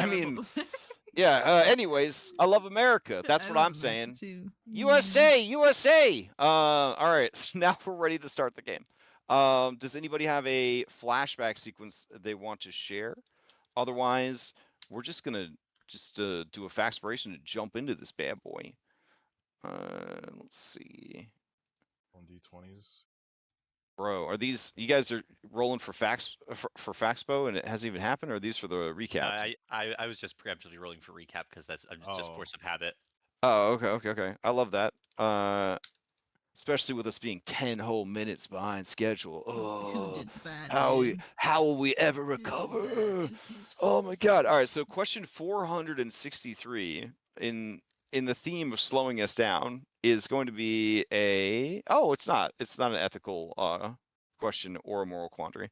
I mean, yeah. Anyways, I love America. That's I what love I'm America saying. too. USA, USA. All right. So now we're ready to start the game. Does anybody have a flashback sequence they want to share? Otherwise, we're just gonna do a faxpiration to jump into this bad boy. Let's see. On D20s. Bro, are these you guys are rolling for for Faxpo and it hasn't even happened, or are these for the recaps? I was just preemptively rolling for recap because that's just force of habit. Oh, okay. I love that. Especially with us being 10 whole minutes behind schedule. Who Oh, did that, how man? will we ever Who did that? recover? Whose Oh fault my is God! that? All right, so question 463 in the theme of slowing us down is going to be a it's not an ethical question or a moral quandary.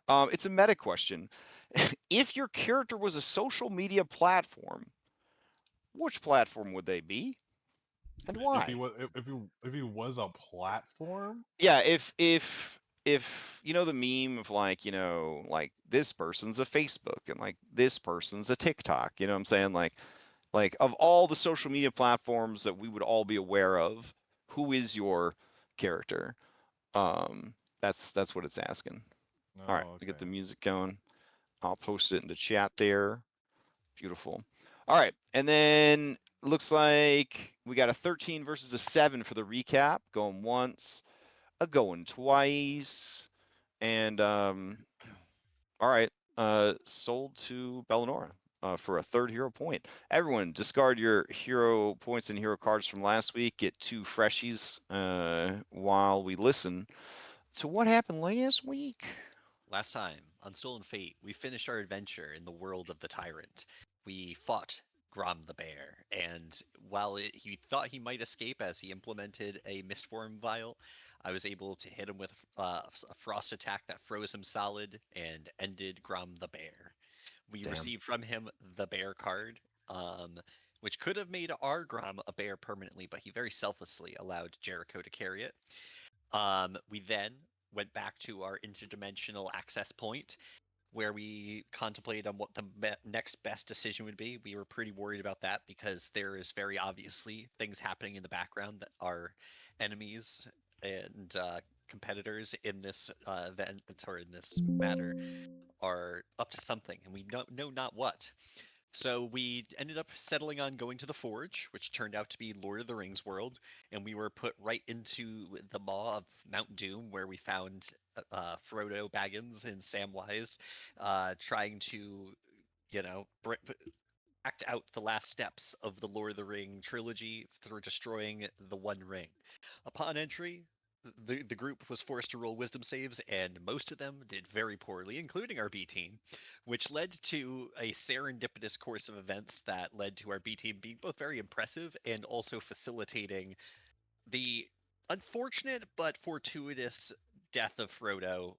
It's a meta question. If your character was a social media platform, which platform would they be? And why? If he was a platform? Yeah, if you know the meme of like, like this person's a Facebook and like this person's a TikTok, you know what I'm saying? Like of all the social media platforms that we would all be aware of, who is your character? That's what it's asking. All right, we get the music going. I'll post it in the chat there. Beautiful. All right, and then looks like we got a 13 versus a 7 for the recap. Going once, a going twice, and all right, sold to Bellinora for a third hero point. Everyone, discard your hero points and hero cards from last week. Get 2 freshies while we listen to what happened last week. Last time, on Stolen Fate, we finished our adventure in the world of the Tyrant. We fought Grom the Bear, and while he thought he might escape as he implemented a Mistform Vial, I was able to hit him with a frost attack that froze him solid and ended Grom the Bear. We received from him the Bear card, which could have made our Grom a bear permanently, but he very selflessly allowed Jericho to carry it. We then went back to our interdimensional access point where we contemplated on what the next best decision would be. We were pretty worried about that because there is very obviously things happening in the background that our enemies and competitors in this event or in this matter are up to something, and we don't know not what. So we ended up settling on going to the Forge, which turned out to be Lord of the Rings world, and we were put right into the maw of Mount Doom, where we found Frodo Baggins and Samwise trying to, act out the last steps of the Lord of the Ring trilogy through destroying the One Ring. Upon entry, the group was forced to roll wisdom saves, and most of them did very poorly, including our B team, which led to a serendipitous course of events that led to our B team being both very impressive and also facilitating the unfortunate but fortuitous death of Frodo,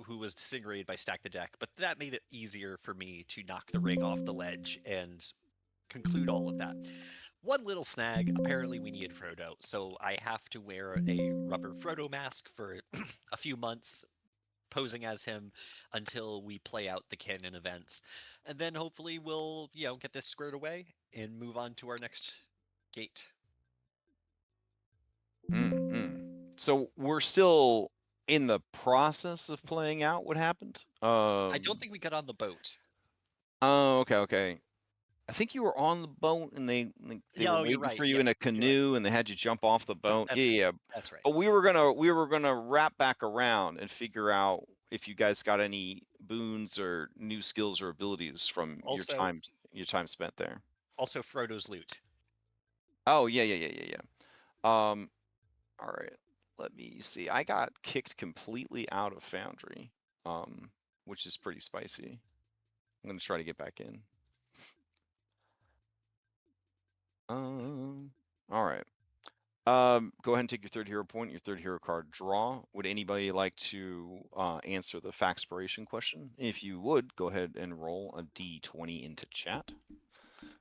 who was disintegrated by Stack the Deck. But that made it easier for me to knock the ring off the ledge and conclude all of that. One little snag, apparently we needed Frodo, so I have to wear a rubber Frodo mask for a few months, posing as him until we play out the canon events. And then hopefully we'll, get this squared away and move on to our next gate. So we're still in the process of playing out what happened? I don't think we got on the boat. Oh, okay. I think you were on the boat and they were waiting for you in a canoe and they had you jump off the boat. Yeah. That's right. But we were gonna wrap back around and figure out if you guys got any boons or new skills or abilities from your time spent there. Also Frodo's loot. Oh yeah. All right. Let me see. I got kicked completely out of Foundry, which is pretty spicy. I'm gonna try to get back in. All right. Go ahead and take your third hero point, your third hero card draw. Would anybody like to answer the faxpiration question? If you would, go ahead and roll a d20 into chat.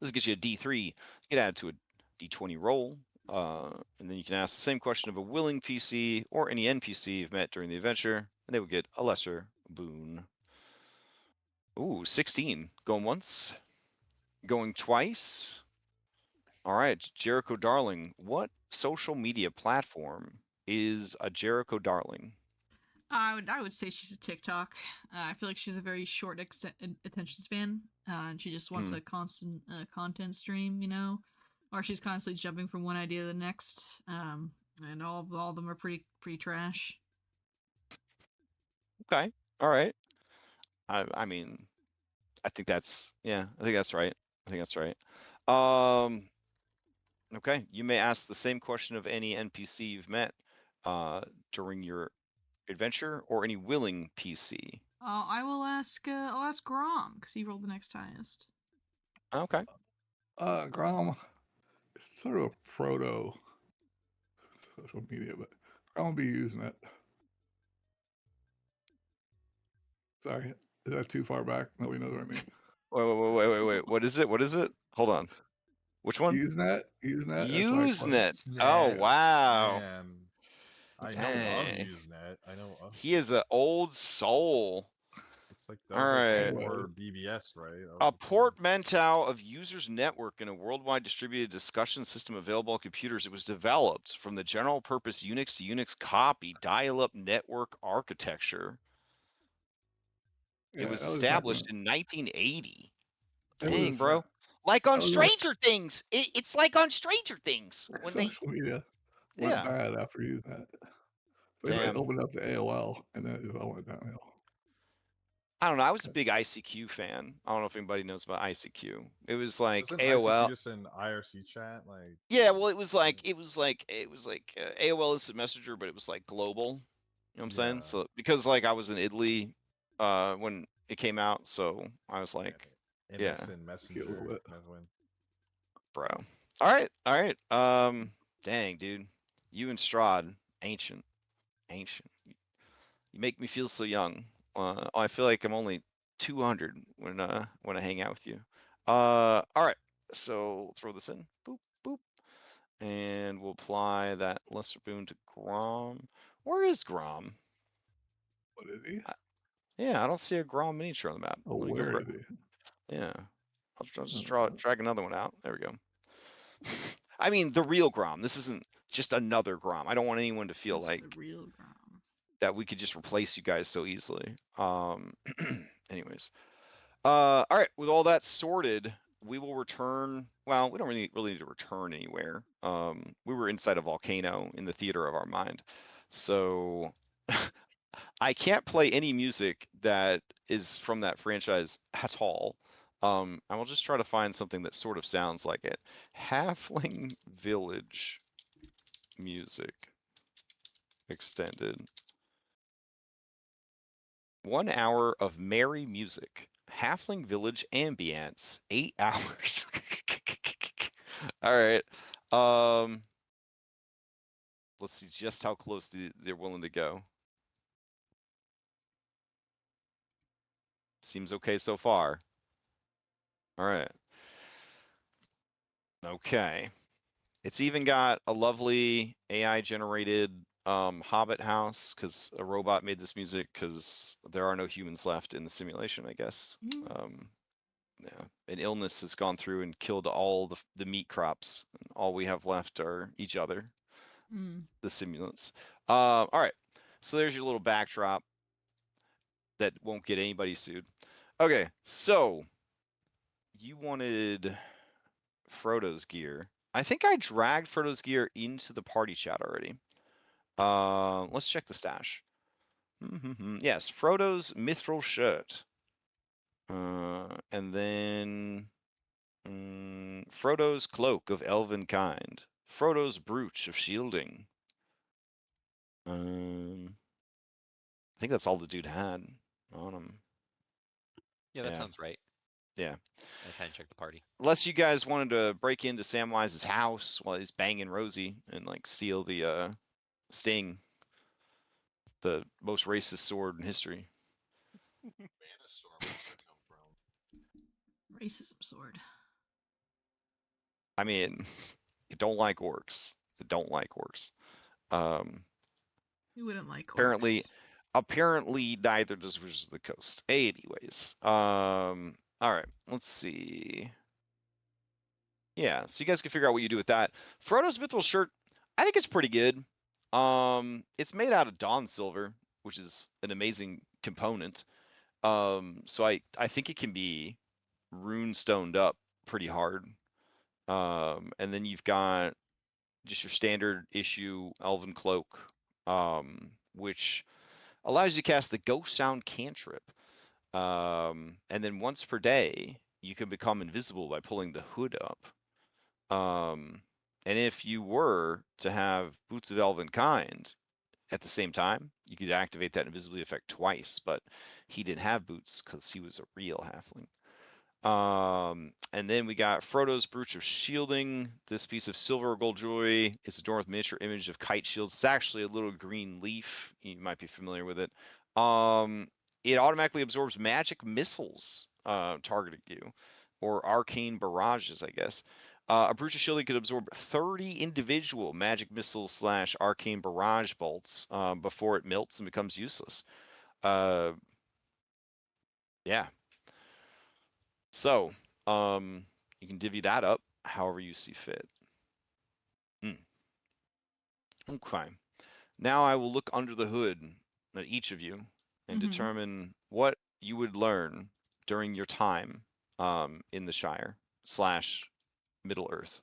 This gets you a d3. You can add to a d20 roll, and then you can ask the same question of a willing PC or any NPC you've met during the adventure, and they would get a lesser boon. Ooh, 16. Going once. Going twice. All right, Jericho Darling. What social media platform is a Jericho Darling? I would say she's a TikTok. I feel like she's a very short attention span, and she just wants a constant content stream, you know, or she's constantly jumping from one idea to the next. And all of them are pretty trash. Okay. All right. I mean, I think that's I think that's right. I think that's right. Okay. You may ask the same question of any NPC you've met during your adventure or any willing PC. I'll ask Grom because he rolled the next highest. Okay. Grom, it's sort of a proto social media, but I won't be using it. Sorry, is that too far back? Nobody knows what I mean. Wait. What is it? What is it? Hold on. Which one? Usenet. Usenet. Snap. Oh wow. Man, I know of Dang. Usenet. I know of. He is an old soul. It's like that All was like right. before BBS, right? That was A before. portmanteau of users' network in a worldwide distributed discussion system available on computers. It was developed from the general purpose Unix to Unix copy dial-up network architecture. It Yeah, was that was back when established in 1980. it was Dang, bro. Like on that was when Stranger Things. It's like on Stranger Things when they social media went bad after Usenet. But it Damn. opened up to AOL, and then it just all went downhill. I don't know. I was a big ICQ fan. I don't know if anybody knows about ICQ. It was like Wasn't AOL. ICQ just an IRC chat? Like Yeah, well, it was like AOL Instant Messenger, but it was like global. You know what I'm saying? Yeah. So because like I was in Italy when it came out, so I was like, yeah, Instant A little Messenger. bit. That's when. bro. All right. Dang, dude, you and Strahd, ancient. You make me feel so young. I feel like I'm only 200 when I hang out with you. All right. So we'll throw this in. Boop boop. And we'll apply that lesser boon to Grom. Where is Grom? What is he? Yeah, I don't see a Grom miniature on the map. Oh, Let me go. where is he? Yeah, I'll just Uh, drag another one out. There we go. I mean, the real Grom. This isn't just another Grom. I don't want anyone to feel It's like the real Grom. that we could just replace you guys so easily. Anyways, all right. With all that sorted, we will return. Well, we don't really need to return anywhere. We were inside a volcano in the theater of our mind, so I can't play any music that is from that franchise at all. I will just try to find something that sort of sounds like it. Halfling Village music extended. 1 hour of merry music. Halfling Village ambience. 8 hours. All right. Let's see just how close they're willing to go. Seems okay so far. All right. Okay. It's even got a lovely AI generated Hobbit house because a robot made this music because there are no humans left in the simulation, I guess. Yeah, an illness has gone through and killed all the meat crops. And all we have left are each other, the simulants. All right, so there's your little backdrop that won't get anybody sued. Okay, so you wanted Frodo's gear. I think I dragged Frodo's gear into the party chat already. Let's check the stash. Yes, Frodo's mithril shirt. And then Frodo's cloak of elven kind. Frodo's brooch of shielding. I think that's all the dude had on him. Yeah, that sounds right. Yeah. I just hadn't checked the party. Unless you guys wanted to break into Samwise's house while he's banging Rosie and like steal the Sting, the most racist sword in history. Racism sword. I mean, you don't like orcs. You don't like orcs. You wouldn't like Apparently, orcs. apparently neither does Wizards of the Coast. Anyways, all right, let's see. Yeah, so you guys can figure out what you do with that. Frodo's mithril shirt, I think it's pretty good. It's made out of dawn silver, which is an amazing component. So I think it can be rune stoned up pretty hard. And then you've got just your standard issue Elven Cloak, which allows you to cast the Ghost Sound cantrip. And then once per day, you can become invisible by pulling the hood up. And if you were to have Boots of Elven Kind at the same time, you could activate that invisibility effect twice, but he didn't have boots because he was a real halfling. And then we got Frodo's Brooch of Shielding. This piece of silver or gold jewelry is adorned with miniature image of kite shields. It's actually a little green leaf. You might be familiar with it. It automatically absorbs magic missiles targeting you, or arcane barrages, I guess. A Brooch of Shielding could absorb 30 individual magic missiles / arcane barrage bolts before it melts and becomes useless. Yeah. So, you can divvy that up however you see fit. Okay. Now I will look under the hood at each of you and determine what you would learn during your time in the Shire / Middle Earth.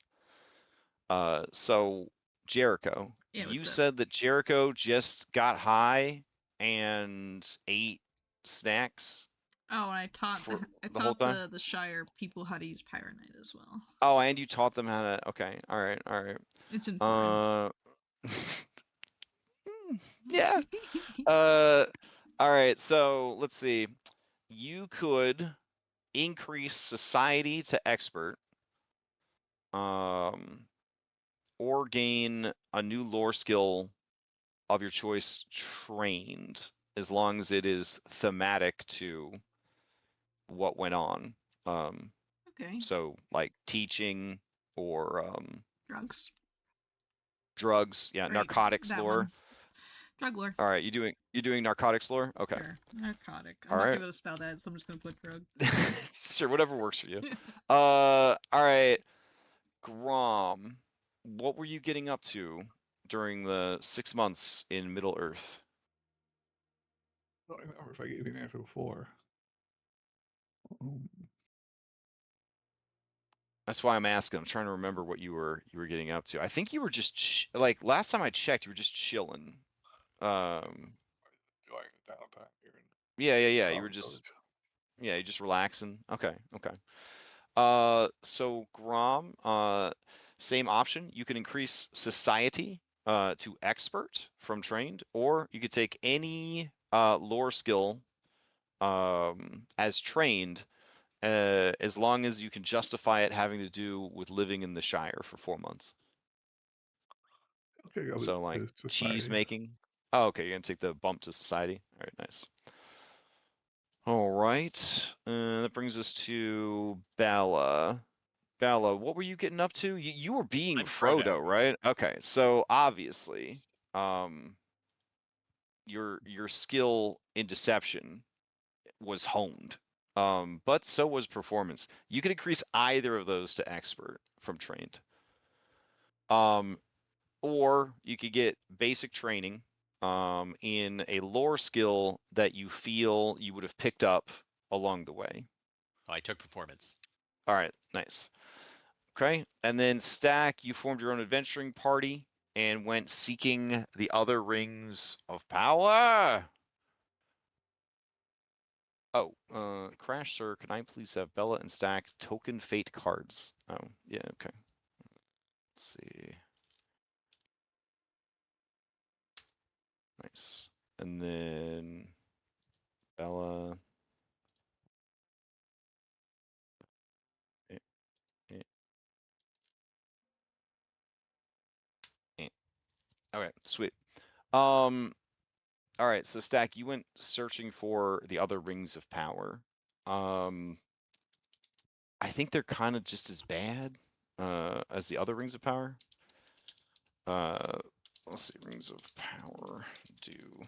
So Jericho, Yeah, you what's up? said that Jericho just got high and ate snacks Oh, and I taught for I the whole taught time. the Shire people how to use Pyronite as well. Oh, and you taught them how to. Okay, all right, all right. It's important. Yeah. All right. So let's see. You could increase society to expert, or gain a new lore skill of your choice trained, as long as it is thematic to what went on. Okay. So like teaching or Drugs. drugs. Yeah, Right, narcotics that lore. one. Drug lore. All right, you're doing narcotics lore. Okay. Sure. Narcotic. I'm All not right. gonna be able to spell that, so I'm just gonna put drug. Sure, whatever works for you. All right. Grom, what were you getting up to during the 6 months in Middle Earth? I don't remember if I gave you an answer before. That's why I'm asking. I'm trying to remember what you were getting up to. I think you were just like last time I checked, you were just chilling. Enjoying the downtime here in Yeah. You were Robin just Village. you're just relaxing. Okay. So Grom, same option. You can increase society to expert from trained, or you could take any lore skill as trained, as long as you can justify it having to do with living in the Shire for 4 months. Okay, So like cheese society. making. Oh, okay, you're gonna take the bump to society. All right, nice. All right, that brings us to Bella. Bella, what were you getting up to? You were being I'm Frodo, Frodo. right? Okay, so obviously, your skill in deception was honed, but so was performance. You could increase either of those to expert from trained, or you could get basic training in a lore skill that you feel you would have picked up along the way. Oh, I took performance. All right, nice. Okay, and then Stack, you formed your own adventuring party and went seeking the other rings of power. Oh, Crash, sir, can I please have Bella and Stack token fate cards? Oh, yeah, okay. Let's see. Nice. And then Bella. Eh, eh, eh. Okay, sweet. All right, so Stack, you went searching for the other rings of power. I think they're kind of just as bad as the other rings of power. Let's see, rings of power do.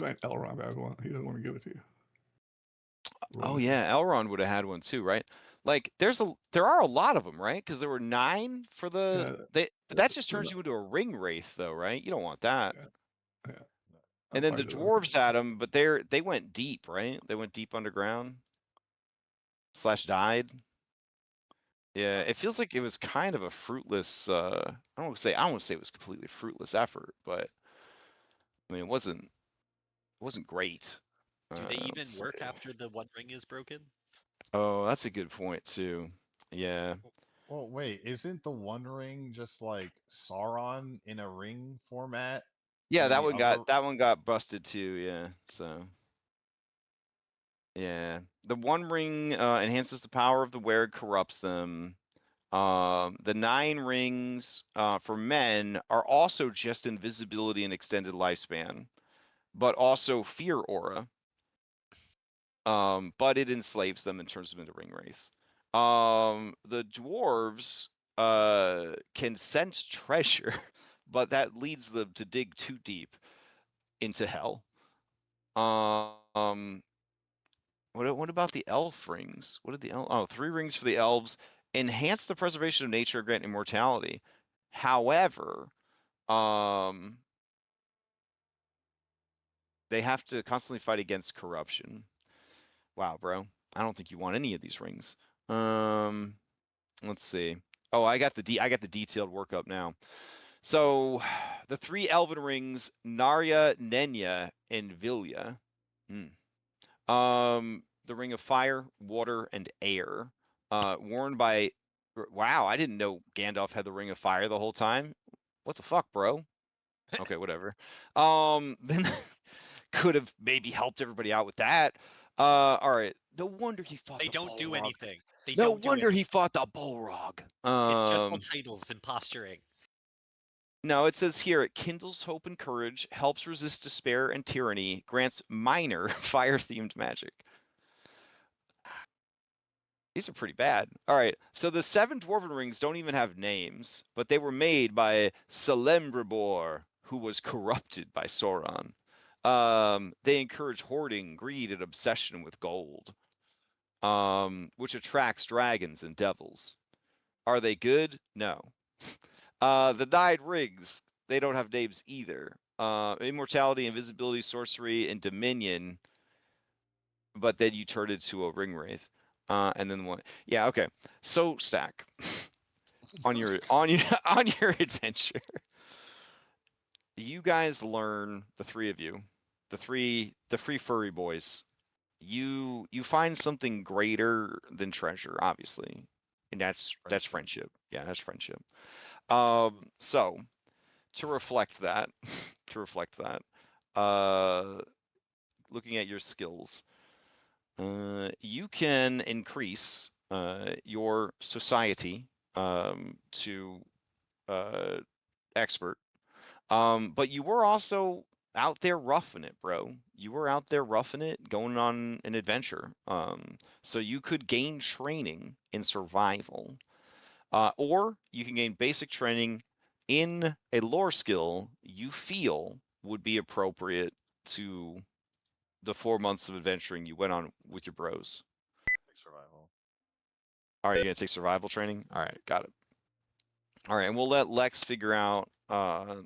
Elrond has one. He doesn't want to give it to you. Oh Roman yeah, Elrond would have had one too, right? Like there are a lot of them, right? Because there were 9 for the Yeah, but that just turns you into a ring wraith though, right? You don't want that. yeah. And then the dwarves had them, but they went deep, right? They went deep underground / died. Yeah, it feels like it was kind of a fruitless. I don't want to say it was completely fruitless effort, but I mean it wasn't great. Do they even Let's work see. after the One Ring is broken? Oh, that's a good point too. Yeah. Well, wait, isn't the One Ring just like Sauron in a ring format? Yeah, And then the other. that one got busted too, yeah. So yeah. The One Ring enhances the power of the wearer, corrupts them. The 9 rings for men are also just invisibility and extended lifespan, but also fear aura. But it enslaves them and turns them into ring wraiths. The dwarves can sense treasure, but that leads them to dig too deep into hell. What about the elf rings? What did the elf? Oh, 3 rings for the elves. Enhance the preservation of nature, grant immortality. However, they have to constantly fight against corruption. Wow, bro. I don't think you want any of these rings. Let's see. Oh, I got the detailed workup now. So, the 3 elven rings, Narya, Nenya, and Vilya. The ring of fire, water, and air. Worn by. Wow, I didn't know Gandalf had the ring of fire the whole time. What the fuck, bro? Okay, whatever. Then could have maybe helped everybody out with that. All right. No wonder he fought They the don't do Balrog. anything. They No don't do wonder anything. he fought the Balrog. It's just all titles and posturing. No, it says here it kindles hope and courage, helps resist despair and tyranny, grants minor fire-themed magic. These are pretty bad. All right, so the 7 dwarven rings don't even have names, but they were made by Celebrimbor, who was corrupted by Sauron. They encourage hoarding, greed, and obsession with gold, which attracts dragons and devils. Are they good? No. The 9 rings, they don't have names either. Immortality, invisibility, sorcery, and dominion, but then you turn into a ring wraith. And then one. Yeah, okay. So Stack, on your on your adventure, you guys learn, the 3 of you, the three furry boys. You find something greater than treasure, obviously, and that's friendship. Yeah, that's friendship. So to reflect that, looking at your skills, you can increase your society to expert. But you were also out there roughing it, bro. You were out there roughing it, going on an adventure. So you could gain training in survival, or you can gain basic training in a lore skill you feel would be appropriate to the 4 months of adventuring you went on with your bros. Survival. All right, you're gonna take survival training. All right, got it. All right, and we'll let Lex figure out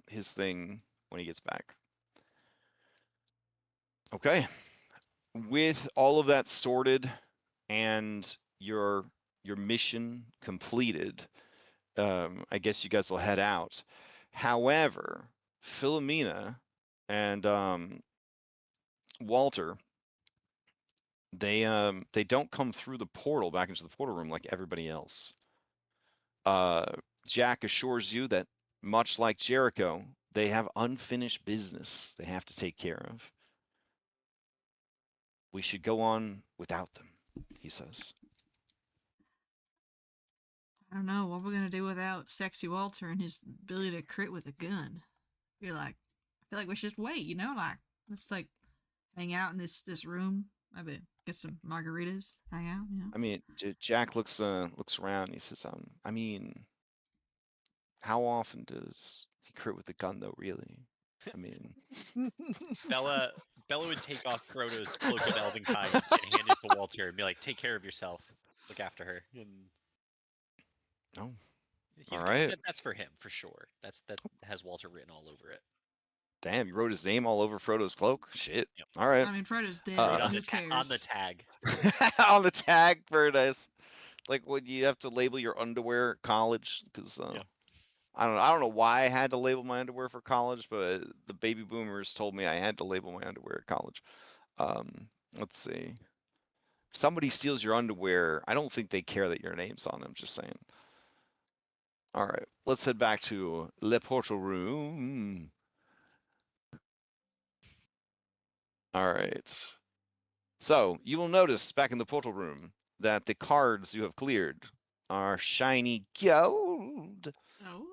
his thing when he gets back. Okay. With all of that sorted and your mission completed, I guess you guys will head out. However, Philomena and Walter, they don't come through the portal back into the portal room like everybody else. Jack assures you that much like Jericho, they have unfinished business they have to take care of. We should go on without them, he says. I don't know what we're gonna do without Sexy Walter and his ability to crit with a gun. I feel like we should just wait. Like let's like hang out in this room. Maybe get some margaritas, hang out. I mean, Jack looks around and he says, I mean, how often does he crit with the gun though, really? I mean, Bella would take off Frodo's cloak of Elvenkind and hand it to Walter and be like, "Take care of yourself. Look after her." And oh, he's all right. that's for him for sure. That has Walter written all over it. Damn, you wrote his name all over Frodo's cloak. Shit. Yep. All right. I mean, Frodo's dead, Uh, so on who the cares? on the tag. on the tag, Paradise. Like when you have to label your underwear at college, because Yep. I don't know why I had to label my underwear for college, but the baby boomers told me I had to label my underwear at college. Let's see. Somebody steals your underwear, I don't think they care that your name's on them. Just saying. All right, let's head back to Le Portal Room. All right. So you will notice back in the portal room that the cards you have cleared are shiny gold.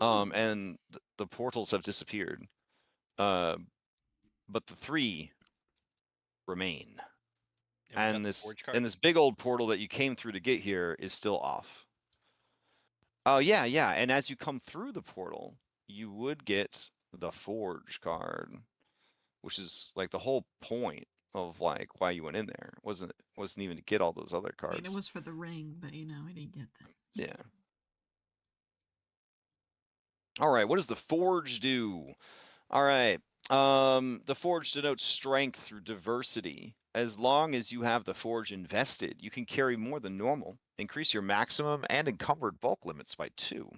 Oh. And the portals have disappeared. But the 3 remain. And this big old portal that you came through to get here is still off. Oh yeah, yeah. And as you come through the portal, you would get the Forge card, which is like the whole point of like why you went in there. Wasn't even to get all those other I cards. mean, it was for the ring, but you know, I didn't get that. Yeah. All right, what does the Forge do? All right. The Forge denotes strength through diversity. As long as you have the Forge invested, you can carry more than normal, increase your maximum and encumbered bulk limits by 2.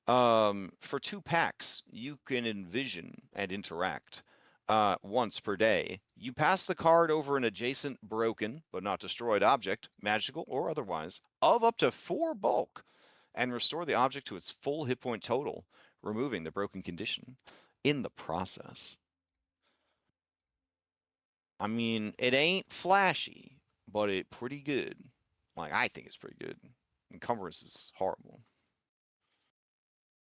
For 2 packs, you can envision and interact once per day. You pass the card over an adjacent broken, but not destroyed object, magical or otherwise, of up to 4 bulk, and restore the object to its full hit point total, removing the broken condition in the process. I mean, it ain't flashy, but it pretty good. Like, I think it's pretty good. Encumbrance is horrible.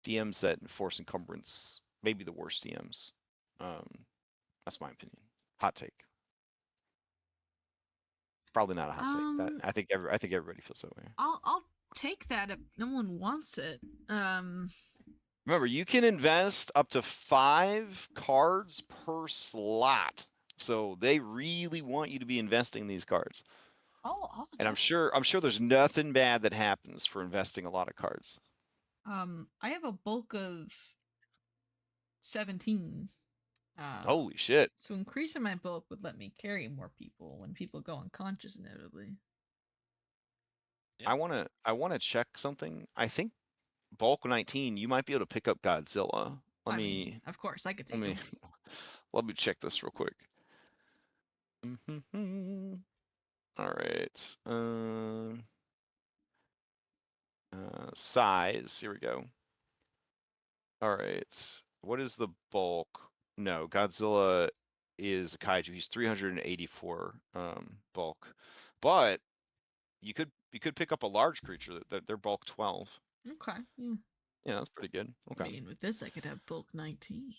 DMs that enforce encumbrance, maybe the worst DMs. That's my opinion. Hot take. Probably not a hot take. That I think everybody feels that way. I'll take that if no one wants it. Remember, you can invest up to 5 cards per slot. So they really want you to be investing these cards. And I'm sure there's nothing bad that happens for investing a lot of cards. I have a bulk of 17. Holy shit. So increasing my bulk would let me carry more people when people go unconscious inevitably. Yep. I wanna check something. I think bulk 19, you might be able to pick up Godzilla. I mean, of course, I could take him. Let me check this real quick. All right. Size. Here we go. All right. What is the bulk? No, Godzilla is a kaiju. He's 384 bulk, but you could pick up a large creature that they're bulk 12. Okay. Yeah. Yeah, that's pretty good. Okay. I mean, with this, I could have bulk 19.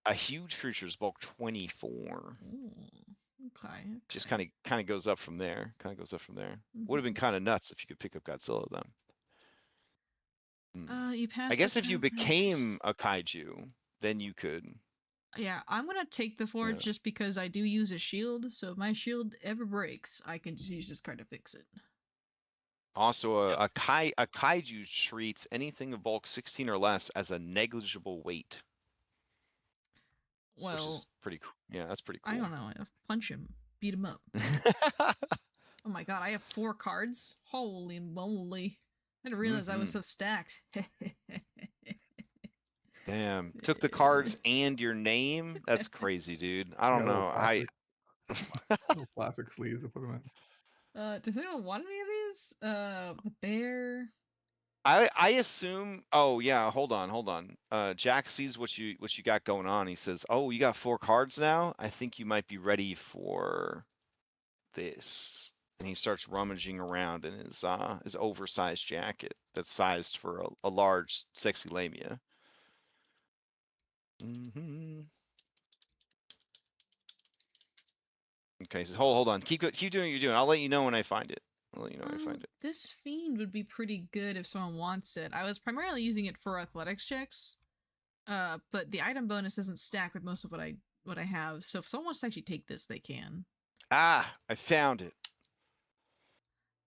A huge creature is bulk 24. Ooh, okay. Just kind of goes up from there. Would have been kind of nuts if you could pick up Godzilla then. You pass. I guess if you became a kaiju, then you could. Yeah, I'm gonna take the Forge just because I do use a shield. So if my shield ever breaks, I can just use this card to fix it. Also, a kaiju treats anything of bulk 16 or less as a negligible weight. Well, which is pretty cool. Yeah, that's pretty cool. I don't know. I'll punch him, beat him up. Oh my god, I have 4 cards. Holy moly! I didn't realize I was so stacked. Damn, took the cards and your name? That's crazy, dude. I don't know. Little plastic sleeves to put them in. Does anyone want any of these? The bear. I assume. Oh yeah, hold on. Jack sees what you got going on. He says, "Oh, you got 4 cards now. I think you might be ready for this." And he starts rummaging around in his oversized jacket that's sized for a large, sexy lamia. Okay, he says, hold on. Keep doing what you're doing. I'll let you know when I find it. This fiend would be pretty good if someone wants it. I was primarily using it for athletics checks. But the item bonus doesn't stack with most of what I have. So if someone wants to actually take this, they can. Ah, I found it.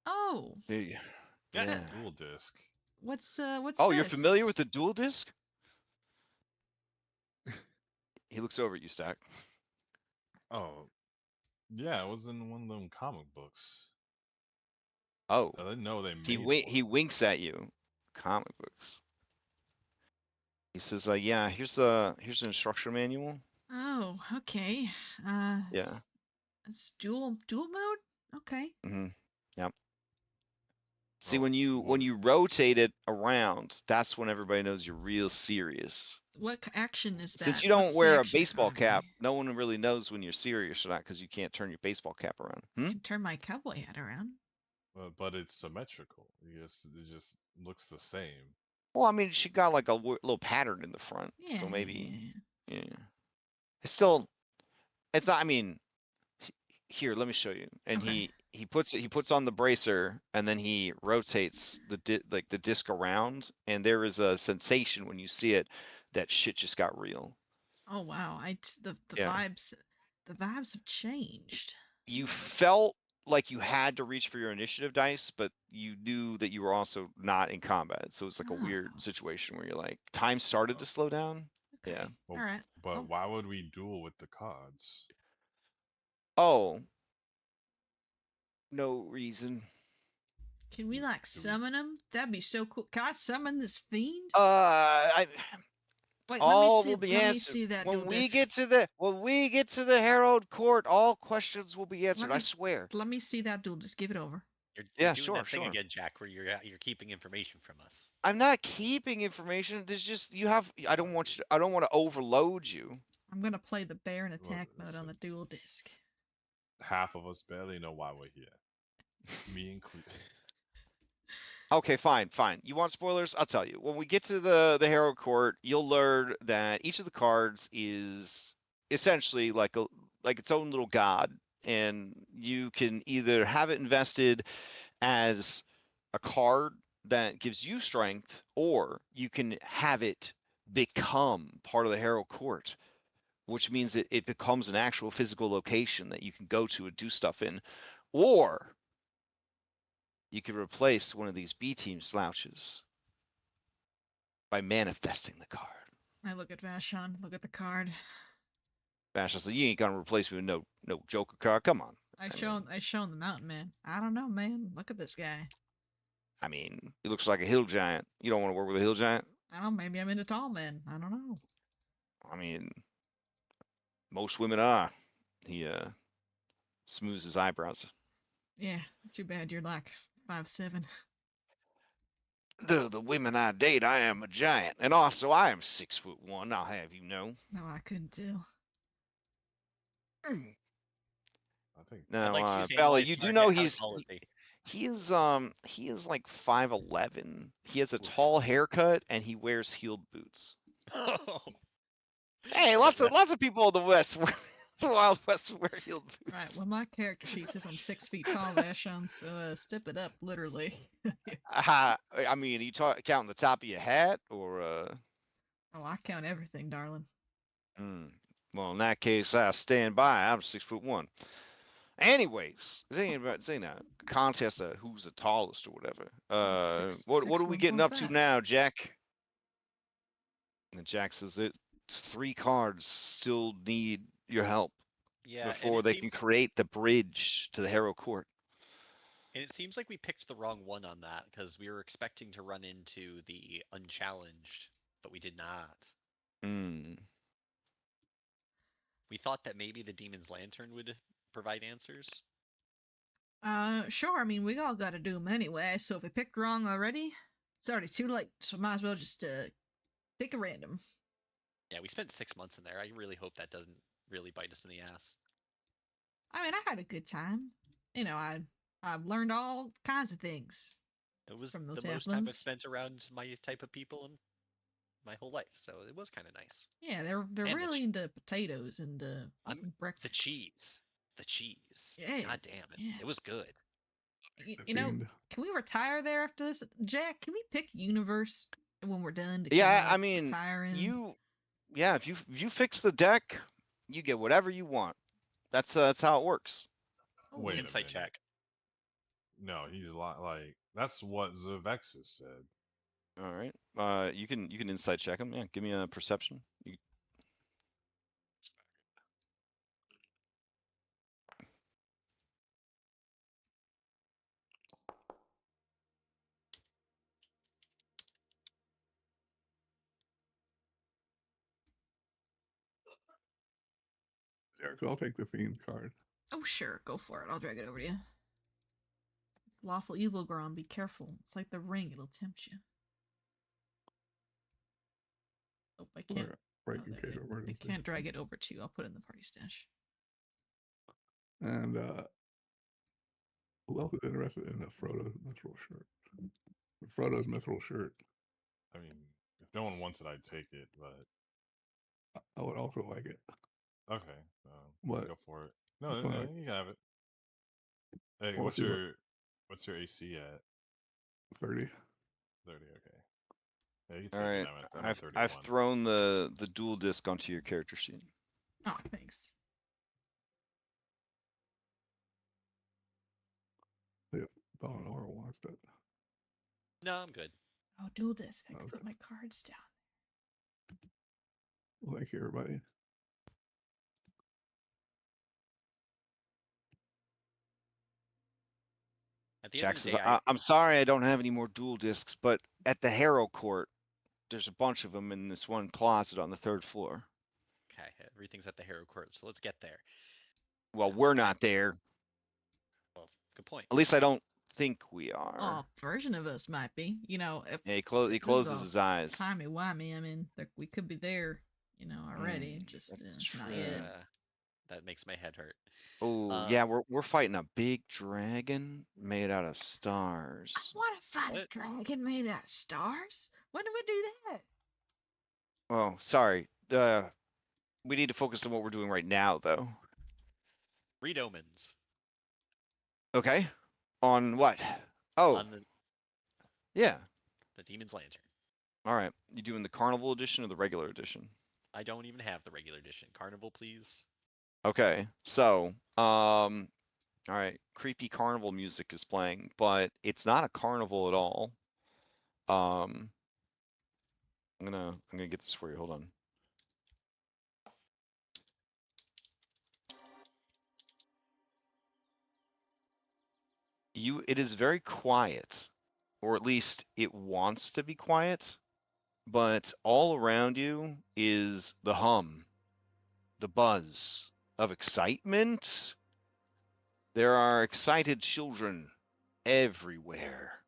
Oh, There you go. Yeah. Dual disc. what's Oh, this? you're familiar with the dual disc? He looks over at you, Stack. Oh, yeah, it was in one of them comic books. Oh, I didn't know they he made he one. winks at you. Comic books. He says, "Yeah, here's the instruction manual." Oh, okay. Yeah. It's dual mode. Okay. Mm-hmm. Yep. See, Oh, when you rotate it around, that's when everybody knows you're real serious. What action is Since that? you don't What's the wear a action baseball currently? cap, no one really knows when you're serious or not because you can't turn your baseball cap around. I can turn my cowboy hat around. but it's symmetrical. It just looks the same. Well, I mean, she got like a little pattern in the front, Yeah. so maybe, yeah. It's still, it's not. I mean, here, let me show you. And Okay. he puts on the bracer, and then he rotates the disc around, and there is a sensation when you see it that shit just got real. Oh wow. The Yeah. vibes have changed. You felt like you had to reach for your initiative dice, but you knew that you were also not in combat. So it's like a weird Oh. situation where you're like, time started to slow down. Okay. Yeah. Well, All right. But Well, why would we duel with the cards? Oh, no reason. can we like Do we- summon him? That'd be so cool. Can I summon this fiend? I Wait, all let me see. will be Let me answered see that when dual we disc. get to the Herald Court. All questions will be answered. I swear. Let me see that dual disc. Give it over. You're Yeah, doing sure, that thing sure. again, Jack, where you're keeping information from us. I'm not keeping information. There's just you have. I don't want you. I don't want to overload you. I'm gonna play the bear in attack mode listen. on the dual disc. Half of us barely know why we're here. Me included. Okay, fine, fine. You want spoilers? I'll tell you. When we get to the Herald Court, you'll learn that each of the cards is essentially like its own little god, and you can either have it invested as a card that gives you strength, or you can have it become part of the Herald Court, which means that it becomes an actual physical location that you can go to and do stuff in, or you could replace one of these B team slouches by manifesting the card. I look at Vashon. Look at the card. Bash, I said, you ain't gonna replace me with no Joker card. Come on. I shown the mountain man. I don't know, man. Look at this guy. I mean, he looks like a hill giant. You don't want to work with a hill giant? I don't know. Maybe I'm into tall men. I don't know. I mean, most women are. He smooths his eyebrows. Yeah. Too bad you're like 5'7". The women I date, I am a giant, and also I am 6'1". I'll have you know. No, I couldn't tell. I think. Now, I'd like to use Bella, analyze you do target. know How tall is he? he is like 5'11". He has a Oof. tall haircut and he wears heeled boots. Oh. Hey, lots of people in the West, Wild West, wear heeled boots. Right. Well, my character sheet says I'm 6 feet tall, Vashon. So step it up, literally. I mean, you counting the top of your hat, or Oh, I count everything, darling. Well, in that case, I stand by. I'm 6'1". Anyways, this ain't a contest of who's the tallest or whatever. What are we getting up to 6'1.5". now, Jack? And Jack says that 3 cards still need your help Yeah, before they can create the bridge to the Herald Court. And it seems like we picked the wrong one on that because we were expecting to run into the unchallenged, but we did not. We thought that maybe the Demon's Lantern would provide answers. Sure. I mean, we all got to do them anyway. So if we picked wrong already, it's already too late. So might as well just pick a random. Yeah, we spent 6 months in there. I really hope that doesn't really bite us in the ass. I mean, I had a good time. You know, I've learned all kinds of things. It was From the those most time I've halflings. spent around my type of people in my whole life, so it was kind of nice. Yeah, they're And really into potatoes and breakfast. The cheese. Yeah, God damn it. yeah. It was good. You know, can we retire there after this? Jack, can we pick universe when we're done to Yeah, kinda I mean, retire in? yeah, if you fix the deck, you get whatever you want. That's how it works. Oh, Wait a Insight minute. check. No, he's like that's what Zavexis said. All right. You can insight check him. Yeah, give me a perception. Jericho, I'll take the fiend card. Oh, sure, go for it. I'll drag it over to you. Lawful evil, Grom. Be careful. It's like the ring; it'll tempt you. Oh, I can't. Break oh, in there, case of I emergency. can't drag it over to you. I'll put it in the party stash. And who else is interested in a Frodo's mithril shirt? Frodo's mithril shirt. I mean, if no one wants it, I'd take it, but I would also like it. okay, What? go for it. No, It's like, you can have it. Hey, well, what's see what- your AC at? 30. 30. Okay. Yeah, you All can take it. right. I'm at 31. I've thrown the dual disc onto your character sheet. Oh, thanks. Yeah, Eleanor wants that. No, I'm good. Oh, dual disc. I can Okay. put my cards down. Well, thank you, everybody. At the end Jack of the says, day, I'm sorry I don't have any more dual discs, but at the Harrow Court, there's a bunch of them in this one closet on the 3rd floor. okay, everything's at the Hero Court, so let's get there. Well, we're not there. Well, good point. At least I don't think we are. Oh, version of us might be. You know, if Yeah, he this is closes all his eyes. timey-wimey, I mean, we could be there, already. Just that's not true. yet. That makes my head hurt. Oh, yeah, we're fighting a big dragon made out of stars. I want to fight a What? dragon made out of stars. When do we do that? Oh, sorry. We need to focus on what we're doing right now, though. Read omens. Okay. On what? Oh, On yeah. the Demon's Lantern. All right. You doing the Carnival Edition or the regular edition? I don't even have the regular edition. Carnival, please. Okay. So, all right. Creepy carnival music is playing, but it's not a carnival at all. I'm gonna get this for you. Hold on. It is very quiet, or at least it wants to be quiet, but all around you is the hum, the buzz of excitement. There are excited children everywhere.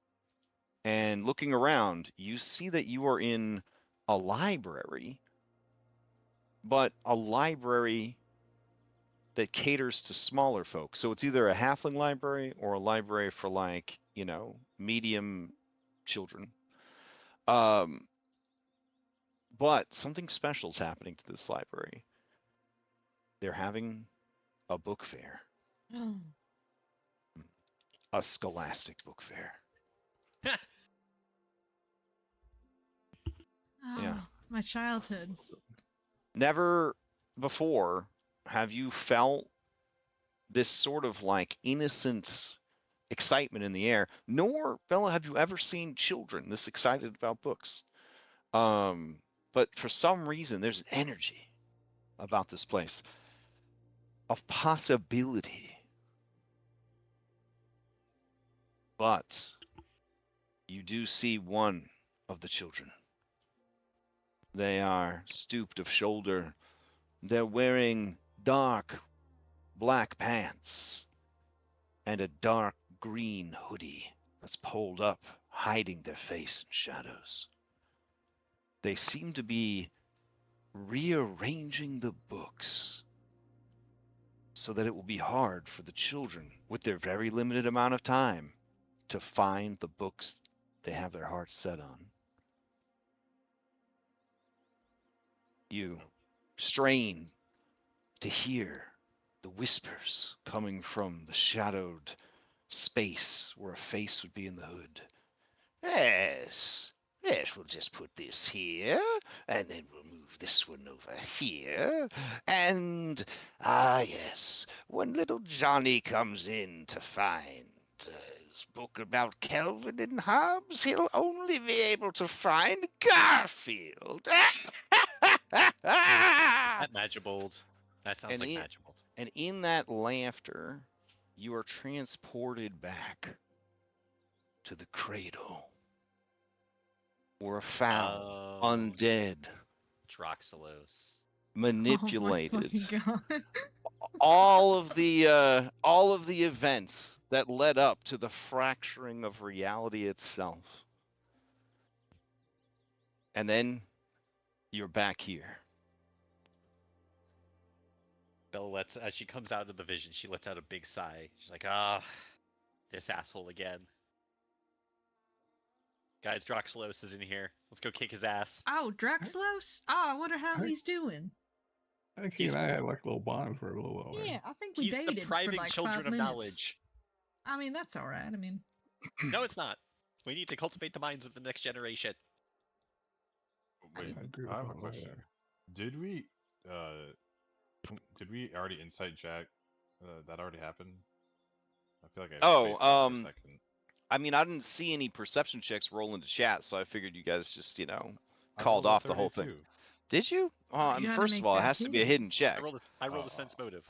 And looking around, you see that you are in a library, but a library that caters to smaller folks. So it's either a halfling library or a library for medium children. But something special is happening to this library. They're having a book fair, a scholastic book fair. Oh, Yeah. my childhood. Never before have you felt this sort of like innocent excitement in the air, nor, Bella, have you ever seen children this excited about books. But for some reason, there's an energy about this place of possibility. But you do see one of the children. They are stooped of shoulder. They're wearing dark black pants and a dark green hoodie that's pulled up, hiding their face in shadows. They seem to be rearranging the books so that it will be hard for the children, with their very limited amount of time, to find the books they have their hearts set on. You strain to hear the whispers coming from the shadowed space where a face would be in the hood. Yes, Yes, we'll just put this here, and then we'll move this one over here. And, yes, when little Johnny comes in to find his book about Kelvin and Hobbes, he'll only be able to find Garfield. That Magibold. That sounds like Magibold. And in that laughter, you are transported back to the cradle, or a foul, undead, Droxelos. manipulated. Oh my God. all of the events that led up to the fracturing of reality itself. And then you're back here. Bella as she comes out of the vision, she lets out a big sigh. She's like, this asshole again. Guys, Droxelos is in here. Let's go kick his ass. Oh, Droxelos? Oh, I wonder how he's doing. I think he and I had like a little bond for a little while. Yeah, I think we He's dated the for private like children 5 of minutes. knowledge. I mean, that's all right. I mean, No, it's not. We need to cultivate the minds of the next generation. Wait, I agree with I have a all that. question. Did we already insight Jack? That already happened. I feel like I spaced out for a second. I mean, I didn't see any perception checks roll into chat, so I figured you guys just, I called rolled a off the whole thing. 32. Did you? Well, I You mean, gotta first make of all, it that has to be a hidden. hidden check. I rolled a sense motive.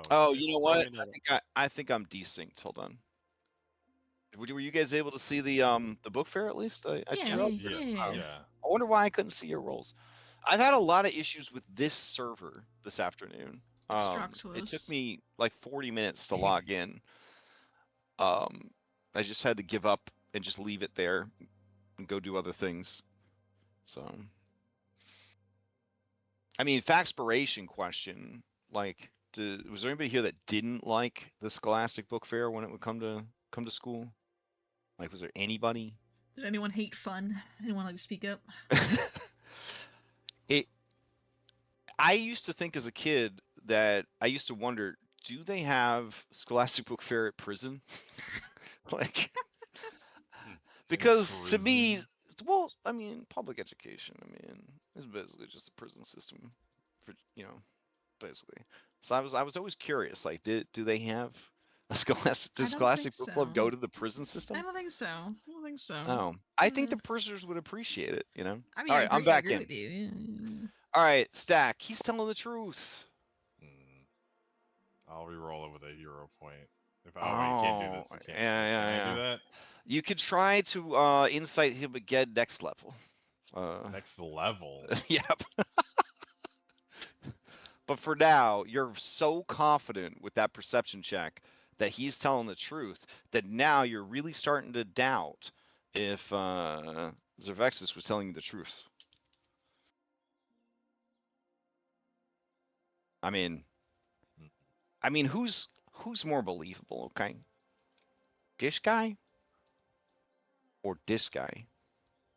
Oh, Okay. you know what? I think I'm desynced. Hold on. Were you guys able to see the book fair at least? I drew up? Yeah. I wonder why I couldn't see your rolls. I've had a lot of issues with this server this afternoon. It's It took Droxelos. me like 40 minutes to log in. I just had to give up and just leave it there and go do other things. So, I mean, Faxpiration question, like, was there anybody here that didn't like the Scholastic Book Fair when it would come to school? Like, was there anybody? Did anyone hate fun? Anyone like to speak up? I used to think as a kid that I used to wonder, do they have Scholastic Book Fair at prison? Like, because to me, well, I mean, public education, I mean, it's basically just a prison system for, basically. So I was always curious, like, do they have a Scholastic? Does Scholastic Book Club go to the prison system? I don't think so. Oh, I think the prisoners would appreciate it. I mean, all right, I'm back I agree in. with you. Yeah. All right, Stack. He's telling the truth. I'll re-roll it with a hero point. Wait, you can't do this. Can I do that? You could try to insight him again next level. Next level? Yep. But for now, you're so confident with that perception check that he's telling the truth that now you're really starting to doubt if Zervexis was telling you the truth. I mean, who's more believable? Okay, this guy or this guy?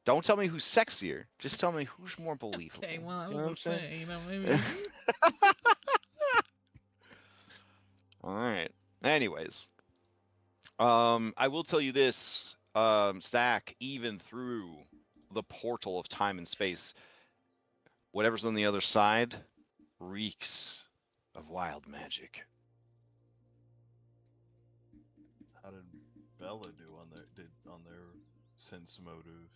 Don't tell me who's sexier. Just tell me who's more believable. Okay, well, I You know was gonna say, maybe. All right. Anyways, I will tell you this, Stack. Even through the portal of time and space, whatever's on the other side reeks of wild magic. How did Bella do on their sense motive?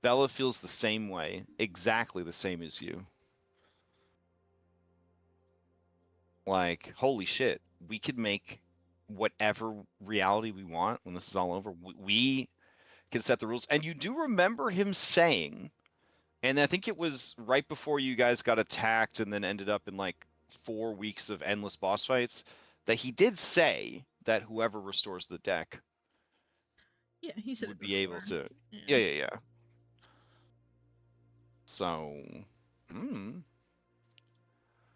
Bella feels the same way, exactly the same as you. Like, holy shit, we could make whatever reality we want when this is all over. We can set the rules. And you do remember him saying, and I think it was right before you guys got attacked and then ended up in like 4 weeks of endless boss fights, that he did say that whoever restores the deck He said would it be able before. to. Yeah. So,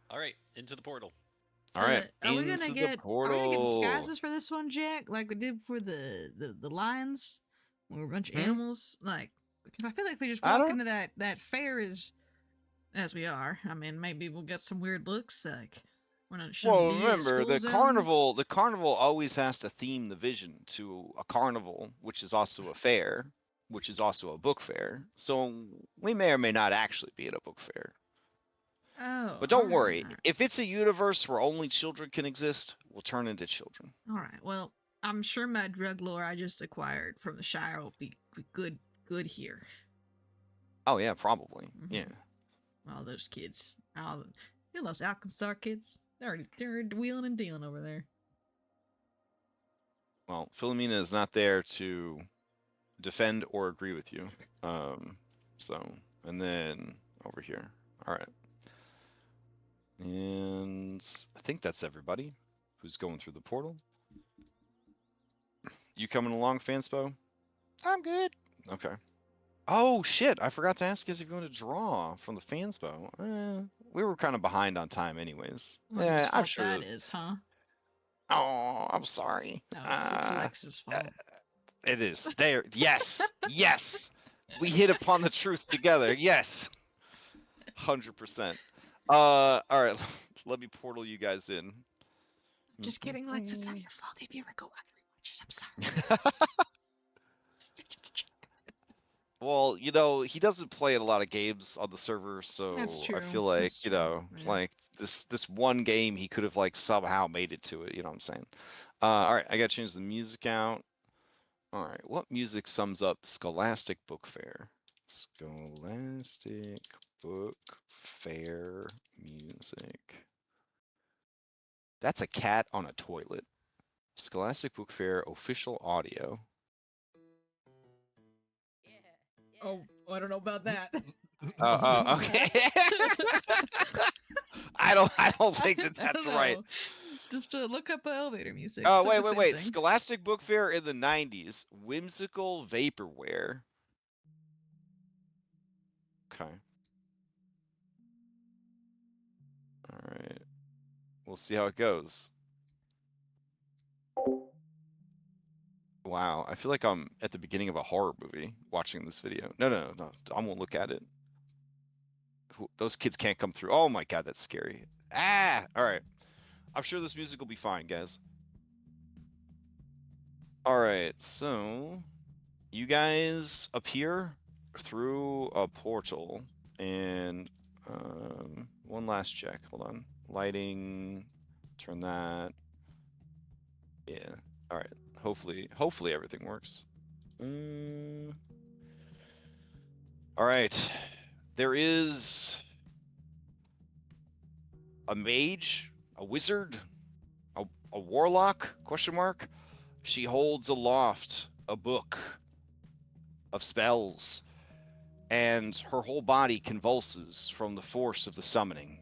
All right, into the portal. All right, are we gonna get portal. disguises for this one, Jack? Like we did for the lions? When we were a bunch of animals? Like, because I feel like if we just walk into that fair as we are, I mean, maybe we'll get some weird looks, like. Shouldn't Well, be a remember school the zone. carnival. The carnival always has to theme the vision to a carnival, which is also a fair, which is also a book fair. So we may or may not actually be at a book fair. Oh, But don't alright, worry, alright. if it's a universe where only children can exist, we'll turn into children. All right. Well, I'm sure my drug lore I just acquired from the Shire will be good here. Oh yeah, probably. Mhm. Yeah. All those kids. Those Alkenstar kids. They're wheeling and dealing over there. Well, Philomena is not there to defend or agree with you. So, and then over here. All right. And I think that's everybody who's going through the portal. You coming along, Fanspo? I'm good. Okay. Oh shit! I forgot to ask you guys if you want to draw from the Fanspo. We were kind of behind on time, anyways. Well, Yeah, whose I'm fault sure. that is, huh? Oh, I'm sorry. No, it's Lex's fault. It is. There. Yes. Yes. We hit upon the truth together. Yes. 100%. All right. Let me portal you guys in. Just kidding, Lex. It's not your fault if you ever go back and rewatch this. I'm sorry. Well, he doesn't play a lot of games on the server, so That's true. I feel like, That's true. Yeah. like this one game he could have like somehow made it to it, you know what I'm saying? All right, I gotta change the music out. All right, what music sums up Scholastic Book Fair? Scholastic Book Fair music. That's a cat on a toilet. Scholastic Book Fair official audio. Oh, I don't know about that. Okay. I don't think that that's right. Just look up elevator music. Oh, It's like the wait. same thing. Scholastic Book Fair in the 90s. Whimsical vaporware. Okay. All right. We'll see how it goes. Wow, I feel like I'm at the beginning of a horror movie watching this video. No. I won't look at it. Those kids can't come through. Oh my god, that's scary. Ah! All right. I'm sure this music will be fine, guys. All right, so you guys appear through a portal, and one last check. Hold on. Lighting. Turn that. Yeah. All right. Hopefully everything works. All right. There is a mage, a wizard, a warlock, question mark. She holds aloft a book of spells, and her whole body convulses from the force of the summoning.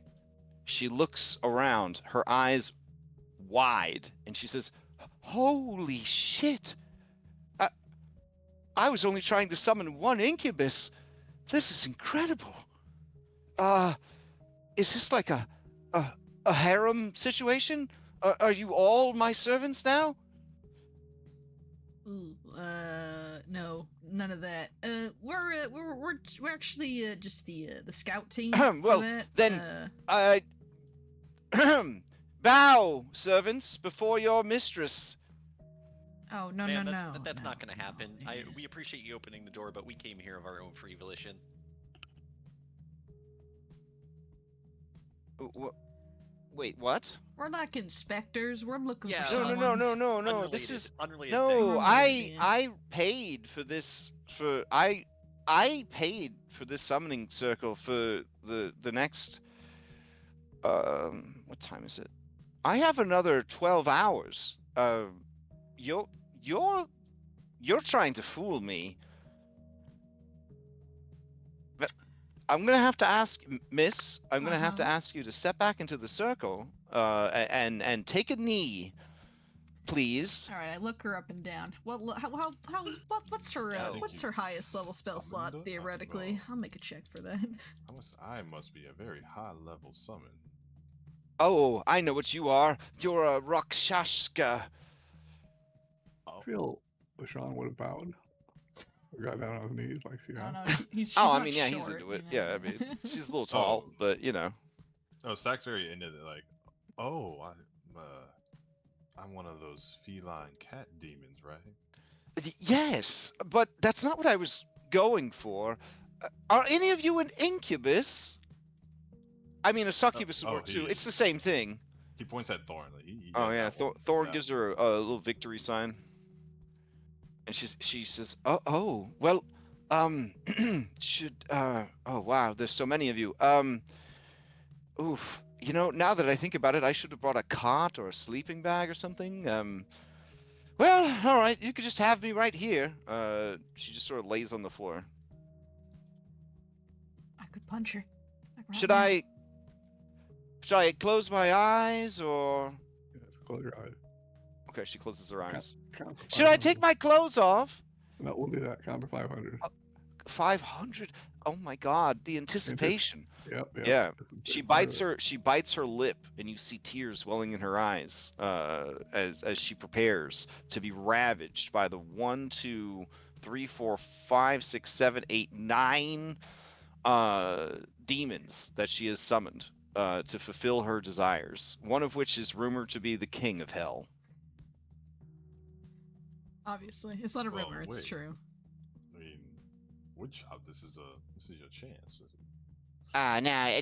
She looks around, her eyes wide, and she says, "Holy shit! I was only trying to summon one incubus. This is incredible. Is this like a harem situation? Are you all my servants now?" Ooh, no, none of that. We're actually just the scout team. Well, for that. then I bow, servants, before your mistress. Oh no, Man, no. That's no, not going to happen. no, yeah. We appreciate you opening the door, but we came here of our own free volition. Wait, what? We're like inspectors. We're looking Yeah, for someone. No. Unrelated, This is unrelated no. thing. I paid for this. I paid for this summoning circle for the next. What time is it? I have another 12 hours. You're trying to fool me. I'm gonna have to ask, Miss. I'm gonna have to ask you to step back into the circle, and take a knee, please. All right, I look her up and down. What's her highest level spell slot theoretically? I'll make a check for that. I must be a very high level summon. Oh, I know what you are. You're a Rakshashka. I feel LaShawn would have bowed. Or got down on his knees like she I don't had. know. She's Oh, I not mean, yeah, short, he's into it. you know? Yeah, I mean, she's a little tall, but you know. Oh, Sack's very into the Oh, I'm one of those feline cat demons, right? Yes, but that's not what I was going for. Are any of you an incubus? I mean, a succubus would work too. It's the same thing. He points at Thorn. Oh yeah, that one, Thorn that gives one. her a little victory sign, and she says, "Oh, well, should oh wow, there's so many of you. Oof, now that I think about it, I should have brought a cot or a sleeping bag or something. Well, all right, you could just have me right here." She just sort of lays on the floor. I could punch her. Like right Should now. I close my eyes or? Yes, close your eyes. Okay, she closes her eyes. Count to Should I take 500. my clothes off? No, we'll do that. Count to 500. 500. Oh my God, the anticipation. Yep. Yeah. That's a big She part of bites it. she bites her lip, and you see tears welling in her eyes as she prepares to be ravaged by the 1, 2, 3, 4, 5, 6, 7, 8, 9 demons that she has summoned to fulfill her desires. One of which is rumored to be the king of hell. Obviously, it's not a rumor. It's wait. true. I mean, woodshop. This is your chance. No,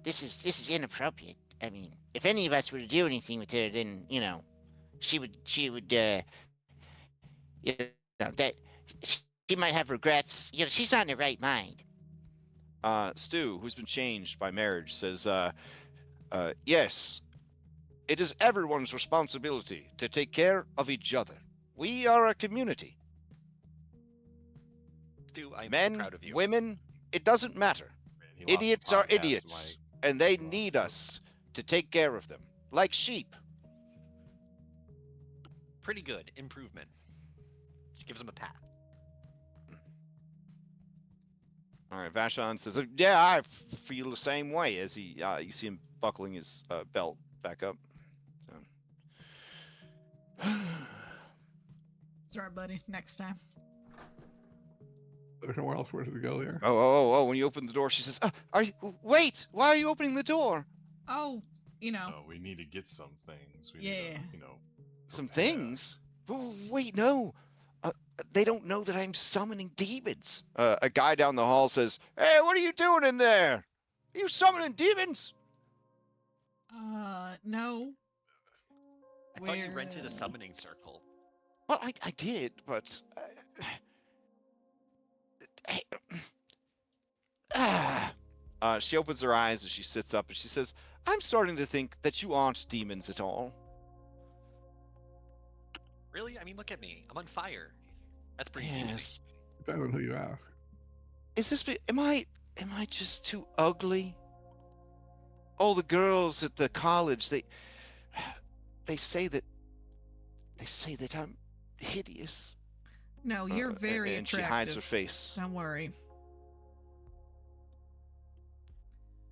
this is inappropriate. I mean, if any of us were to do anything with her, then she would that she might have regrets. She's not in her right mind. Stu, who's been changed by marriage, says, yes, it is everyone's responsibility to take care of each other. We are a community. Stu, I'm so Men, proud of you. women, it doesn't matter. Man, he lost the Idiots are podcast, idiots, Mike. and they He lost need the- us to take care of them, like sheep. Pretty good. Improvement. She gives him a pat. All right, Vashon says, yeah, I feel the same way, as he, you see him buckling his belt back up. So. Sorry, buddy. Next time. There's nowhere else for us to go there. Oh, when you open the door, she says, wait, why are you opening the door? Oh, No, we need to get some things. We Yeah. need to, Some prepare. things? Oh, wait, no. They don't know that I'm summoning demons. A guy down the hall says, hey, what are you doing in there? Are you summoning demons? No. I thought you rented a summoning circle. Well, I did, but... she opens her eyes as she sits up and she says, I'm starting to think that you aren't demons at all. Really? I mean, look at me. I'm on fire. That's pretty Yes. Depends on who you ask. Is this... Am I just too ugly? All the girls at the college, they say that I'm hideous. No, you're very and attractive. she hides her face. Don't worry.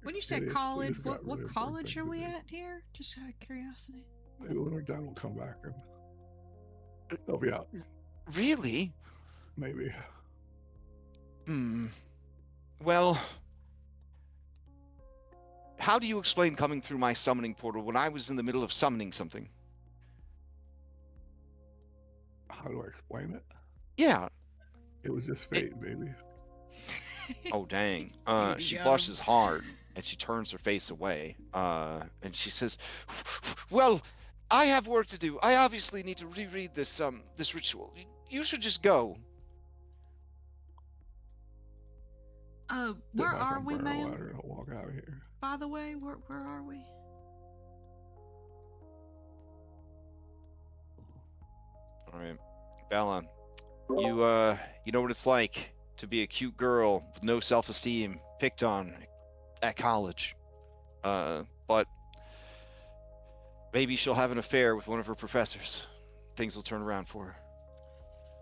When you It said is, college, it's what got really college are important we things at here? Just out of curiosity. Maybe when we're done, we'll come back and help you out. Really? Maybe. Well, how do you explain coming through my summoning portal when I was in the middle of summoning something? How do I explain it? Yeah. It was just fate, baby. Oh, dang. You She got blushes him. hard, and she turns her face away. And she says, well, I have work to do. I obviously need to reread this ritual. You should just go. Where Get my are we, sombrero ma'am? ladder and I'll walk out of here. By the way, where are we? All right, Bella, you know what it's like to be a cute girl with no self-esteem, picked on at college. But maybe she'll have an affair with one of her professors. Things will turn around for her.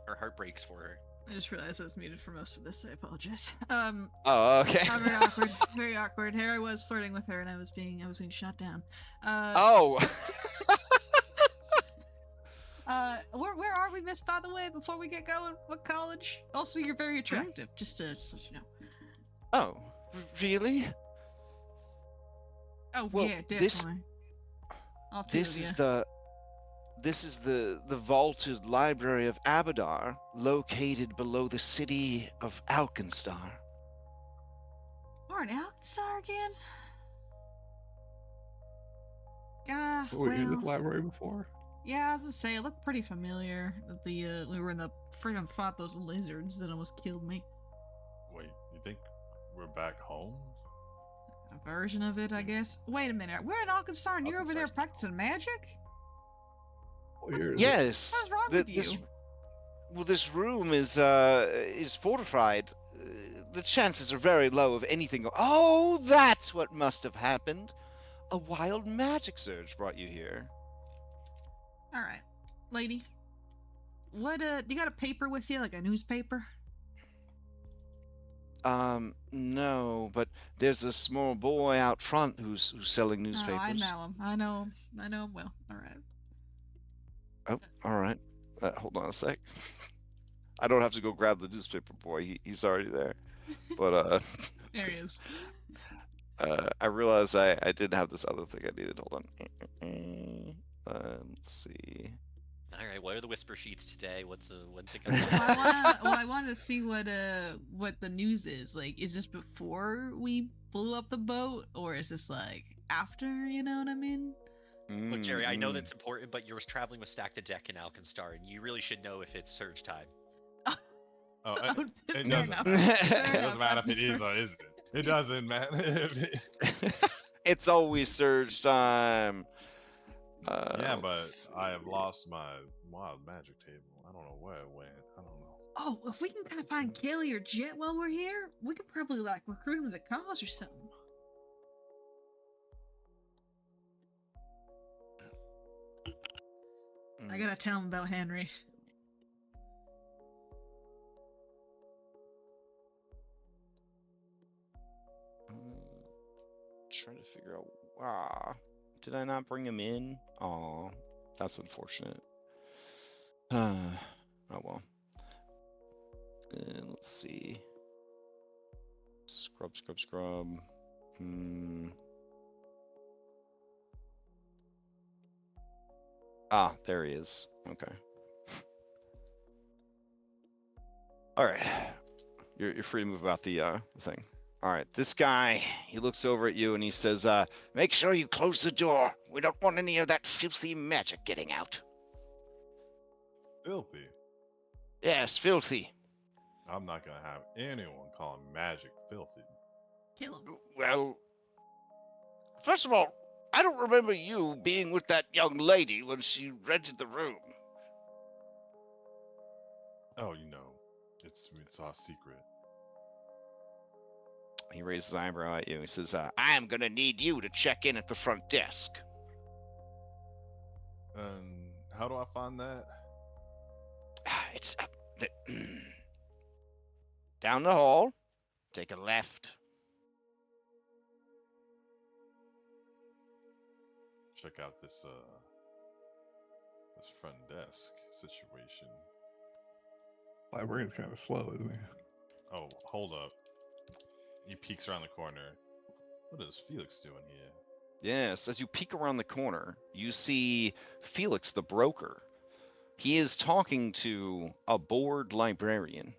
Her heart breaks for her. I just realized I was muted for most of this. I apologize. Oh, okay. Very awkward. Very awkward. Here I was flirting with her, and I was being shot down. Oh. Where are we, Miss? By the way, before we get going, what college? Also, you're very attractive. Just to let you know. Oh, really? Oh Well, yeah, this definitely. All two this of you. is the vaulted library of Abadar, located below the city of Alkenstar. We're in Alkenstar again. Were we in this Well, library before? yeah, I was gonna say it looked pretty familiar. We were in the freaking fought those lizards that almost killed me. Wait, you think we're back home? A version of it, I guess. Wait a minute, we're in Alkenstar and you're over there Alkenstar's- practicing magic? What year is it? Yes. What's wrong with you? This room is fortified. The chances are very low of anything. Oh, that's what must have happened. A wild magic surge brought you here. All right, lady. What do you got a paper with you, like a newspaper? No, but there's a small boy out front who's selling newspapers. Oh, I know him. I know him well. All right. Oh, all right. Hold on a sec. I don't have to go grab the newspaper boy. He's already there. But There he is. I realized I didn't have this other thing I needed. Hold on. Let's see. All right, what are the whisper sheets today? When's it gonna I wanted to see what the news is. Like, is this before we blew up the boat, or is this like after? You know what I mean? Look, Jerry, I know that's important, but you're traveling with Stack the Deck in Alkenstar, and you really should know if it's surge time. Oh, Oh, it fair doesn't. enough. It Fair doesn't enough. matter if it is or isn't. It doesn't, man. It's always surge time. Yeah, but let's I have see. lost my wild magic table. I don't know where it went. I don't know. Oh, if we can kind of find Kelly or Jet while we're here, we could probably like recruit him to the cause or something. I gotta tell him about Henry. Trying to figure out. Did I not bring him in? Oh, that's unfortunate. Oh well. Let's see. Scrub. Ah, there he is. Okay. All right. You're free to move about the thing. All right. This guy, he looks over at you and he says, "Make sure you close the door. We don't want any of that filthy magic getting out." Filthy. Yes, filthy. I'm not gonna have anyone calling magic filthy. Kill him. Well, first of all, I don't remember you being with that young lady when she rented the room. Oh, it's our secret. He raises his eyebrow at you. He says, "I am gonna need you to check in at the front desk." And how do I find that? It's down the hall. Take a left. Check out this front desk situation. Librarian's kind of slow, isn't he? Oh, hold up. He peeks around the corner. What is Felix doing here? Yes, as you peek around the corner, you see Felix the broker. He is talking to a bored librarian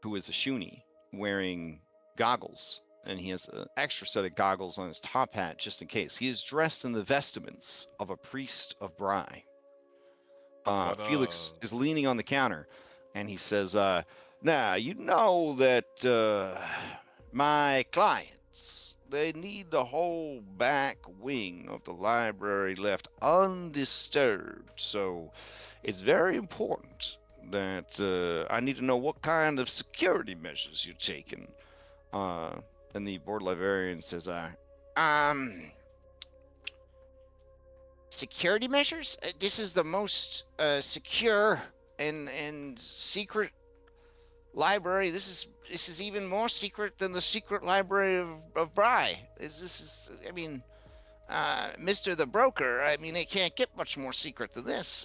who is a Shuni wearing goggles, and he has an extra set of goggles on his top hat just in case. He is dressed in the vestments of a priest of Bry. Felix is leaning on the counter, and he says, "Now, you know that my clients, they need the whole back wing of the library left undisturbed, so it's very important that I need to know what kind of security measures you're taking." And the board librarian says, security measures? This is the most secure and secret library. This is even more secret than the secret library of Bry. Mr. the Broker, it can't get much more secret than this.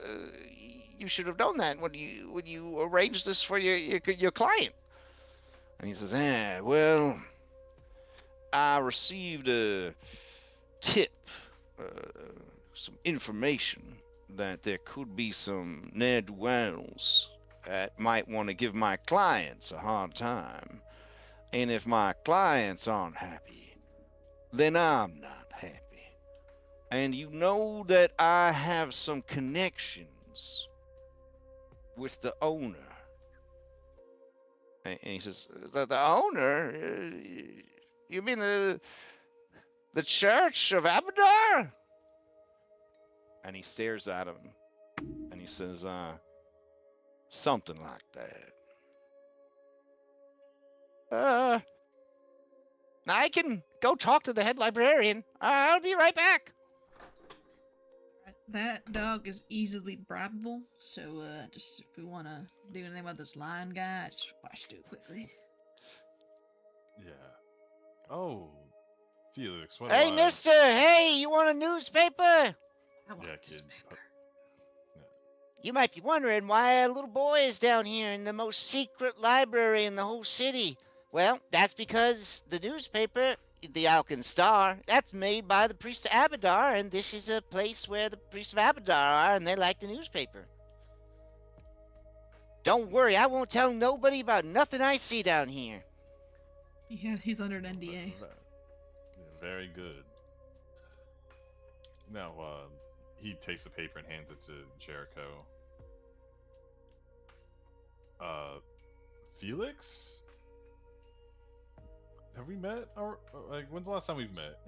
You should have known that when you arranged this for your client. And he says, well, I received a tip, some information that there could be some ne'er-do-wells that might want to give my clients a hard time. And if my clients aren't happy, then I'm not happy. And you know that I have some connections with the owner. And he says, the owner? You mean the Church of Abadar? And he stares at him and he says, something like that. I can go talk to the head librarian. I'll be right back. That dog is easily bribable, so just if we want to do anything about this lion guy, I just watch do it quickly. Yeah. Oh, Felix, what Hey, do I... mister! Hey, you want a newspaper? I want Yeah, a kid. newspaper. You might be wondering why a little boy is down here in the most secret library in the whole city. Well, that's because the newspaper, the Alkan Star, that's made by the priest of Abadar, and this is a place where the priests of Abadar are, and they like the newspaper. Don't worry, I won't tell nobody about nothing I see down here. Yeah, he's under an NDA. Very good. Now, he takes the paper and hands it to Jericho. Felix? Have we met? Or like, when's the last time we've met?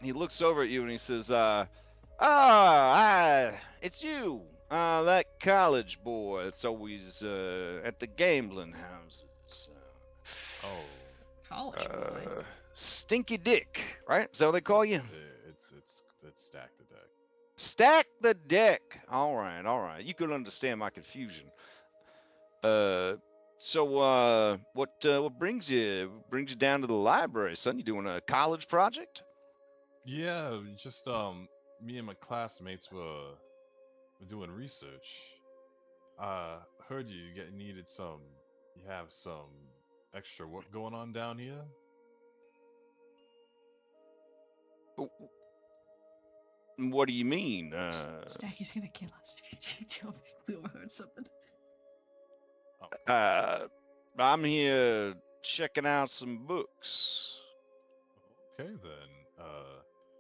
He looks over at you and he says, it's you. That college boy that's always at the gambling houses. Oh, College boy. Stinky Dick, right? Is that what they call you? It's Stack the Deck. Stack the deck. All right. You can understand my confusion. So what brings you down to the library, son? You doing a college project? Yeah, just me and my classmates were doing research. Heard you have some extra work going on down here. What do you mean? Stacky's gonna kill us if you tell me we overheard something. I'm here checking out some books. Okay then.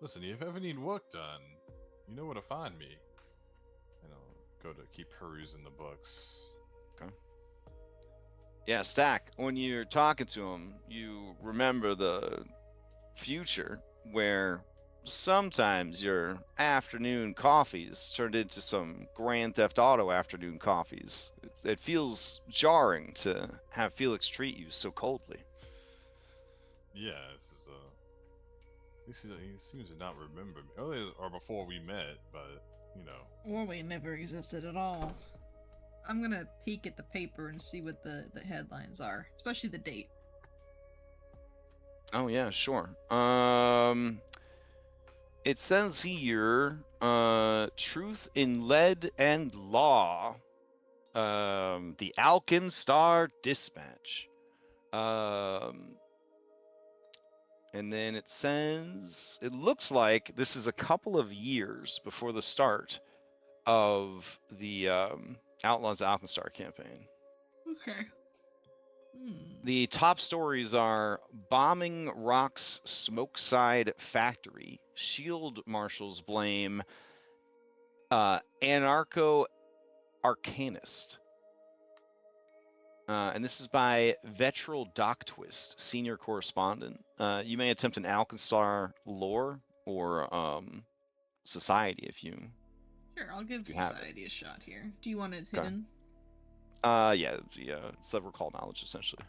Listen, if you ever need work done, you know where to find me. And I'll go to keep perusing the books. Okay. Yeah, Stack, when you're talking to him, you remember the future where sometimes your afternoon coffees turned into some Grand Theft Auto afternoon coffees. It feels jarring to have Felix treat you so coldly. Yeah, he seems to not remember me. Earlier or before we met, but you know. Or we never existed at all. I'm gonna peek at the paper and see what the headlines are, especially the date. Oh yeah, sure. It says here, Truth in Lead and Law, the Alkan Star Dispatch. And then it says, it looks like this is a couple of years before the start of the Outlaws Alkan Star campaign. Okay. The top stories are bombing Rock's Smokeside factory. Shield marshals blame anarcho-arcanist. And this is by Vetral Doctwist, senior correspondent. You may attempt an Alkenstar lore or society if you. Sure, I'll give society a shot here. Do you want it Okay. hidden? Yeah, it's a recall knowledge essentially.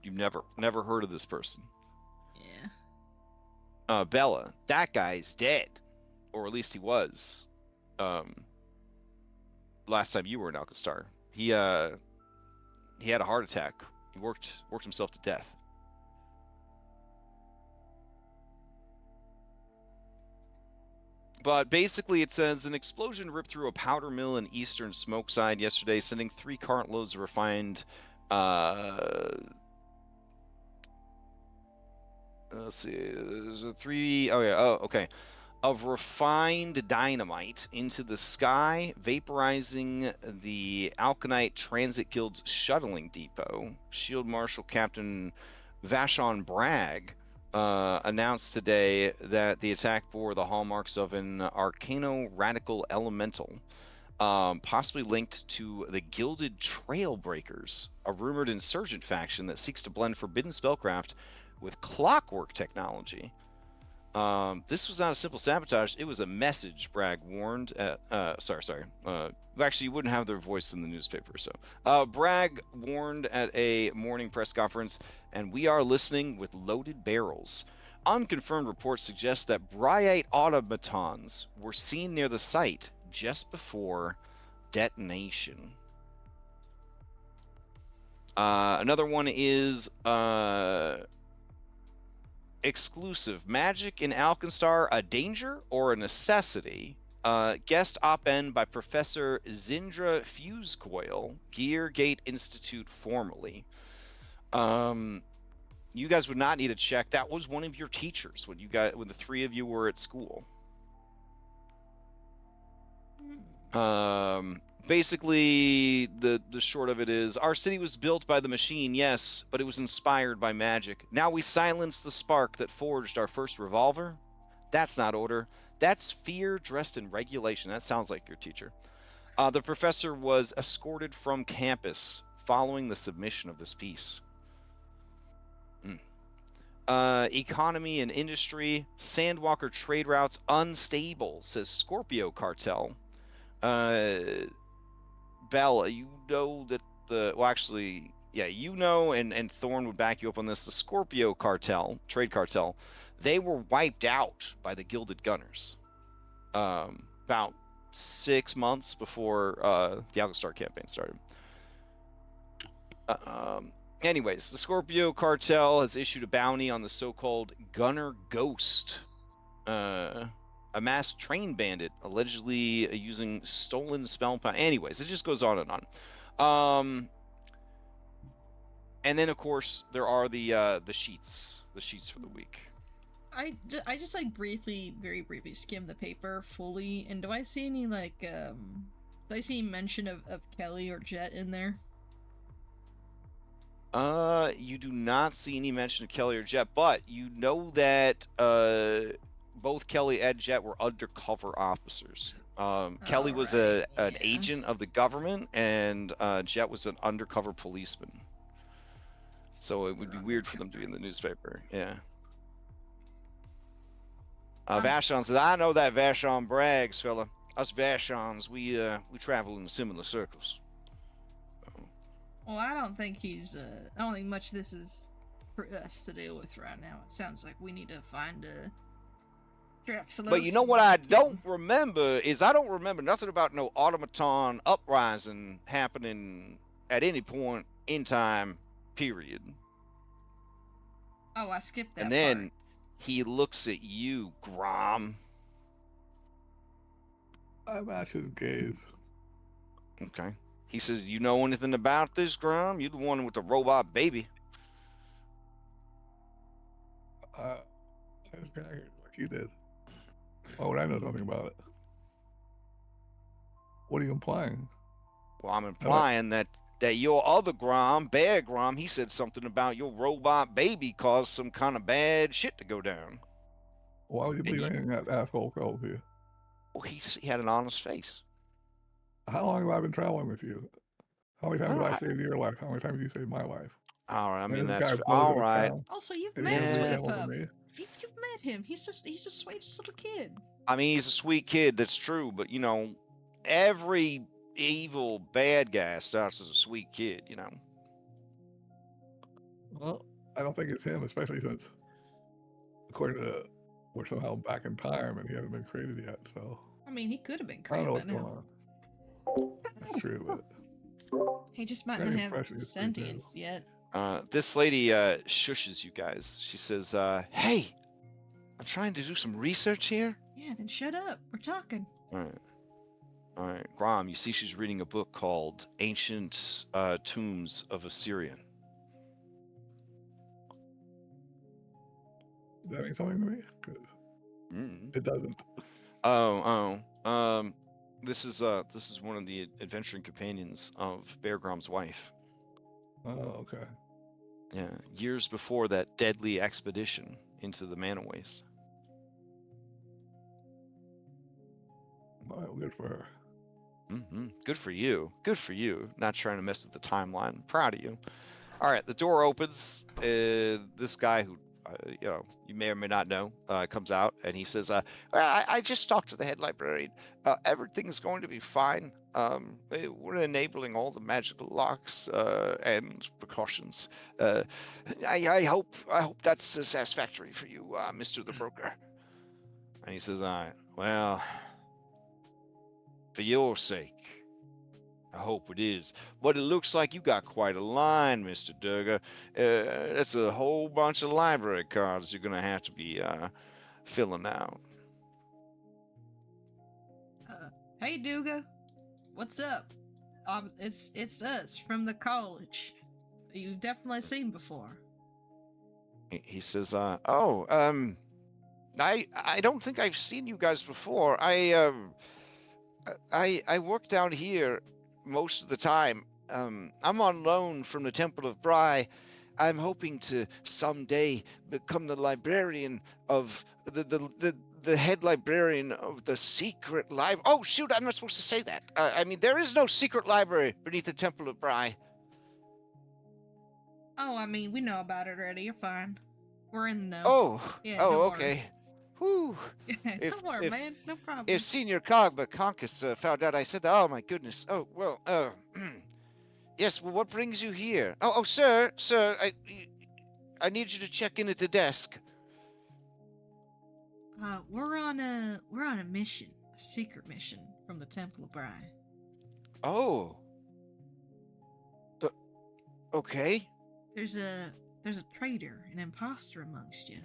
You've never heard of this person. Yeah. Bella, that guy's dead, or at least he was. Last time you were in Alkenstar, he had a heart attack. He worked himself to death. But basically, it says an explosion ripped through a powder mill in eastern Smokeside yesterday, sending 3 cartloads of refined let's see. There's a 3. Oh yeah. Oh, okay. Of refined dynamite into the sky, vaporizing the Alkanite Transit Guild's shuttling depot. Shield Marshal Captain Vashon Bragg announced today that the attack bore the hallmarks of an arcano-radical elemental, possibly linked to the Gilded Trailbreakers, a rumored insurgent faction that seeks to blend forbidden spellcraft with clockwork technology. This was not a simple sabotage. It was a message, Bragg warned. Sorry. Actually, you wouldn't have their voice in the newspaper. So, Bragg warned at a morning press conference, and we are listening with loaded barrels. Unconfirmed reports suggest that Bryite automatons were seen near the site just before detonation. Another one is exclusive. Magic in Alkenstar, a danger or a necessity? Guest op-ed by Professor Zindra Fusecoil, Geargate Institute formerly. You guys would not need to check. That was one of your teachers when the three of you were at school. Basically, the short of it is, our city was built by the machine, yes, but it was inspired by magic. Now we silence the spark that forged our first revolver. That's not order. That's fear dressed in regulation. That sounds like your teacher. The professor was escorted from campus following the submission of this piece. Economy and industry. Sandwalker trade routes unstable, says Scorpio Cartel. Bella, you know that you know, and Thorn would back you up on this. The Scorpio Cartel, trade cartel, they were wiped out by the Gilded Gunners about 6 months before the Alkenstar campaign started. Anyways, the Scorpio Cartel has issued a bounty on the so-called Gunner Ghost, a masked train bandit allegedly using stolen spell power. Anyways, it just goes on and on. And then of course there are the sheets for the week. I just like very briefly skim the paper fully, and do I see any like do I see any mention of Kelly or Jet in there? You do not see any mention of Kelly or Jet, but you know that both Kelly and Jet were undercover officers. Kelly was an agent of the government, and Jet was an undercover policeman. So it would be weird for them to be in the newspaper. Yeah. Vashon says, I know that Vashon Braggs, fella. Us Vashons, we travel in similar circles. Well, I don't think much of this is for us to deal with right now. It sounds like we need to find Draxelos. But you know what I don't remember is I don't remember nothing about no automaton uprising happening at any point in time, period. Oh, I skipped that And then he looks at you, Grom. I match his gaze. Okay. He says, you know anything about this, Grom? You're the one with the robot baby. I just got here like you did. Why would I know something about it? What are you implying? Well, I'm implying that your other Grom, Bear Grom, he said something about your robot baby caused some kind of bad shit to go down. Why would you believe anything that asshole told you? Well, he had an honest face. How long have I been traveling with you? How many times have I saved your life? How many times have you saved my life? All right, I mean, this that's guy all right. Also, you've met Sweet Pup. You've met him. He's the sweetest little kid. I mean, he's a sweet kid, that's true, but you know, every evil bad guy starts as a sweet kid, you know. Well, I don't think it's him, especially since, according to, we're somehow back in time and he hasn't been created yet. So I mean, he could have been I created. don't know what's going on. That's true, but he just might not have sentience yet. This lady shushes you guys. She says, "Hey, I'm trying to do some research here." Yeah, then shut up. We're talking. All right, Grom. You see, she's reading a book called "Ancient Tombs of Assyrian." Does that mean something to me? 'Cause it doesn't. This is one of the adventuring companions of Bear Grom's wife. Oh, okay. Yeah, years before that deadly expedition into the Manaways. Well, good for her. Good for you. Good for you. Not trying to mess with the timeline. Proud of you. All right, the door opens. This guy who, you may or may not know, comes out and he says, I just talked to the head librarian. Everything's going to be fine. We're enabling all the magical locks and precautions. I hope that's satisfactory for you, Mr. the Broker. And he says, well, for your sake, I hope it is. But it looks like you got quite a line, Mr. Durga. That's a whole bunch of library cards you're going to have to be filling out. Hey, Duga. What's up? It's us from the college. You've definitely seen before. He says, I don't think I've seen you guys before. I work down here most of the time. I'm on loan from the Temple of Bry. I'm hoping to someday become the librarian of the head librarian of the secret library. Oh shoot, I'm not supposed to say that. I mean, there is no secret library beneath the Temple of Bry. Oh, I mean, we know about it already. You're fine. We're in the know. Oh, Yeah, oh, don't okay. Whew. Worry. Don't worry, man. No problem. If Senior Cogba Conkus found out I said that, oh my goodness. Oh, well, yes, well, what brings you here? Oh, sir, I need you to check in at the desk. We're on a mission, a secret mission from the Temple of Bry. Oh. Okay. There's a traitor, an imposter amongst you.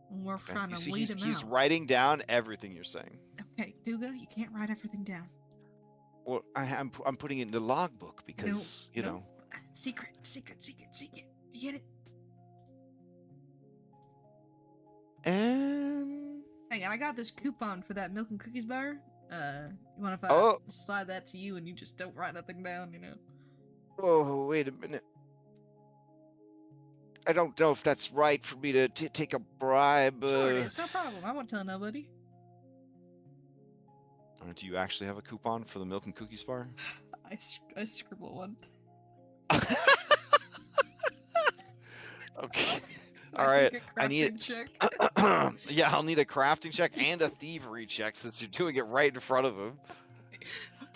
And we're trying to weed him out. He's writing down everything you're saying. Okay, Duga, you can't write everything down. Well, I'm putting it in the logbook because, you know. Secret. You get it? Hey, I got this coupon for that milk and cookies bar. You want if I slide that to you and you just don't write nothing down, you know? Oh, wait a minute. I don't know if that's right for me to take a bribe. Sure it is, no problem. I won't tell nobody. Do you actually have a coupon for the milk and cookies bar? I scribble one. Okay. All right. I need a check. Yeah, I'll need a crafting check and a thievery check since you're doing it right in front of him.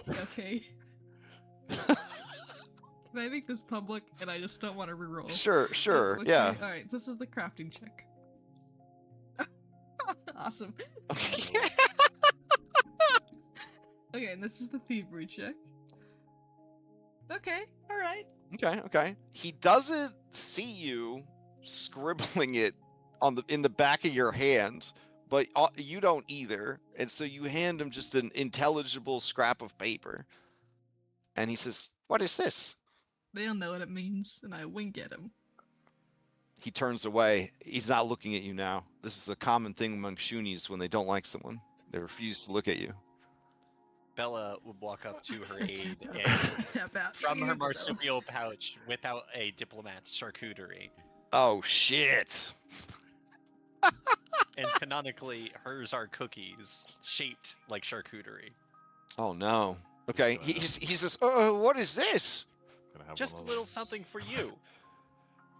Okay. Can I make this public? And I just don't want to reroll. Sure, okay. yeah. All right, this is the crafting check. Awesome. Okay. Okay, and this is the thievery check. Okay, all right. Okay. He doesn't see you scribbling it in the back of your hand, but you don't either, and so you hand him just an intelligible scrap of paper, and he says, "What is this?" They'll know what it means, and I wink at him. He turns away. He's not looking at you now. This is a common thing among Shunies when they don't like someone. They refuse to look at you. Bella would walk up to her aide and tap out from her marsupial pouch whip out a diplomat's charcuterie. Oh shit! And canonically, hers are cookies shaped like charcuterie. Oh no. Okay, he says, "What is this?" Just a little something for you.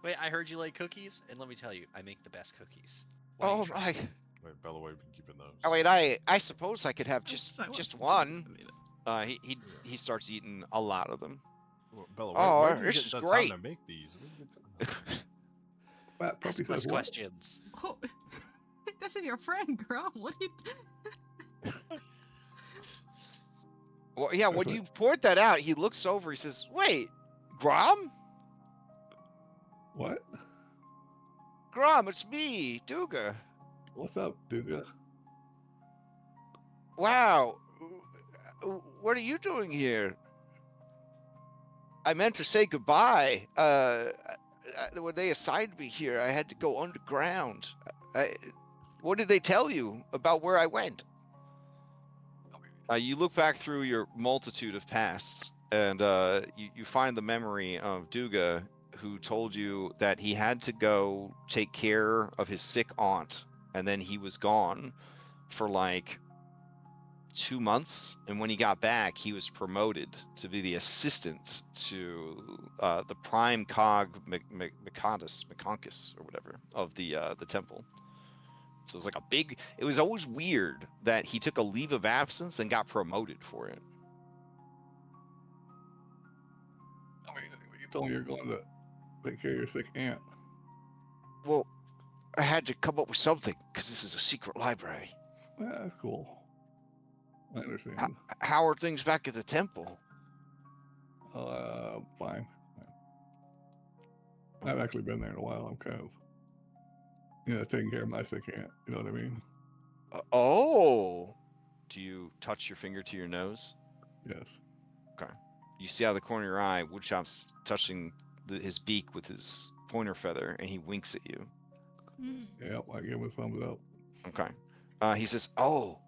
Wait, I heard you like cookies, and let me tell you, I make the best cookies. Oh my. Wait, Bella, where have you been keeping those? Oh wait, I suppose I could have just one. He starts eating a lot of them. Well, Bella, where do you this get is the great. time to make these? Ask less questions. Oh, this is your friend, Grom. What do you? Well, yeah. When you point that out, he looks over. He says, "Wait, Grom? What? Grom, it's me, Duga. What's up, Duga? Wow, what are you doing here? I meant to say goodbye. When they assigned me here, I had to go underground. What did they tell you about where I went? You look back through your multitude of pasts, and you find the memory of Duga, who told you that he had to go take care of his sick aunt, and then he was gone for like 2 months, and when he got back, he was promoted to be the assistant to the prime cog Meconkis or whatever of the temple. So it was like a big. It was always weird that he took a leave of absence and got promoted for it. I mean, you told me you're going to take care of your sick aunt. Well, I had to come up with something because this is a secret library. Yeah, that's cool. I understand. How are things back at the temple? Fine. I've actually been there in a while. I'm kind of, taking care of my sick aunt. You know what I mean? Oh. Do you touch your finger to your nose? Yes. Okay. You see out of the corner of your eye, Woodchop's touching his beak with his pointer feather, and he winks at you. Yep, I give him a thumbs up. Okay. He says, "Oh,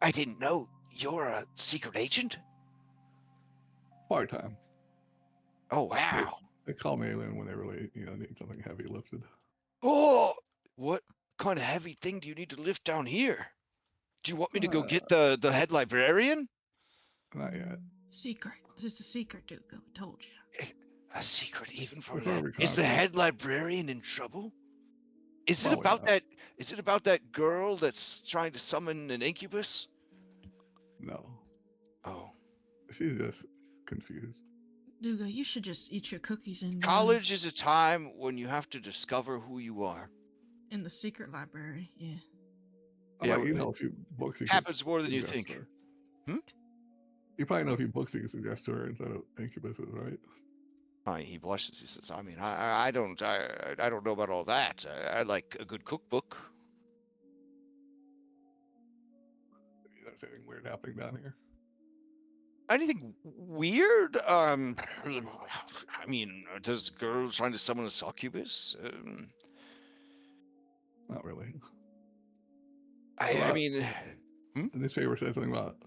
I didn't know you're a secret agent." Part-time. Oh wow. They call me when they really, need something heavy lifted. Oh, what kind of heavy thing do you need to lift down here? Do you want me to go get the head librarian? Not yet. Secret. It's a secret, Duke. I told you. A secret even from Before that? we Is the conquer- head librarian in trouble? Is it Probably about not. that? Is it about that girl that's trying to summon an incubus? No. Oh. She's just confused. Duga, you should just eat your cookies and College is a time when you have to discover who you are. in the secret library. Yeah. Yeah, You know a few books you happens could more than you suggest think. to her. You probably know a few books you can suggest to her instead of incubuses, right? He blushes. He says, "I mean, I don't know about all that. I like a good cookbook." There's anything weird happening down here? Anything weird? I mean, does a girl trying to summon a succubus? Not really. I mean, The newspaper said something about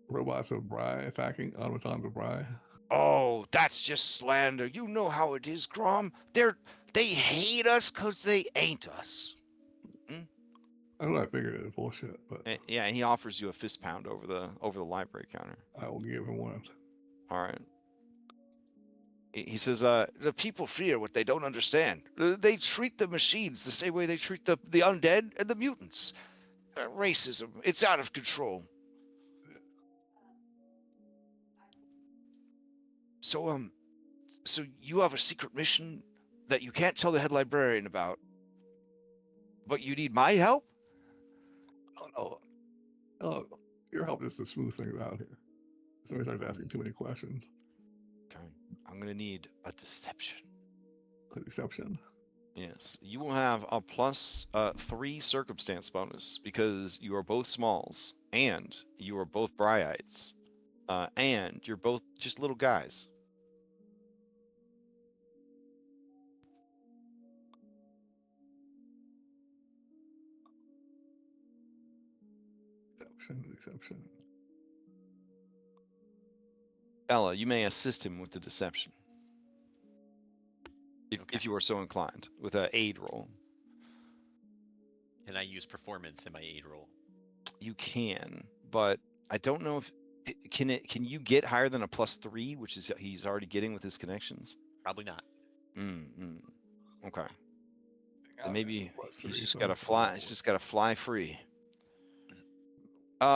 robots of Bry attacking automatons of Bry. oh, that's just slander. You know how it is, Grom. They hate us because they ain't us. I know I figured it was bullshit, but Yeah, and he offers you a fist pound over the library counter. I will give him one. All right. He says, the people fear what they don't understand. They treat the machines the same way they treat the undead and the mutants. Racism, it's out of control. So you have a secret mission that you can't tell the head librarian about, but you need my help? Oh, your help is to smooth things out here. Somebody starts asking too many questions. Okay. I'm going to need a deception. A deception? Yes. You will have a +3 circumstance bonus because you are both smalls, and you are both Bryites, and you're both just little guys. Deception. Ella, you may assist him with the deception. If you are so inclined, with an aid roll. Can I use performance in my aid roll? You can, but I don't know if can you get higher than a +3, which is he's already getting with his connections. Probably not. Okay. Then maybe he's just so got to fly. He's just got to fly free.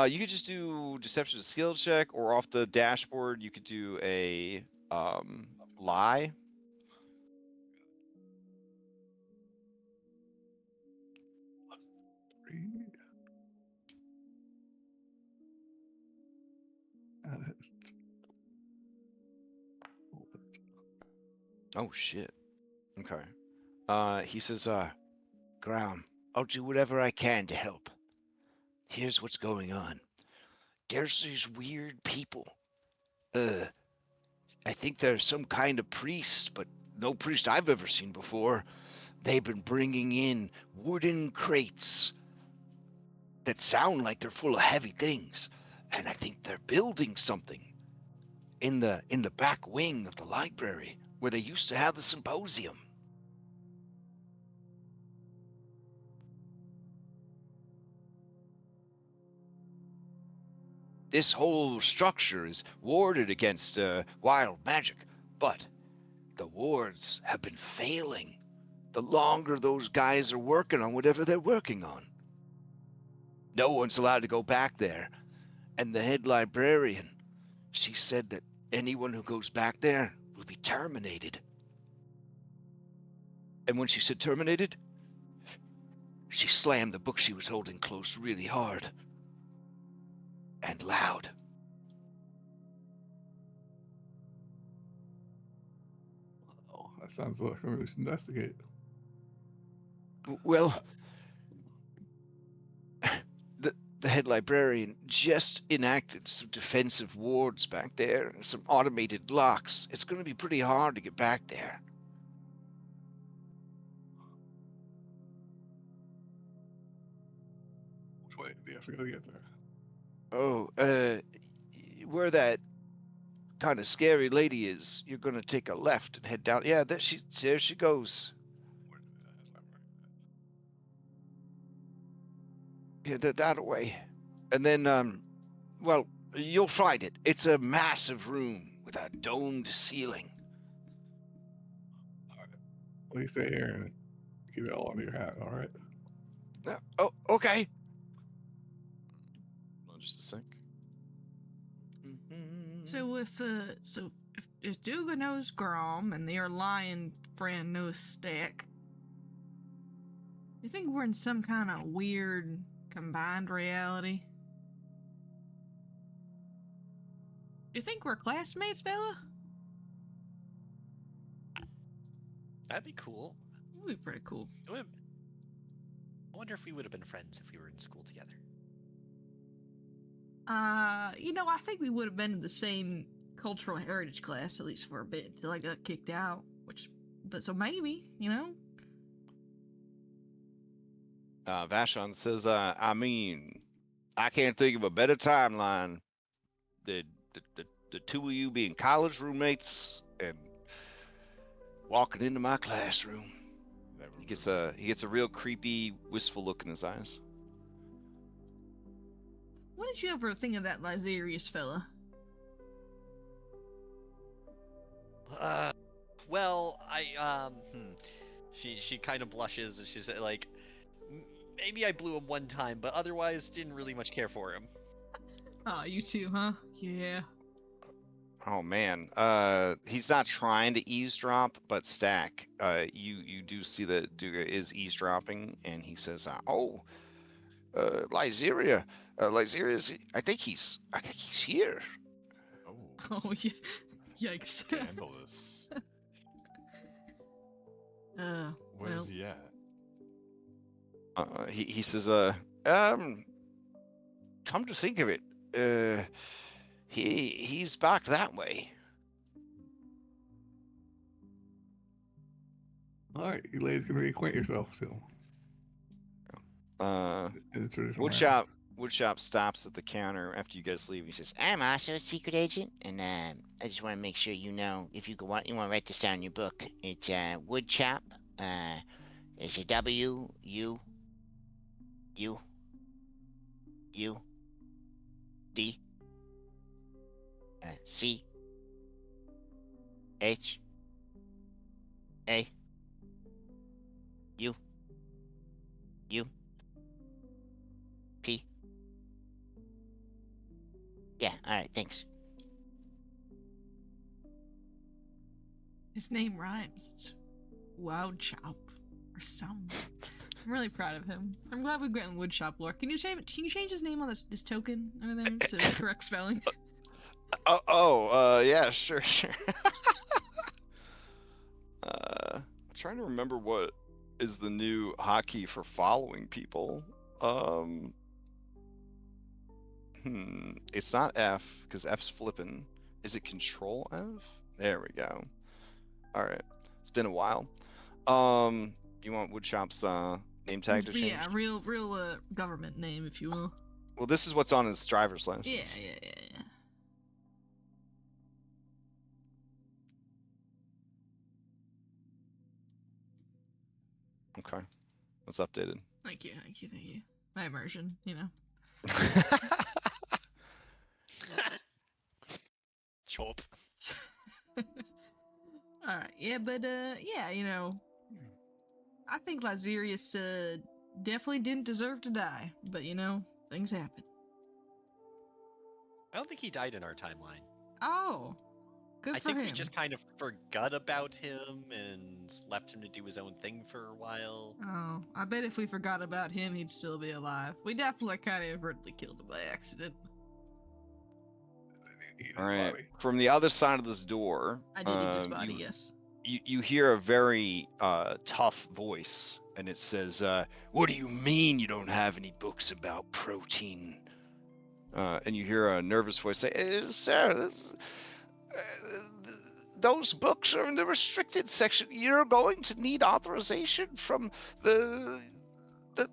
You could just do deception skill check, or off the dashboard you could do a lie. Oh shit. Okay. He says, Graham, I'll do whatever I can to help. Here's what's going on. There's these weird people. I think they're some kind of priest, but no priest I've ever seen before. they've been bringing in wooden crates that sound like they're full of heavy things, and I think they're building something in the back wing of the library where they used to have the symposium. This whole structure is warded against wild magic, but the wards have been failing the longer those guys are working on whatever they're working on. No one's allowed to go back there, and the head librarian, she said that anyone who goes back there will be terminated. And when she said terminated, she slammed the book she was holding close really hard and loud. Oh, that sounds like something we should investigate. Well, the head librarian just enacted some defensive wards back there and some automated locks. It's going to be pretty hard to get back there. Which way do you have to go to get there? Oh, where that kind of scary lady is, you're going to take a left and head down. Yeah, there she goes. Yeah, that way. And then, well, you'll find it. It's a massive room with a domed ceiling. All right. Well, you stay here and keep it all under your hat, all right? Oh, okay. Just a sec. So if Duga knows Grom and their lion friend knows Stack, you think we're in some kind of weird combined reality? Do you think we're classmates, Bella? That'd be cool. That would be pretty cool. I wonder if we would have been friends if we were in school together. I think we would have been in the same cultural heritage class at least for a bit until I got kicked out. So maybe, Vashon says, I mean, I can't think of a better timeline than the two of you being college roommates and walking into my classroom. He gets a real creepy, wistful look in his eyes. What did you ever think of that Lysarius fella? Well, she kind of blushes and she's like, maybe I blew him one time, but otherwise didn't really much care for him. Oh, you too, huh? Yeah. Oh man, he's not trying to eavesdrop, but Stack, you do see that Duga is eavesdropping, and he says, Lysaria, Lysarius, I think he's here. Oh, Oh, yeah. Yikes. scandalous. Where's he at? He says, come to think of it, he's back that way. All right, you ladies can reacquaint yourself still. In the traditional manner. Woodshop stops at the counter after you guys leave. He says, I'm also a secret agent, and I just want to make sure you know, if you want to write this down in your book. It's Woodchop. It's a W U U U D C H A U U P. Yeah, alright, thanks. His name rhymes. It's Woodchop or something. I'm really proud of him. I'm glad we got in Woodshop lore. Can you change his name on this token over there to the correct spelling? Yeah, sure. I'm trying to remember what is the new hotkey for following people. It's not F, because F's flipping. Is it Control F? There we go. All right. It's been a while. You want Woodshop's name tag to change? Yeah, real government name, if you will. Well, this is what's on his driver's license. Yeah. Okay, that's updated. Thank you. My immersion, you know. Chop. All right, yeah, but yeah, you know, I think Lazarius definitely didn't deserve to die, but you know, things happen. I don't think he died in our timeline. Oh, good I for think him. we just kind of forgot about him and left him to do his own thing for a while. Oh, I bet if we forgot about him, he'd still be alive. We definitely kind of inadvertently killed him by accident. All right. From the other side of this door, I did eat his body, yes. You hear a very tough voice, and it says, "What do you mean you don't have any books about protein?" And you hear a nervous voice say, "Sir, those books are in the restricted section. You're going to need authorization from the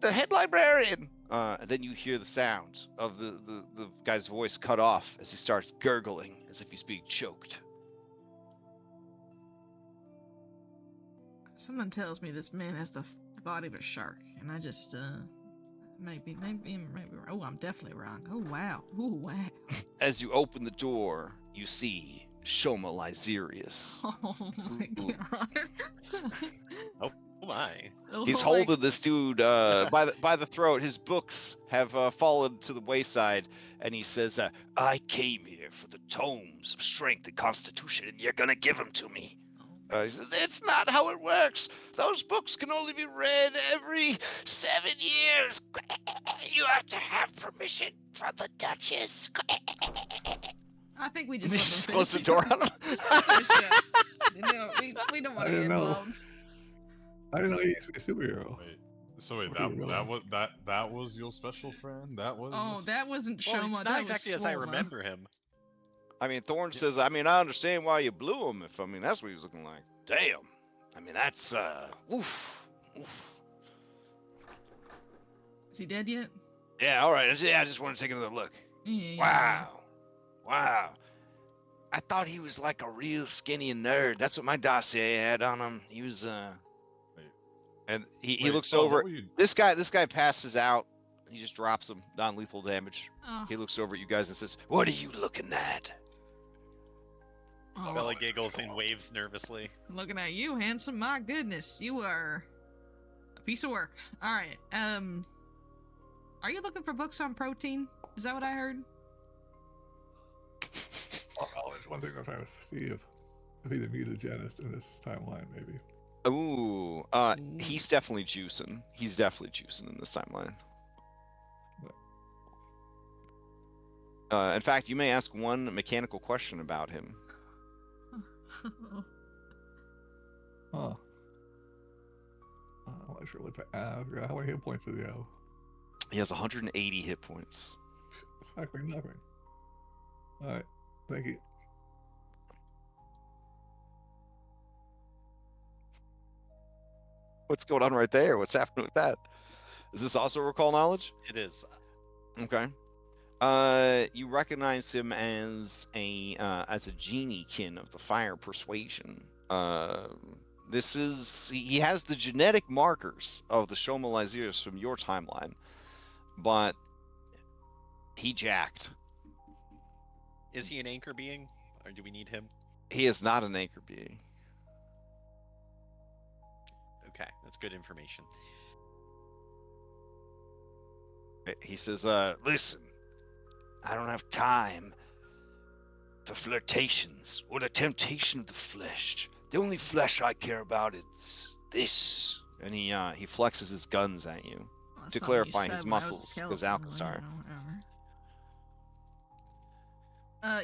head librarian." And then you hear the sound of the guy's voice cut off as he starts gurgling as if he's being choked. Someone tells me this man has the body of a shark, and I just, maybe, oh, I'm definitely wrong. Oh, wow. As you open the door, you see Shoma Lyserius. Oh my god. Oh my. He's holding this dude by the throat. His books have fallen to the wayside, and he says, "I came here for the tomes of strength and constitution, and you're gonna give them to me." He says, "It's not how it works. Those books can only be read every 7 years. You have to have permission from the Duchess." I think we just He let them just finish closed the it. door on him. Just let them finish it. No, we don't want to get involved. I didn't know he used to be a superhero. That was your special friend? That was Oh, that wasn't Well, Shoma. it's not exactly as I remember him. I mean, Thorn says, "I mean, I understand why you blew him. If I mean, that's what he was looking like. Damn. I mean, that's oof. Is he dead yet? Yeah. All right. Yeah. I just want to take another look. Yeah. Wow. I thought he was like a real skinny nerd. That's what my dossier had on him. He was and he looks over. This guy passes out. He just drops him, non-lethal damage. Oh. He looks over at you guys and says, "What are you looking at?" Oh. Bella giggles and waves nervously. Looking at you, handsome. My goodness, you are a piece of work. All right. Are you looking for books on protein? Is that what I heard? Oh, there's one thing I'm trying to see if he's a mutagenist in this timeline, maybe. Ooh, he's definitely juicing. He's definitely juicing in this timeline. In fact, you may ask one mechanical question about him. Huh. I'm not sure what to ask. How many hit points does he have? He has 180 hit points. Exactly nothing. Alright, thank you. What's going on right there? What's happening with that? Is this also recall knowledge? It is. Okay. You recognize him as a geniekin of the fire persuasion. He has the genetic markers of the Shoma Lyserius from your timeline, but he jacked. Is he an anchor being, or do we need him? He is not an anchor being. Okay, that's good information. He says, "Listen, I don't have time for flirtations or the temptation of the flesh. The only flesh I care about is this." And he flexes his guns at you to clarify his muscles, because Alcazar.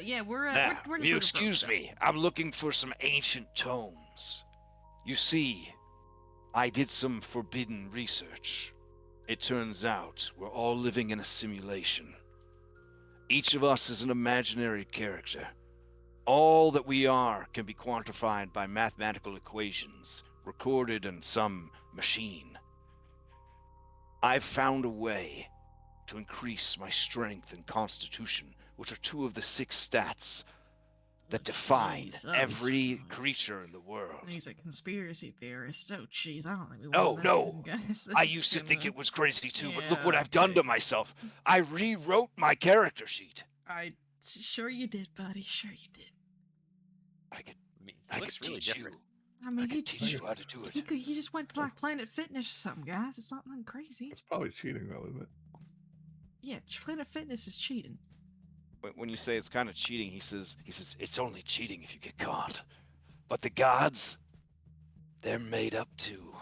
Yeah, we're Now, we're just you looking for excuse stuff. me. I'm looking for some ancient tomes. You see, I did some forbidden research. It turns out we're all living in a simulation. Each of us is an imaginary character. All that we are can be quantified by mathematical equations recorded in some machine. I've found a way to increase my strength and constitution, which are two of the 6 stats that define Jeez, every creature in the world. He's a conspiracy theorist. Oh, jeez, I don't think we No, want to mess with him, no. guys. This I is used to think gonna- it was crazy too, but look Yeah, what I've done to okay. myself. I rewrote my character sheet. Sure you did, buddy. Sure you did. I could I mean, I it could looks really teach different. you. I mean, I could teach you how to do it. He just went to like Planet Fitness or something, guys. It's not nothing crazy. It's probably cheating, though, isn't it? Yeah, Planet Fitness is cheating. When you say it's kind of cheating, he says it's only cheating if you get caught. But the gods, they're made up too.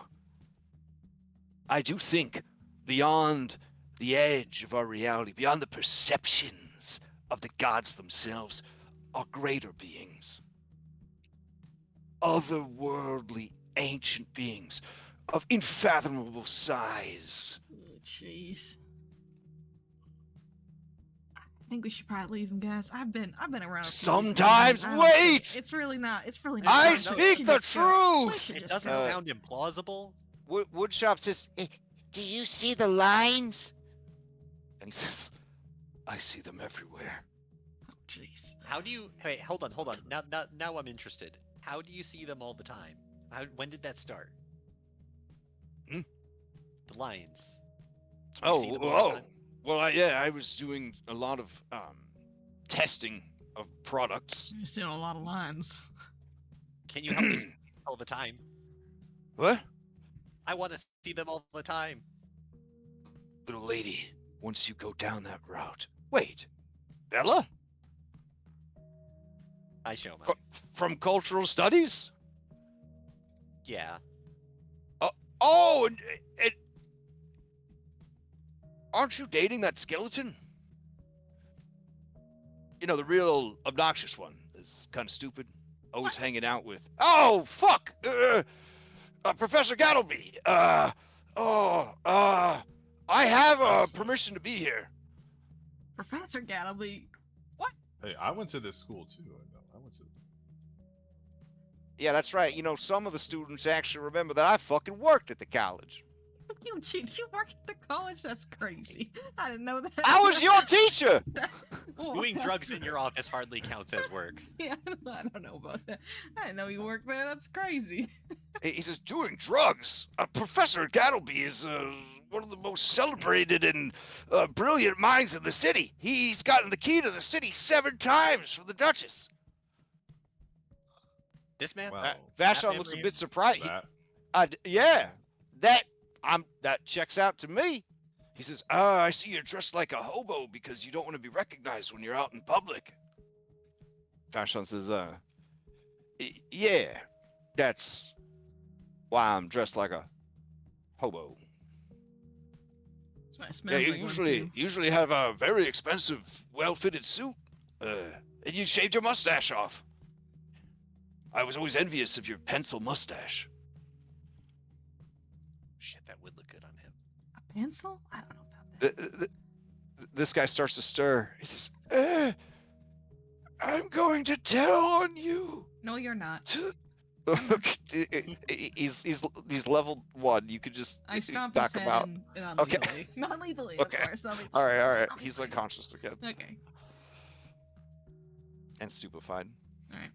I do think beyond the edge of our reality, beyond the perceptions of the gods themselves, are greater beings. Otherworldly ancient beings of unfathomable size. Oh, jeez. I think we should probably leave him, guys. I've been around. Sometimes wait! It's really not. It's really not. not. I no, speak we the should truth! It just doesn't go. sound implausible. Woodshop says, do you see the lines? And he says, I see them everywhere. Oh, jeez. How do you? Wait, hold on. Now I'm interested. How do you see them all the time? When did that start? Hmm? The lines. Do you see them all the time? Well, I was doing a lot of testing of products. You're still a lot of lines. Can you help me see them all the time? What? I want to see them all the time. Little lady, once you go down that route. Wait, Bella? I show him. From cultural studies? Yeah. Oh, and aren't you dating that skeleton? You know, the real obnoxious one. Is kind of stupid. Always hanging out with. Oh, fuck! Professor Gattleby. I have permission to be here. Professor Gattleby. Hey, I went to this school too. I went to. Yeah, that's right. You know, some of the students actually remember that I fucking worked at the college. You work at the college? That's crazy. I didn't know that. I was your teacher. Doing drugs in your office hardly counts as work. Yeah, I don't know about that. I didn't know you worked there. That's crazy. He says, doing drugs? Professor Gattleby is one of the most celebrated and brilliant minds in the city. He's gotten the key to the city 7 times from the Duchess. This man? Wow. Vashon man looks a for bit surprised. That. Yeah, that checks out to me. He says, I see you're dressed like a hobo because you don't want to be recognized when you're out in public. Vashon says, yeah, that's why I'm dressed like a hobo. That's what it smells Yeah, like. you usually have a very expensive, well-fitted suit, and you shaved your mustache off. I was always envious of your pencil mustache. Shit, that would look good on him. A pencil? I don't know about that. This guy starts to stir. He says, I'm going to tell on you. No, you're not. He's level 1. You could just I stomp knock his him head out. and Okay. non-lethally. Non-lethally, Okay. of course. Non-lethally. All right. Non-lethally. He's unconscious again Okay. and stupefied. All right.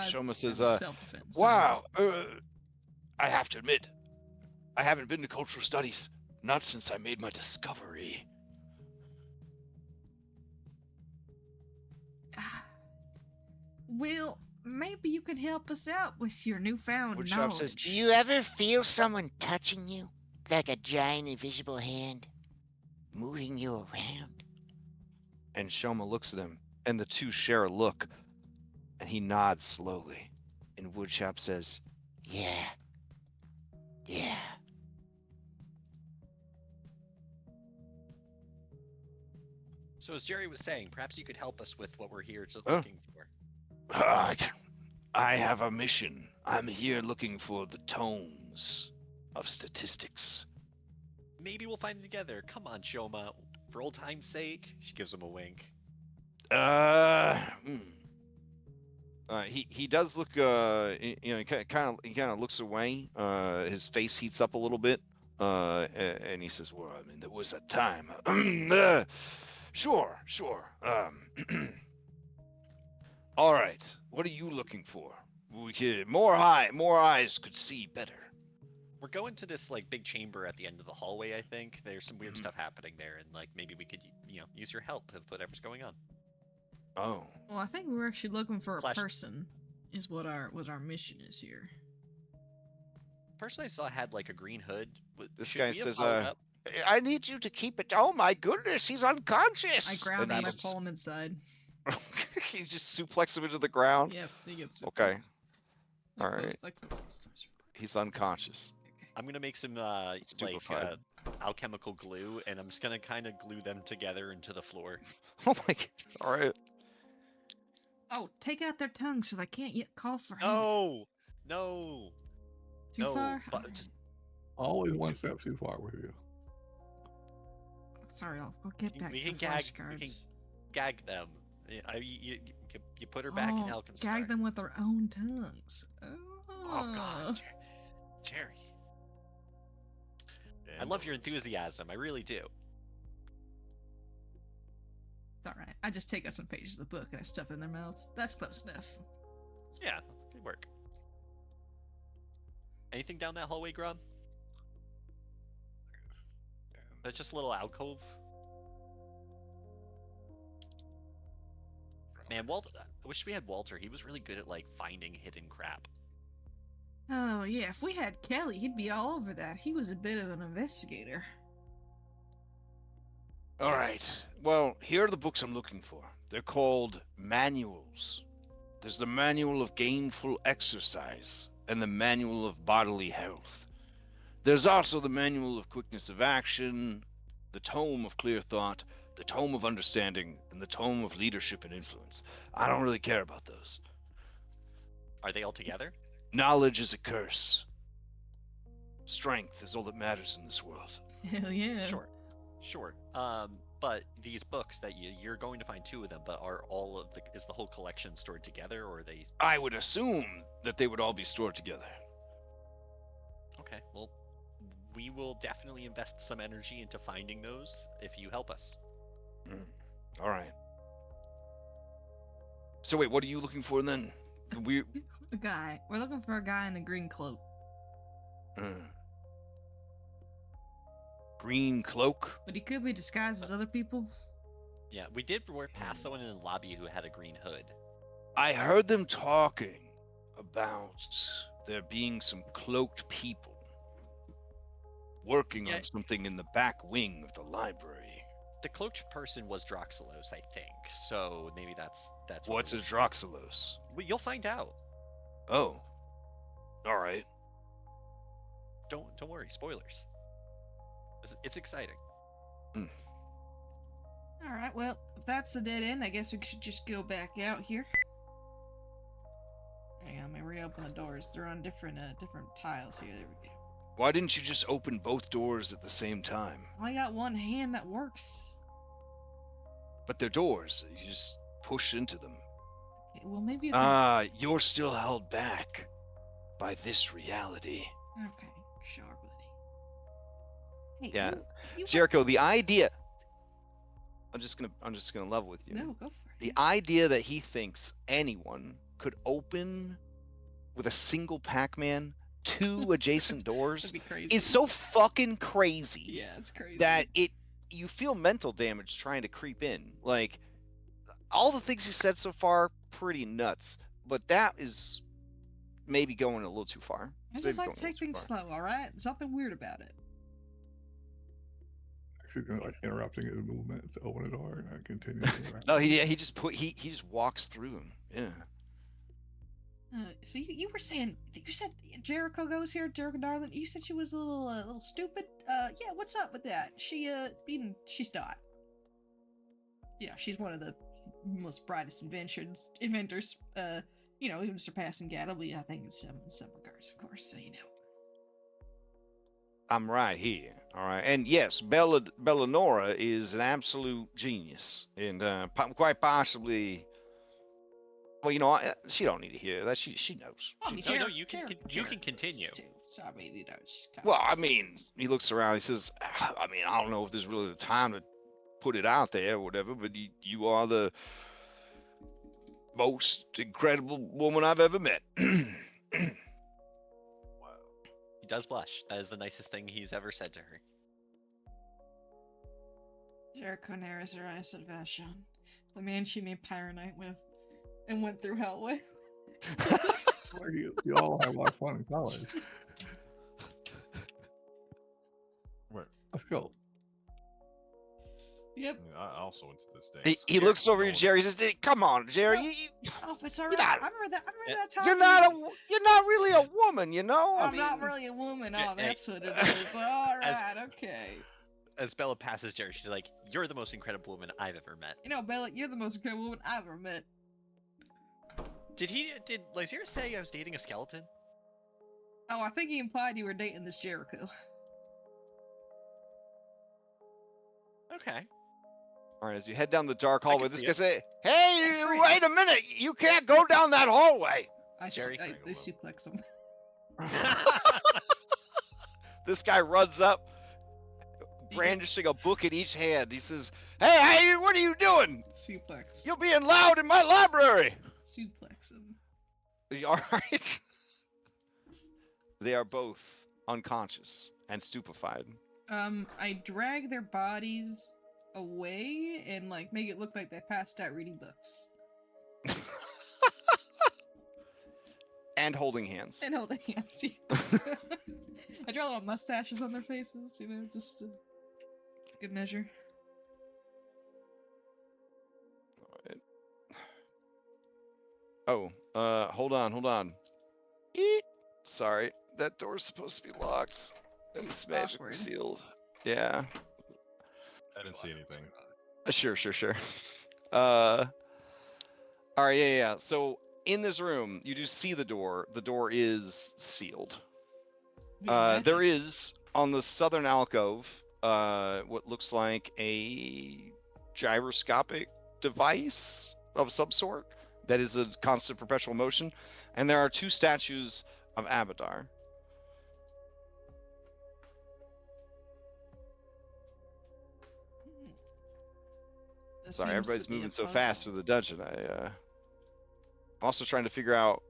Shoma says, self-defense. wow, I have to admit, I haven't been to cultural studies. Not since I made my discovery. Well, maybe you can help us out with your newfound Woodshop knowledge. says, Do you ever feel someone touching you? Like a giant invisible hand? Moving you around? And Shoma looks at him, and the two share a look, and he nods slowly. And Woodshop says, Yeah. Yeah. So as Jerry was saying, perhaps you could help us with what we're here Huh? looking for. I have a mission. I'm here looking for the tomes of statistics. Maybe we'll find it together. Come on, Shoma. For old time's sake. She gives him a wink. He does look he kind of looks away. His face heats up a little bit. And he says, "Well, I mean, there was a time. Sure. All right. What are you looking for? We could more eyes could see better." We're going to this like big chamber at the end of the hallway. I think there's some weird stuff happening there, and like maybe we could use your help with whatever's going on. Oh. Well, I think we're actually looking for Slash- a person. Is what our mission is here. Person I saw had like a green hood. This Should guy we have says, followed up? I need you to keep it. Oh my goodness, he's unconscious. I grab And him, I he's- pull him inside. He just suplex him into the ground. Yep, he gets it. Okay. I All close- right. I close these doors. He's unconscious. Okay. I'm gonna make some Stupefied. alchemical glue, and I'm just gonna kind of glue them together into the floor. Oh my god. All right. Oh, take out their tongues so they can't yet call for help. No. Too no, far? but Alright. just Always one step too far with you. Sorry, I'll get back we to can the gag. We can flashcards. gag them. You put her back in Alkenstar. Gag them with their own tongues. Oh God, Jerry. I love your enthusiasm. I really do. It's alright. I just take out some pages of the book and I stuff it in their mouths. That's close enough. Yeah, good work. Anything down that hallway, Grom? That's just a little alcove. Man, Walter. I wish we had Walter. He was really good at like finding hidden crap. Oh, yeah, if we had Kelly, he'd be all over that. He was a bit of an investigator. All right. Well, here are the books I'm looking for. They're called manuals. There's the Manual of Gainful Exercise and the Manual of Bodily Health. There's also the Manual of Quickness of Action, the Tome of Clear Thought, the Tome of Understanding, and the Tome of Leadership and Influence. I don't really care about those. Are they all together? Knowledge is a curse. Strength is all that matters in this world. Hell yeah. Sure. But these books that you're going to find 2 of them, but is the whole collection stored together, or are they? I would assume that they would all be stored together. Okay, well, we will definitely invest some energy into finding those if you help us. All right. So wait, what are you looking for then? A guy. We're looking for a guy in a green cloak. Green cloak. But he could be disguised as other people. Yeah, we did pass someone in the lobby who had a green hood. I heard them talking about there being some cloaked people working Yeah. on something in the back wing of the library. The cloaked person was Droxelos, I think. So maybe that's what What's a we're- Droxelos? Well, you'll find out. Oh. All right. Don't worry, spoilers. It's exciting. Alright, well, if that's the dead end, I guess we should just go back out here. Hang on, let me reopen the doors. They're on different tiles here. There we go. Why didn't you just open both doors at the same time? I got one hand that works. But they're doors. You just push into them. Okay, well, maybe. You're still held back by this reality. Okay, sure, buddy. Hey, Yeah. you Jericho, the idea. I'm just gonna level with you. No, go for it. The idea that he thinks anyone could open with a single Pac-Man 2 adjacent doors That'd be crazy. is so fucking crazy Yeah, it's crazy. that you feel mental damage trying to creep in. Like all the things you said so far, pretty nuts. But that is maybe going a little too far. I It's just maybe like to going a take little too things far. slow, alright? There's nothing weird about it. Actually, like interrupting his movement to open the door and continue. No, he just walks through them. Yeah. So you were saying, you said Jericho goes here, Jericho Darling. You said she was a little stupid. Yeah, what's up with that? She's not. Yeah, she's one of the most brightest inventors. Even surpassing Gattleby, I think, in some regards, of course. So I'm right here. All right. And yes, Bellanora is an absolute genius and quite possibly Well, you know, she don't need to hear that. She knows. I mean, No, you can continue. Too. So I mean, you know, just kinda Well, I those mean, things. he looks around. He says, I mean, I don't know if there's really the time to put it out there or whatever, but you are the most incredible woman I've ever met. Wow. He does blush. That is the nicest thing he's ever said to her. Jericho narrows her eyes at Vashon, the man she made Pyronite with, and went through hell with. Where you all have a lot of fun in college. Wait, Let's go. Yep. I mean, I also went to this day. He looks over at Jerry. He says, "Come on, Jerry. Oh, it's all You're right. not- I remember that time. You're not really a woman, you know. I'm not really a woman. Oh, that's what it is. All right, okay. As Bella passes Jerry, she's like, "You're the most incredible woman I've ever met." You know, Bella, you're the most incredible woman I've ever met. Did Lysair say I was dating a skeleton? Oh, I think he implied you were dating this Jericho. Okay. All right, as you head down the dark hallway, can this see guy it. say, "Hey, Friends. wait a minute! You can't go down that hallway." Jerry? They suplex him. This guy runs up, brandishing a book in each hand. He says, "Hey, what are you doing? Suplex. You're being loud in my library." Suplex him. Are you all right? They are both unconscious and stupefied. I drag their bodies away and like make it look like they passed out reading books And holding hands. and holding hands. I draw little mustaches on their faces, you know, just to good measure. Oh, hold on. Eek. Sorry, that door's supposed to be locked. It was magically Awkward. sealed. Yeah. I didn't see anything. Sure. All right, yeah. So in this room, you do see the door. The door is sealed. There is on the southern alcove what looks like a gyroscopic device of some sort that is a constant perpetual motion, and there are two statues of Abadar. Sorry, everybody's moving so fast through the dungeon. I'm also trying to figure out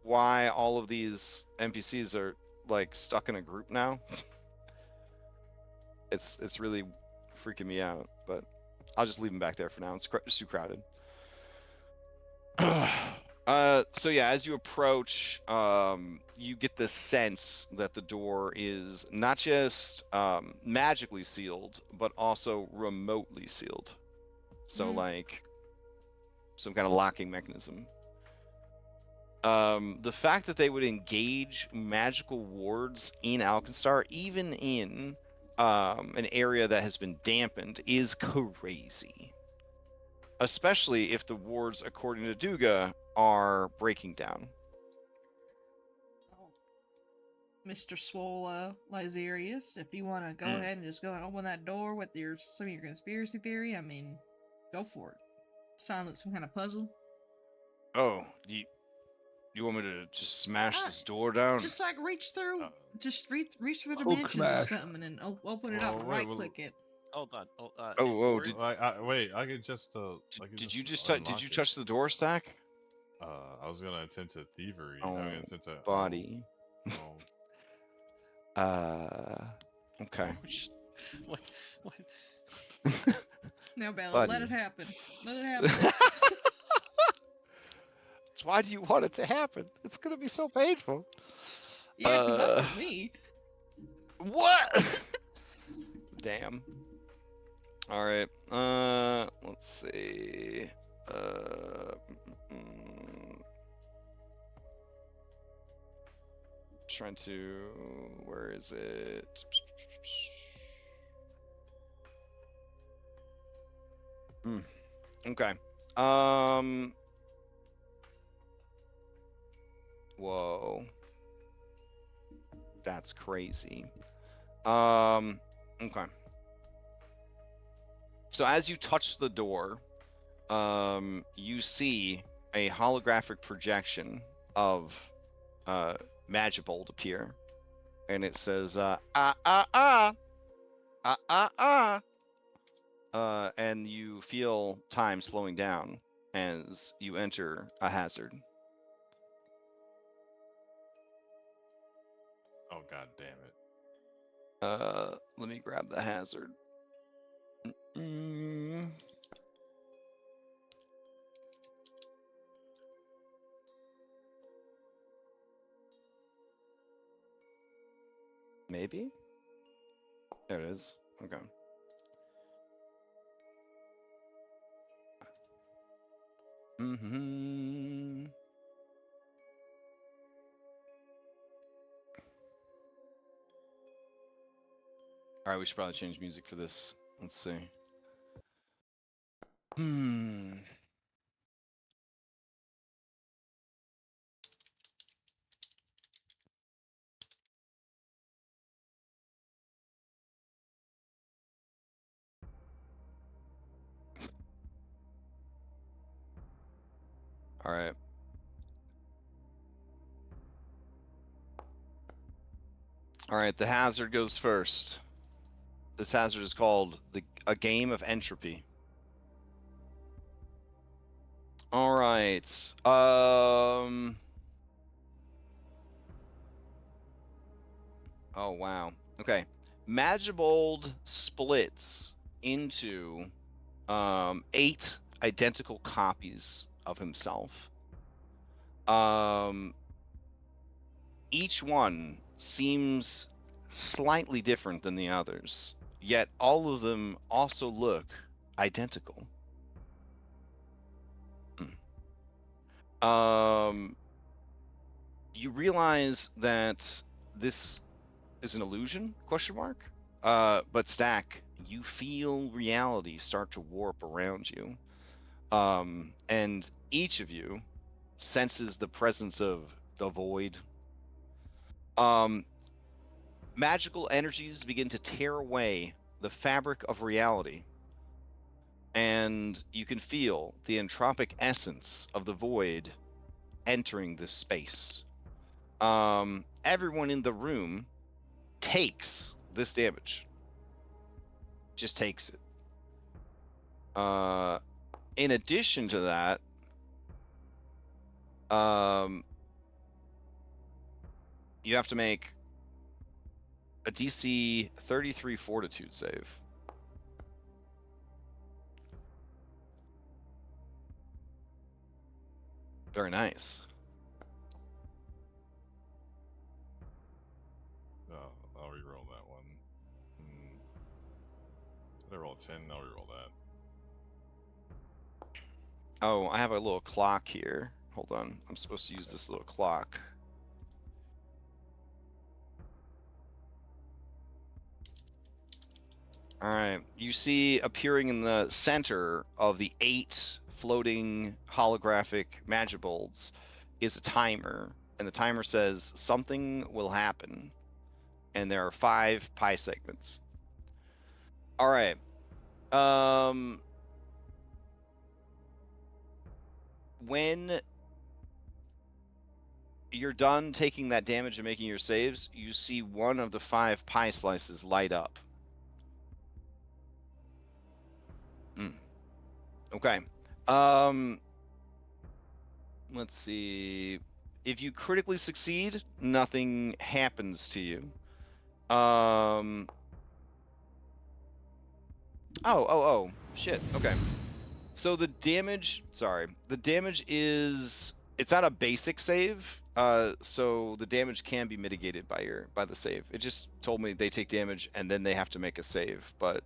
why all of these NPCs are like stuck in a group now. It's really freaking me out, but I'll just leave them back there for now. It's too crowded. So yeah, as you approach, you get the sense that the door is not just magically sealed, but also remotely sealed. So like some kind of locking mechanism. The fact that they would engage magical wards in Alkenstar, even in an area that has been dampened, is crazy. Especially if the wards, according to Duga, are breaking down. Mr. Swola Lysarius, if you want to go ahead and just go and open that door with some of your conspiracy theory, I mean, go for it. Sound like some kind of puzzle. Oh, you want me to just smash this door down? Just like reach through the Hulk dimensions or smash. something and open it up and Wait, right-click it. Hold on. Wait, I could just. Did you touch the door stack? I was gonna attempt to thievery. Oh, I mean, attempt to body. Okay. What? No, Bella, Buddy. let it happen. Let it happen. Why do you want it to happen? It's gonna be so painful. Yeah, not for me. What? Damn. All right. Let's see. Trying to. Where is it? Okay. Whoa. That's crazy. Okay. So as you touch the door, you see a holographic projection of Magibold appear, and it says and you feel time slowing down as you enter a hazard. Oh, god damn it. Let me grab the hazard. Maybe? There it is. Okay. Alright, we should probably change music for this. Let's see. Alright. Alright, the hazard goes first. This hazard is called a game of entropy. Alright. Oh wow. Okay. Magibold splits into 8 identical copies of himself. Each one seems slightly different than the others, yet all of them also look identical. You realize that this is an illusion, question mark? But Stack, you feel reality start to warp around you. And each of you senses the presence of the void. Magical energies begin to tear away the fabric of reality, and you can feel the entropic essence of the void entering this space. Everyone in the room takes this damage. Just takes it. In addition to that, you have to make a DC 33 Fortitude save. Very nice. Oh, I'll reroll that one. Did I roll a 10? I'll reroll that. Oh, I have a little clock here. Hold on. I'm supposed to use this little clock. Alright. You see appearing in the center of the 8 floating holographic Magibolds is a timer. And the timer says something will happen. And there are 5 pie segments. Alright. When you're done taking that damage and making your saves, you see one of the 5 pie slices light up. Okay. Let's see. If you critically succeed, nothing happens to you. Oh, shit. Okay. So the damage is, it's not a basic save. So the damage can be mitigated by the save. It just told me they take damage and then they have to make a save, but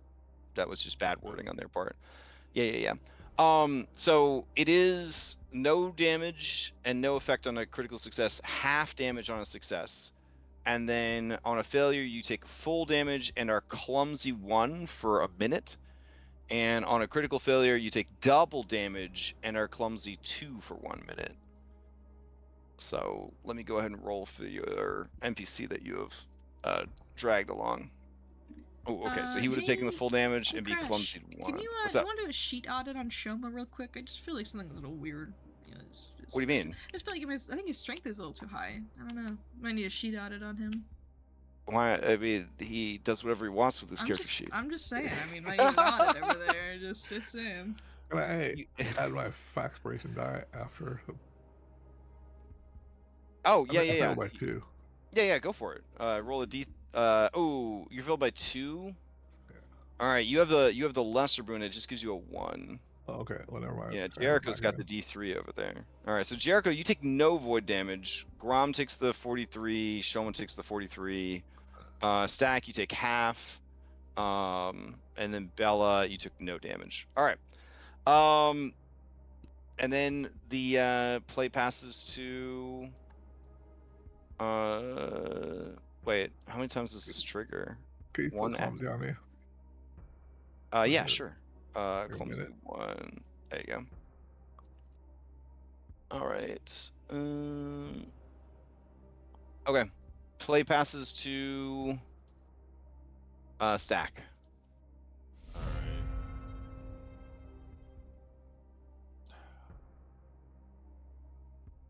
that was just bad wording on their part. Yeah. So it is no damage and no effect on a critical success, half damage on a success. And then on a failure, you take full damage and are clumsy 1 for a minute. And on a critical failure, you take double damage and are clumsy 2 for 1 minute. So let me go ahead and roll for your NPC that you have dragged along. Oh, okay. So he would have taken the full damage and be Crash, clumsy 1. Can you, What's you up? want to do a sheet audit on Shoma real quick? I just feel like something's a little weird. You know, What do you mean? I just feel like I think his strength is a little too high. I don't know. Might need a sheet audit on him. Why? I mean, he does whatever he wants with his character sheet. I'm just saying. I mean, might need an audit over there. Just saying. Can I add my faxpiration die after? Oh yeah, I yeah, failed by 2. Yeah, go for it. Roll a d. Oh, you failed by 2. Yeah. All right, you have the lesser boon. It just gives you a 1. Oh, okay. Well, never mind. Yeah, Jericho's got the D3 over there. All right, so Jericho, you take no void damage. Grom takes the 43. Showman takes the 43. Stack, you take half. And then Bella, you took no damage. All right. And then the play passes to. Wait, how many times does this trigger? Can you put clumsy on me? Yeah, sure. Clumsy 1. 1. There you go. All right. Okay. Play passes to Stack. All right.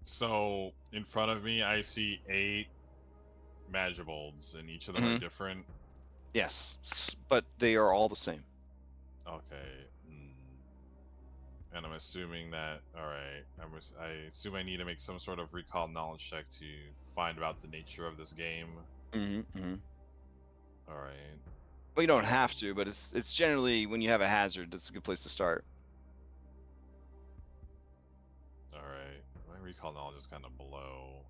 So in front of me, I see 8 Magibolds, and each of them are different. Yes, but they are all the same. Okay. And I'm assuming that. All right. I assume I need to make some sort of recall knowledge check to find about the nature of this game. All right. Well, you don't have to, but it's generally when you have a hazard, that's a good place to start. All right. My recall knowledge is kind of below.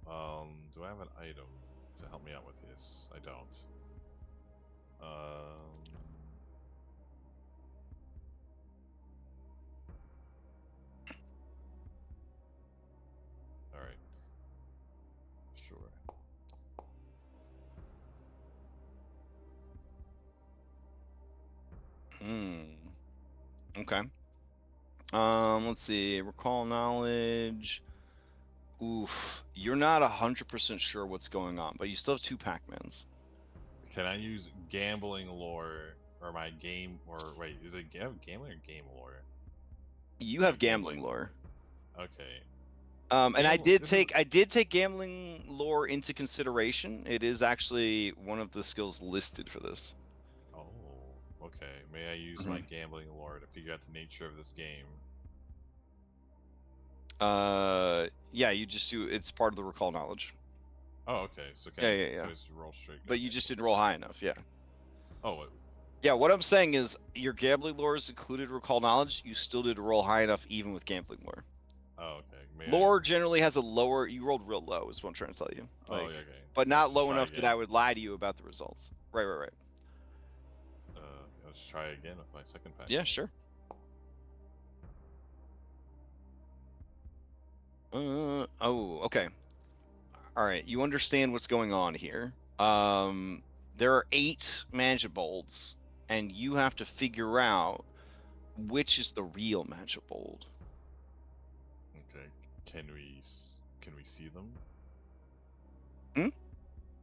Do I have an item to help me out with this? I don't. All right. Sure. Okay. Let's see. Recall knowledge. Oof. You're not 100% sure what's going on, but you still have 2 Pac-Mans. Can I use gambling lore or my game? Or wait, is it gambling or game lore? You have gambling lore. Okay. And I did take gambling lore into consideration. It is actually one of the skills listed for this. Oh, okay. May I use my gambling lore to figure out the nature of this game? Yeah, you just do. It's part of the recall knowledge. Oh, okay. So can I just roll straight? But you just didn't roll high enough, yeah. Oh. Yeah, what I'm saying is your gambling lore is included recall knowledge. You still did roll high enough even with gambling lore. Oh, okay. Lore generally has a lower. You rolled real low, is what I'm trying to tell you. Like, okay. But not low enough that I would lie to you about the results. Right. Let's try again with my second pack. Yeah, sure. Oh, okay. All right, you understand what's going on here. There are 8 Magibolds, and you have to figure out which is the real Magibold. Okay. Can we see them?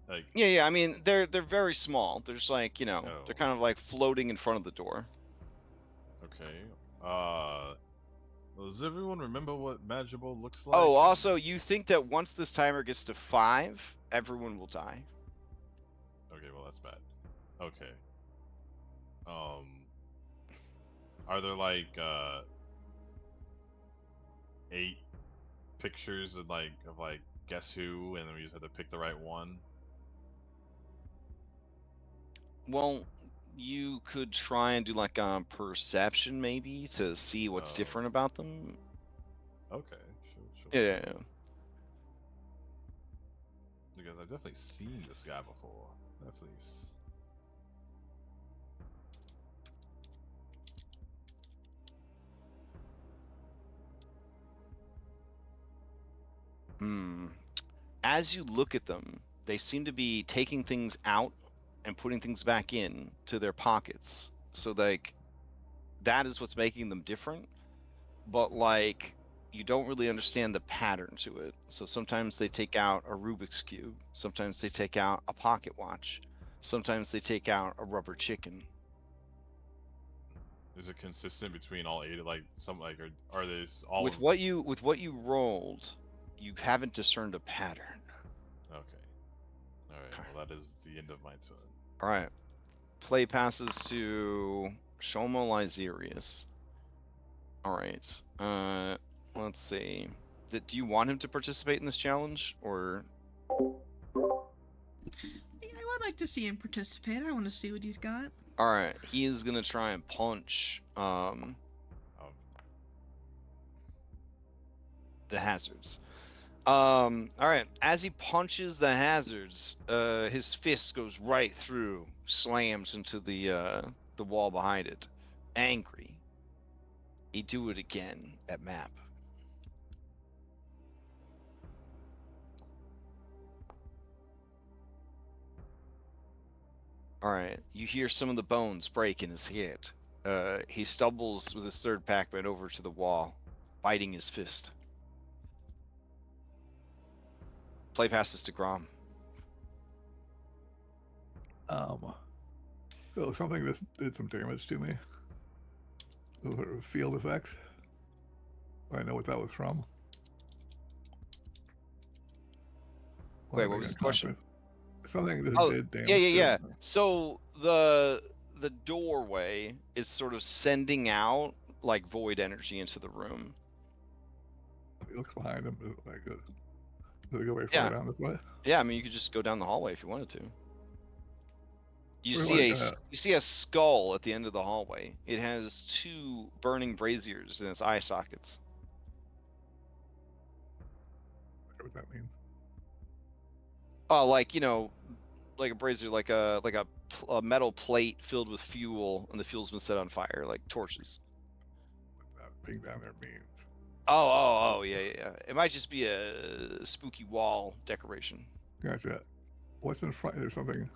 Like, yeah. I mean, they're very small. They're just like, they're kind of like floating in front of the door. Okay. Does everyone remember what Magibold looks like? Oh, also, you think that once this timer gets to 5, everyone will die. Okay, well that's bad. Okay. Are there like 8 pictures of like guess who, and then we just have to pick the right one? Well, you could try and do like perception maybe to see what's different about them. Okay, sure. Yeah. Because I've definitely seen this guy before. Definitely. As you look at them, they seem to be taking things out and putting things back in to their pockets. So like that is what's making them different. But like you don't really understand the pattern to it. So sometimes they take out a Rubik's Cube. Sometimes they take out a pocket watch. Sometimes they take out a rubber chicken. Is it consistent between all 8? Like some like are these all With what you rolled, you haven't discerned a pattern. Okay. All right. Well, that is the end of my turn. All right. Play passes to Shoma Lyserius. All right. Let's see. Do you want him to participate in this challenge, or? Yeah, I would like to see him participate. I want to see what he's got. All right. He is gonna try and punch the hazards. All right. As he punches the hazards, his fist goes right through, slams into the wall behind it. Angry. He do it again at map. All right. You hear some of the bones break in his head. He stumbles with his third packman over to the wall, biting his fist. Play passes to Grom. So something that did some damage to me. Those are field effects. I know what that was from. Wait, what was the question? Something that did damage. Yeah. So the doorway is sort of sending out like void energy into the room. He looks behind him. Like, does it go very far down this way? Yeah, I mean you could just go down the hallway if you wanted to. You see a skull at the end of the hallway. It has 2 burning braziers in its eye sockets. What that means? Oh, like like a brazier, like a metal plate filled with fuel, and the fuel's been set on fire, like torches. What that being down there means. Oh, yeah. It might just be a spooky wall decoration. Gotcha. What's in front? There's something.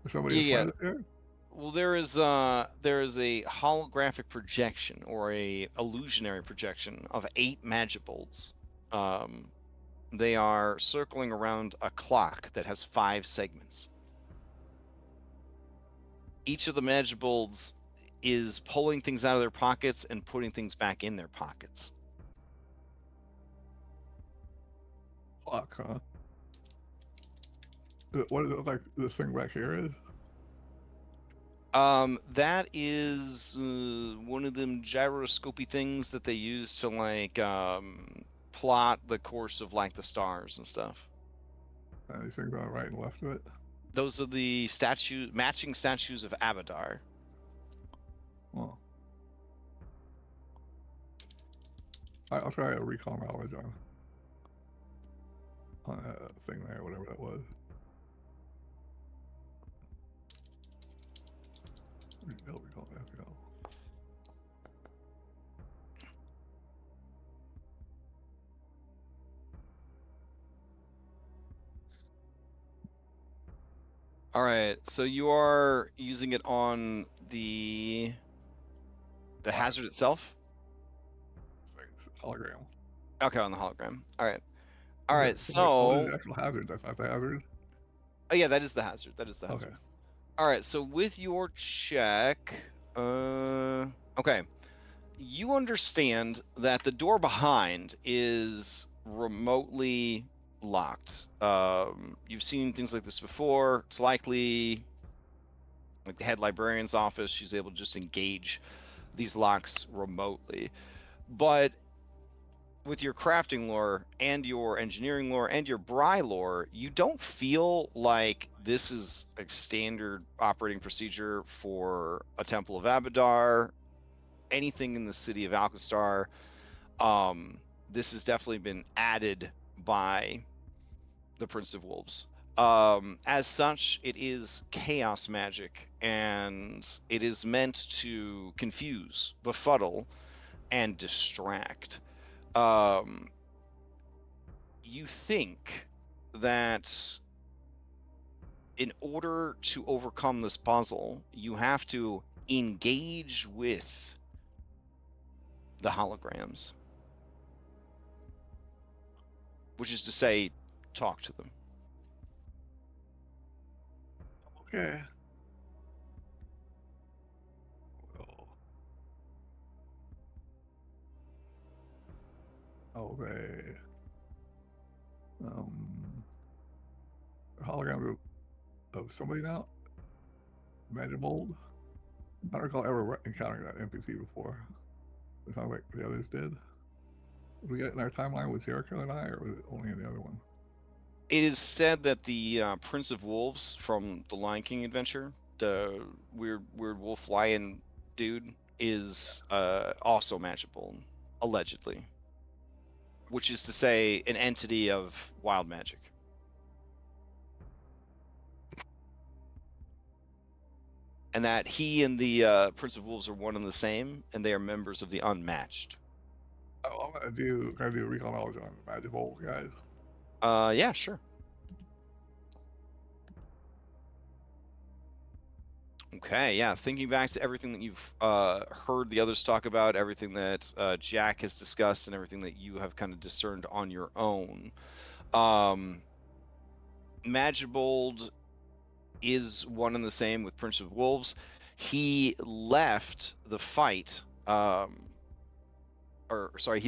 There's somebody in front of there? Well, there is a holographic projection or a illusionary projection of 8 magic bolts. They are circling around a clock that has 5 segments. Each of the magic bolts is pulling things out of their pockets and putting things back in their pockets. Clock, huh? What does it look like this thing back here is? That is one of them gyroscopy things that they use to like plot the course of like the stars and stuff. These things on the right and left of it. Those are the matching statues of Abadar. Well, I'll try a recall knowledge on that thing there, whatever that was. No recall, no. All right, so you are using it on the hazard itself? Hologram. Okay, on the hologram. All right. So the actual hazard, that's not the hazard? Oh yeah, that is the hazard. That is the hazard. Okay. All right, so with your check, okay, you understand that the door behind is remotely locked. You've seen things like this before. It's likely like the head librarian's office. She's able to just engage these locks remotely. But with your crafting lore and your engineering lore and your Bry lore, you don't feel like this is a standard operating procedure for a Temple of Abadar, anything in the city of Alcastar. This has definitely been added by the Prince of Wolves. As such, it is chaos magic, and it is meant to confuse, befuddle, and distract. You think that in order to overcome this puzzle, you have to engage with the holograms, which is to say, talk to them. Okay. Well, of a hologram of somebody now. Magic mold. I don't recall ever encountering that NPC before. It sounds like the others did. Did we get it in our timeline with Jericho and I, or was it only in the other one? It is said that the Prince of Wolves from the Lion King adventure, the weird wolf lion dude, is also magical, allegedly. Which is to say, an entity of wild magic. And that he and the Prince of Wolves are one and the same, and they are members of the Unmatched. Oh, I'm gonna do recall knowledge on the magic mold, guys. Yeah, sure. Okay, yeah. Thinking back to everything that you've heard the others talk about, everything that Jack has discussed, and everything that you have kind of discerned on your own, Magibold is one and the same with Prince of Wolves. He left the fight, he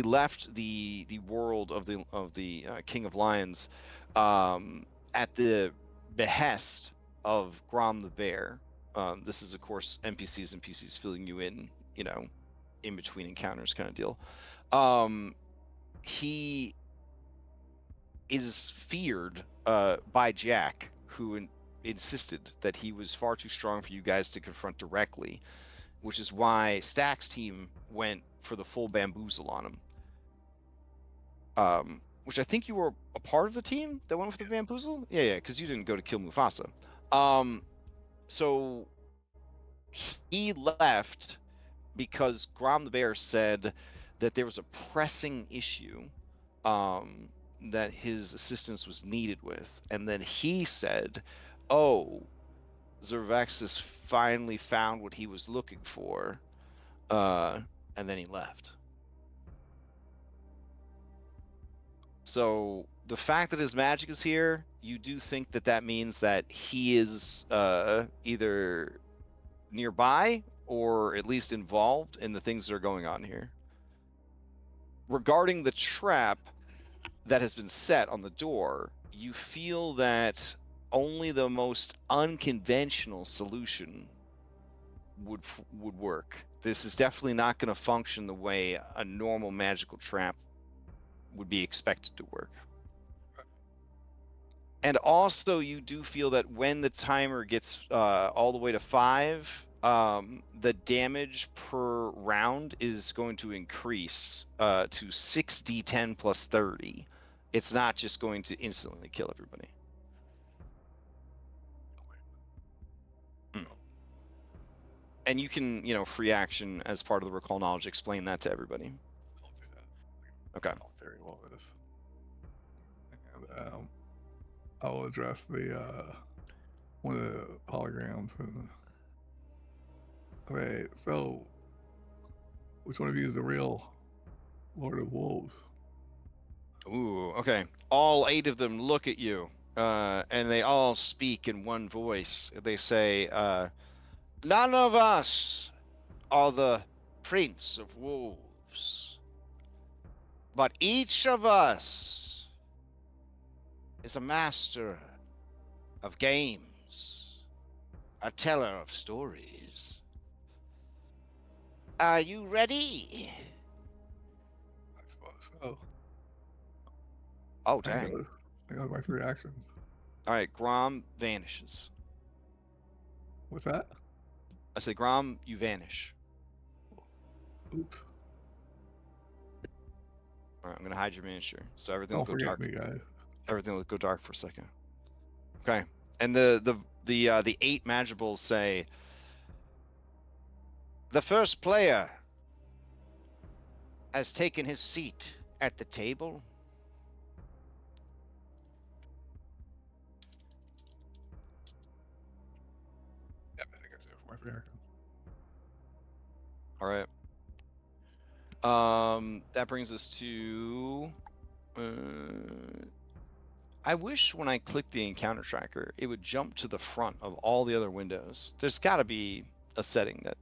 left the world of the King of Lions at the behest of Grom the Bear. This is, of course, NPCs and PCs filling you in, in between encounters kind of deal. He is feared by Jack, who insisted that he was far too strong for you guys to confront directly, which is why Stack's team went for the full bamboozle on him. Which I think you were a part of the team that went with the bamboozle? Yeah, because you didn't go to kill Mufasa. So he left because Grom the Bear said that there was a pressing issue that his assistance was needed with. And then he said, oh, Zervexis finally found what he was looking for. And then he left. So the fact that his magic is here, you do think that means that he is either nearby or at least involved in the things that are going on here. Regarding the trap that has been set on the door, you feel that only the most unconventional solution would work. This is definitely not going to function the way a normal magical trap would be expected to work. And also, you do feel that when the timer gets all the way to 5, the damage per round is going to increase to 6d10 plus 30. It's not just going to instantly kill everybody. And you can, free action as part of the recall knowledge, explain that to everybody. I'll do that. Okay. Voluntary wellness. And I'll address the one of the holograms. Okay, so which one of you is the real Lord of Wolves? Ooh, okay. All 8 of them look at you, and they all speak in one voice. They say, none of us are the Prince of Wolves, but each of us is a master of games, a teller of stories. Are you ready? I suppose so. Oh, dang. I got my 3 actions. All right, Grom vanishes. What's that? I say, Grom, you vanish. Oops. All right, I'm gonna hide your miniature, so everything Don't will go forget dark. me, guys. Everything will go dark for a second. Okay, and the 8 Magibles say, The first player has taken his seat at the table. Yeah, I think that's it for my 3 actions. all right. That brings us to. I wish when I click the encounter tracker, it would jump to the front of all the other windows. There's got to be a setting that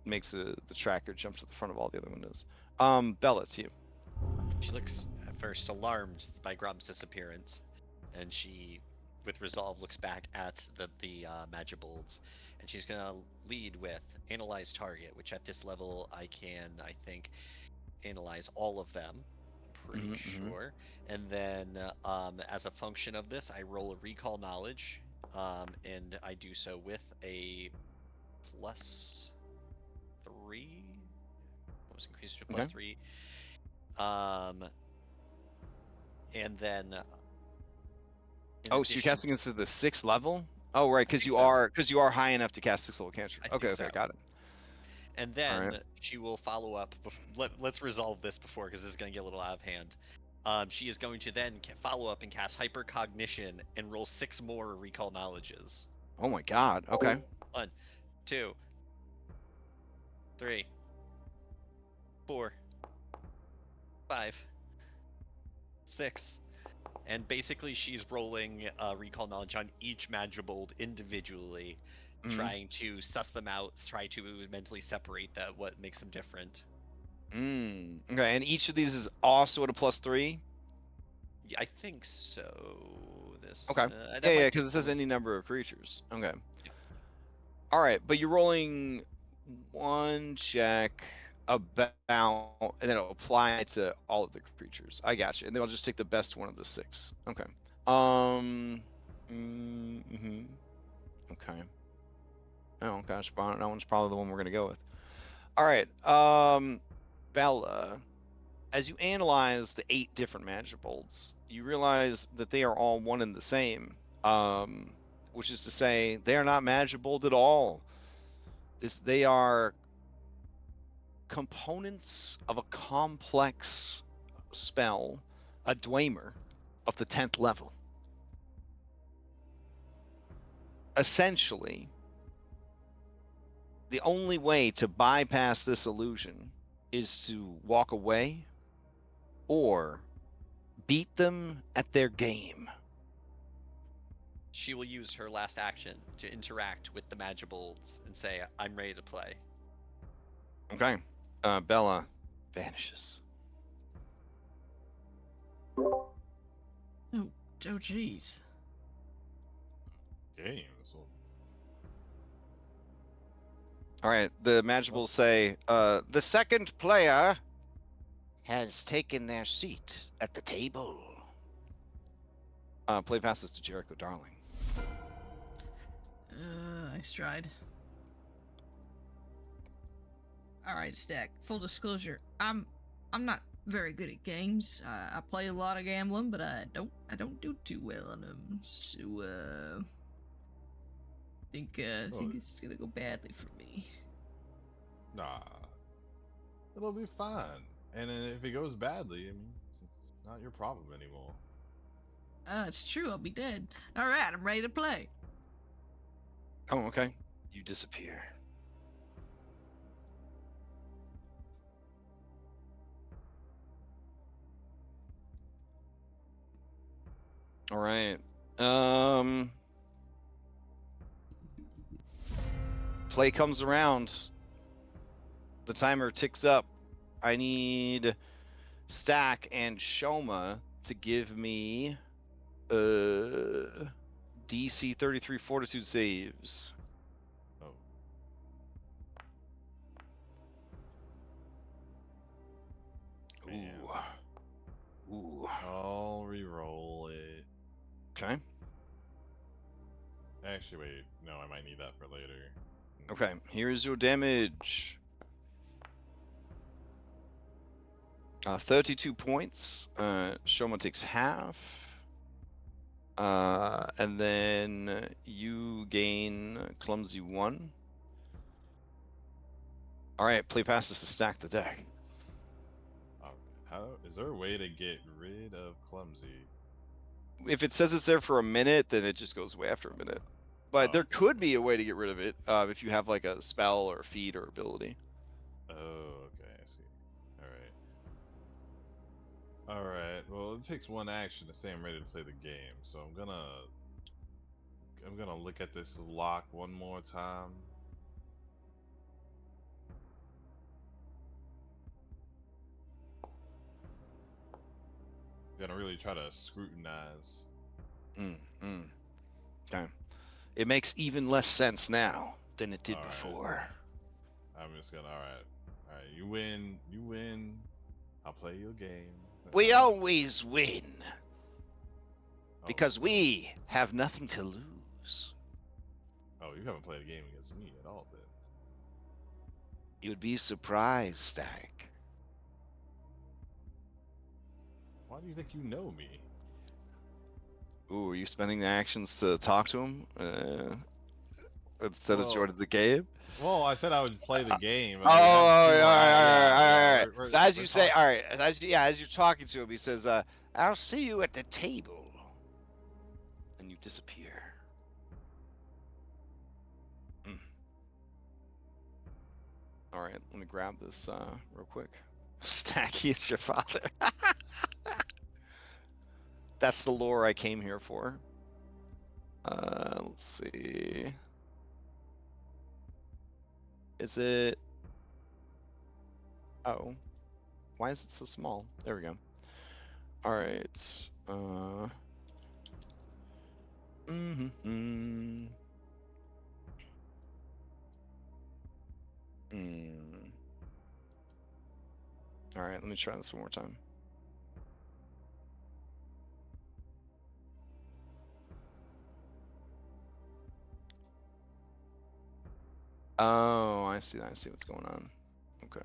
makes the tracker jump to the front of all the other windows. Bella, to you. She looks at first alarmed by Grom's disappearance, and she, with resolve, looks back at the Magibolds, and she's gonna lead with analyze target, which at this level I think, analyze all of them. Pretty sure. And then as a function of this, I roll a recall knowledge, and I do so with a +3. What was increased to +3. And then. Oh, so you're casting this at the 6th level? Oh, right, because you are high enough to cast 6th level cantrip. Okay, got it. And then she will follow up. Let's resolve this before, because this is going to get a little out of hand. She is going to then follow up and cast Hypercognition and roll 6 more recall knowledges. Oh my god. Okay. 1, 2, 3, 4, 5, 6. And basically, she's rolling recall knowledge on each Magibold individually, trying to suss them out, try to mentally separate what makes them different. Okay, and each of these is also at a +3? Yeah, I think so. Okay. Yeah, because it says any number of creatures. Okay. Yeah. All right, but you're rolling one check about, and then it'll apply to all of the creatures. I got you. And then I'll just take the best one of the 6. Okay. Okay. Oh gosh, that one's probably the one we're gonna go with. All right. Bella, as you analyze the 8 different Magibolds, you realize that they are all one and the same. Which is to say, they are not Magibold at all. They are components of a complex spell, a Dwemer of the 10th level. Essentially, the only way to bypass this illusion is to walk away or beat them at their game. She will use her last action to interact with the Magibolds and say, I'm ready to play. Okay. Bella vanishes. Oh, jeez. Games. All right, the Magibolds say, the second player has taken their seat at the table. Play passes to Jericho Darling. I stride. Alright, Stack. Full disclosure, I'm not very good at games. I play a lot of gambling, but I don't do too well on them. So I think this is gonna go badly for me. Nah, it'll be fine. And then if it goes badly, I mean, it's not your problem anymore. It's true. I'll be dead. All right, I'm ready to play. Oh, okay. You disappear. All right. Play comes around. The timer ticks up. I need Stack and Shoma to give me DC 33 Fortitude saves. Oh. Ooh. I'll re-roll it. Okay. Actually, wait. No, I might need that for later. Okay, here's your damage. 32 points. Shoma takes half. And then you gain Clumsy 1. Alright, play passes to Stack the deck. How is there a way to get rid of Clumsy? If it says it's there for a minute, then it just goes away after a minute. But there could be a way to get rid of it if you have like a spell or a feat or ability. Oh, okay, I see. Alright, well, it takes one action to say I'm ready to play the game, so I'm gonna look at this lock one more time. Gonna really try to scrutinize. Okay. It makes even less sense now than it did All right. before. I'm just gonna. All right. You win. You win. I'll play your game. We always win. Oh, Because no. we have nothing to lose. Oh, you haven't played a game against me at all, then. You'd be surprised, Stack. Why do you think you know me? Ooh, are you spending the actions to talk to him instead of joining the game? Well, I said I would play the game. Oh, all right. We're, So as we're you say, talking. all right, as you're talking to him, he says, I'll see you at the table. and you disappear. All right, let me grab this real quick. Stacky, it's your father. That's the lore I came here for. Let's see. Is it? Oh, why is it so small? There we go. All right. All right, let me try this one more time. Oh, I see what's going on. Okay.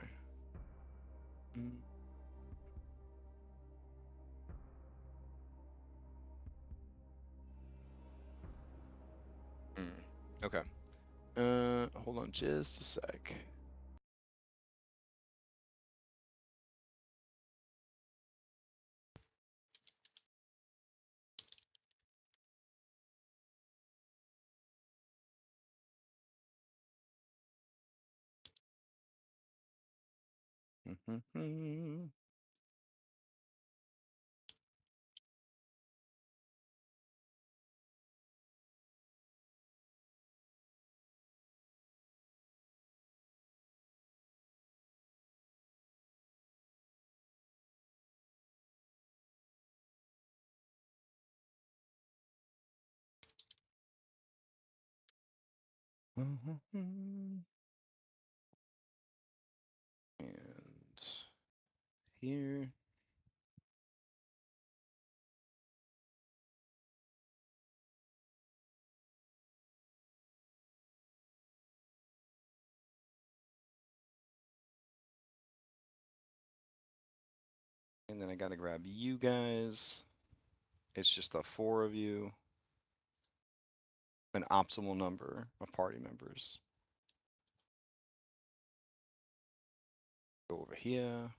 Okay. Hold on just a sec. And here. And then I gotta grab you guys. It's just the 4 of you. An optimal number of party members. Go over here.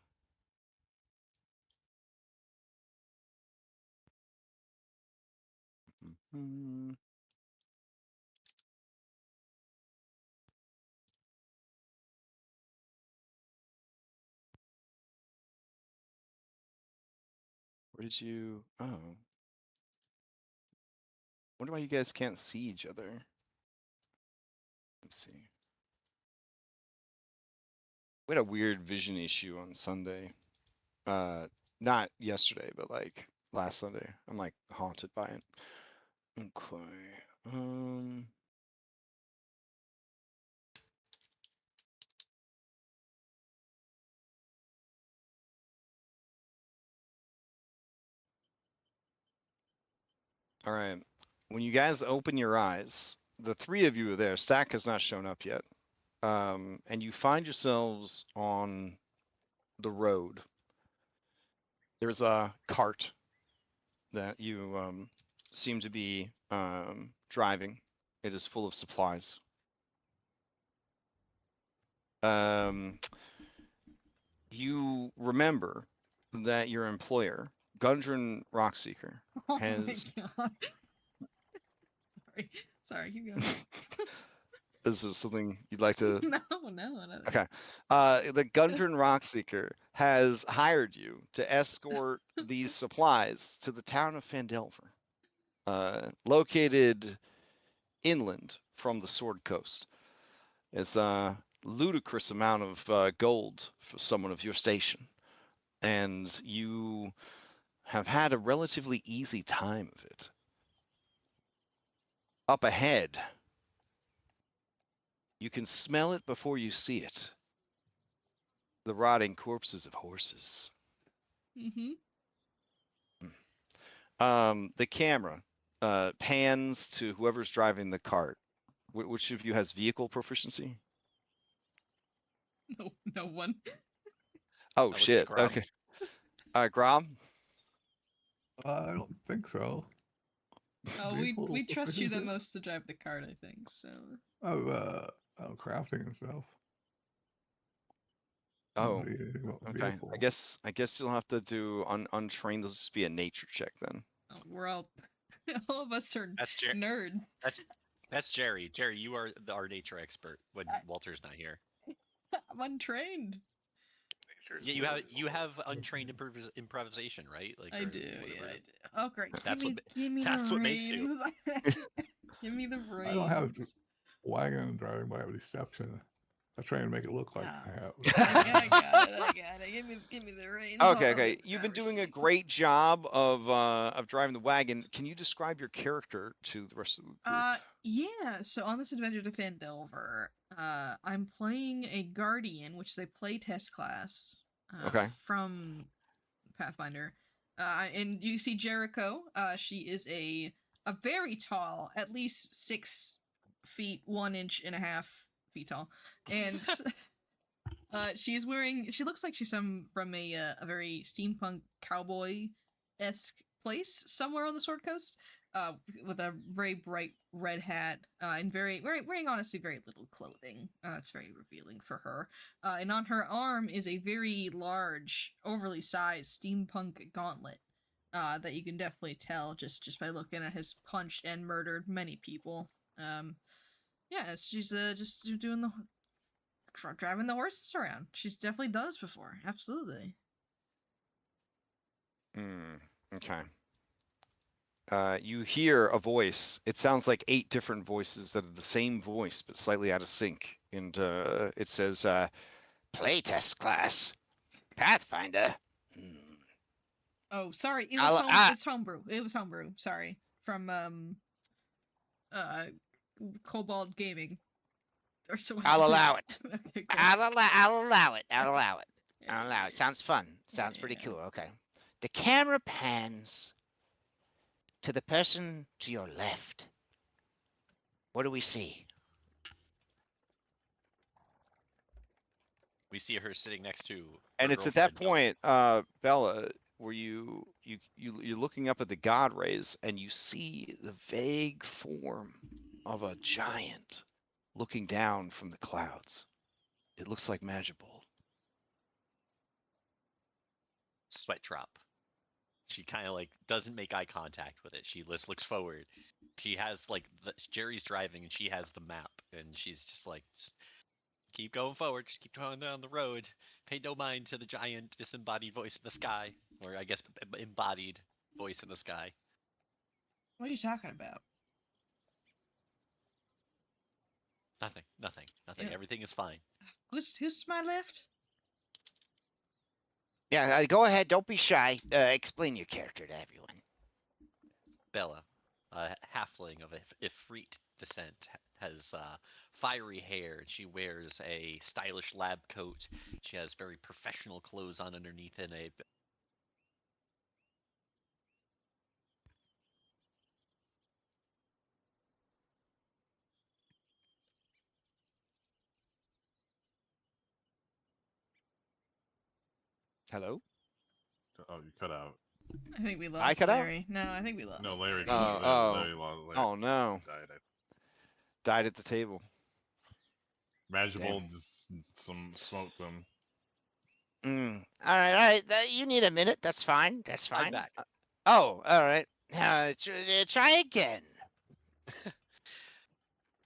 Where did you? Oh. Wonder why you guys can't see each other. Let's see. We had a weird vision issue on Sunday. Not yesterday, but like last Sunday. I'm like haunted by it. Okay. All right. When you guys open your eyes, the 3 of you are there. Stack has not shown up yet. And you find yourselves on the road. There's a cart that you seem to be driving. It is full of supplies. You remember that your employer, Gundren Rockseeker, Oh has. my god. Sorry, keep going. Is there something you'd like to? No. Okay. The Gundren Rockseeker has hired you to escort these supplies to the town of Phandelver, located inland from the Sword Coast. It's a ludicrous amount of gold for someone of your station, and you have had a relatively easy time of it. Up ahead, you can smell it before you see it. The rotting corpses of horses. Mm-hmm. The camera pans to whoever's driving the cart. Which of you has vehicle proficiency? No one. Oh, looking at shit. Grom. Okay. Grom? I don't think so. Oh, we Vehicle trust you the proficiency? most to drive the cart, I think. So. Oh, crafting and stuff. Oh, Anything about okay. vehicle. I guess you'll have to do untrained. This will just be a nature check then. Oh, we're all of us are That's nerds. That's Jerry. Jerry, you are our nature expert when Walter's not here. I'm untrained. Yeah, you have untrained improvisation, right? Like I or do, whatever yeah, it I is. do. Oh, great. That's give me that's the what makes reins. you. Give me the reins. I don't have wagon driving, but I have deception. I try and make it look like Ah. I have. I got it. Give me the reins. Okay, I'll okay. get the You've been driver's doing a seat. great job of driving the wagon. Can you describe your character to the rest of the group? Yeah. So on this adventure to Fandelver, I'm playing a guardian, which is a playtest class. Okay. From Pathfinder. And you see Jericho. She is a very tall, at least 6 feet 1.5 feet tall, and she's wearing. She looks like she's from a very steampunk cowboy esque place somewhere on the Sword Coast. With a very bright red hat, and wearing honestly very little clothing. It's very revealing for her. And on her arm is a very large, overly sized steampunk gauntlet. That you can definitely tell just by looking at his punched and murdered many people. Yeah, she's just doing driving the horses around. She's definitely done this before. Absolutely. Okay. You hear a voice. It sounds like 8 different voices that are the same voice, but slightly out of sync. And it says, Playtest class. Pathfinder. Oh, sorry. It's homebrew. It was homebrew. Sorry. From Cobalt Gaming. Or so I'll allow it. Okay, cool. I'll allow it. I'll allow it. I'll allow it. Sounds fun. Sounds pretty cool. Okay. The camera pans to the person to your left. What do we see? We see her sitting next to. and it's at that point, Bella, where you're looking up at the god rays and you see the vague form of a giant looking down from the clouds. It looks like Magibold. Sweat drop. She kind of like doesn't make eye contact with it. She just looks forward. She has like Jerry's driving and she has the map and she's just like, just keep going forward. Just keep going down the road. Pay no mind to the giant disembodied voice in the sky, or I guess embodied voice in the sky. What are you talking about? Nothing. Yeah. Everything is fine. Who's to my left? Yeah, go ahead. Don't be shy. Explain your character to everyone. Bella, a halfling of Ifrit descent, has fiery hair. She wears a stylish lab coat. She has very professional clothes on underneath and a Hello? Oh, you cut out. I think we lost I cut out? Larry. No, I think we lost. No, Larry. Oh, Larry oh no. Died at the table. Magibold just smoked them. All right. You need a minute. That's fine. That's fine. I'm back. Oh, all right. Try again.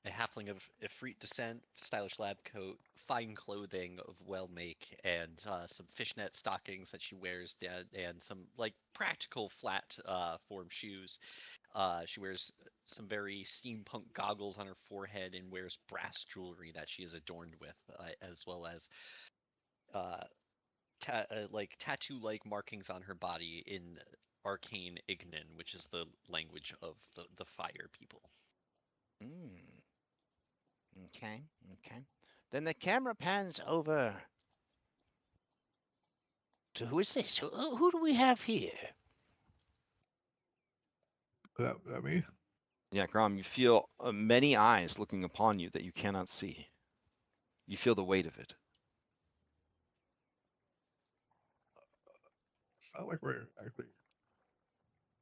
A halfling of Ifrit descent, stylish lab coat, fine clothing of well make, and some fishnet stockings that she wears, and some like practical flat form shoes. She wears some very steampunk goggles on her forehead and wears brass jewelry that she is adorned with, as well as like tattoo-like markings on her body in arcane Ignan, which is the language of the fire people. Okay, okay. Then the camera pans over to who is this? Who do we have here? That me? Yeah, Grom, you feel many eyes looking upon you that you cannot see. You feel the weight of it. It's not like we're actually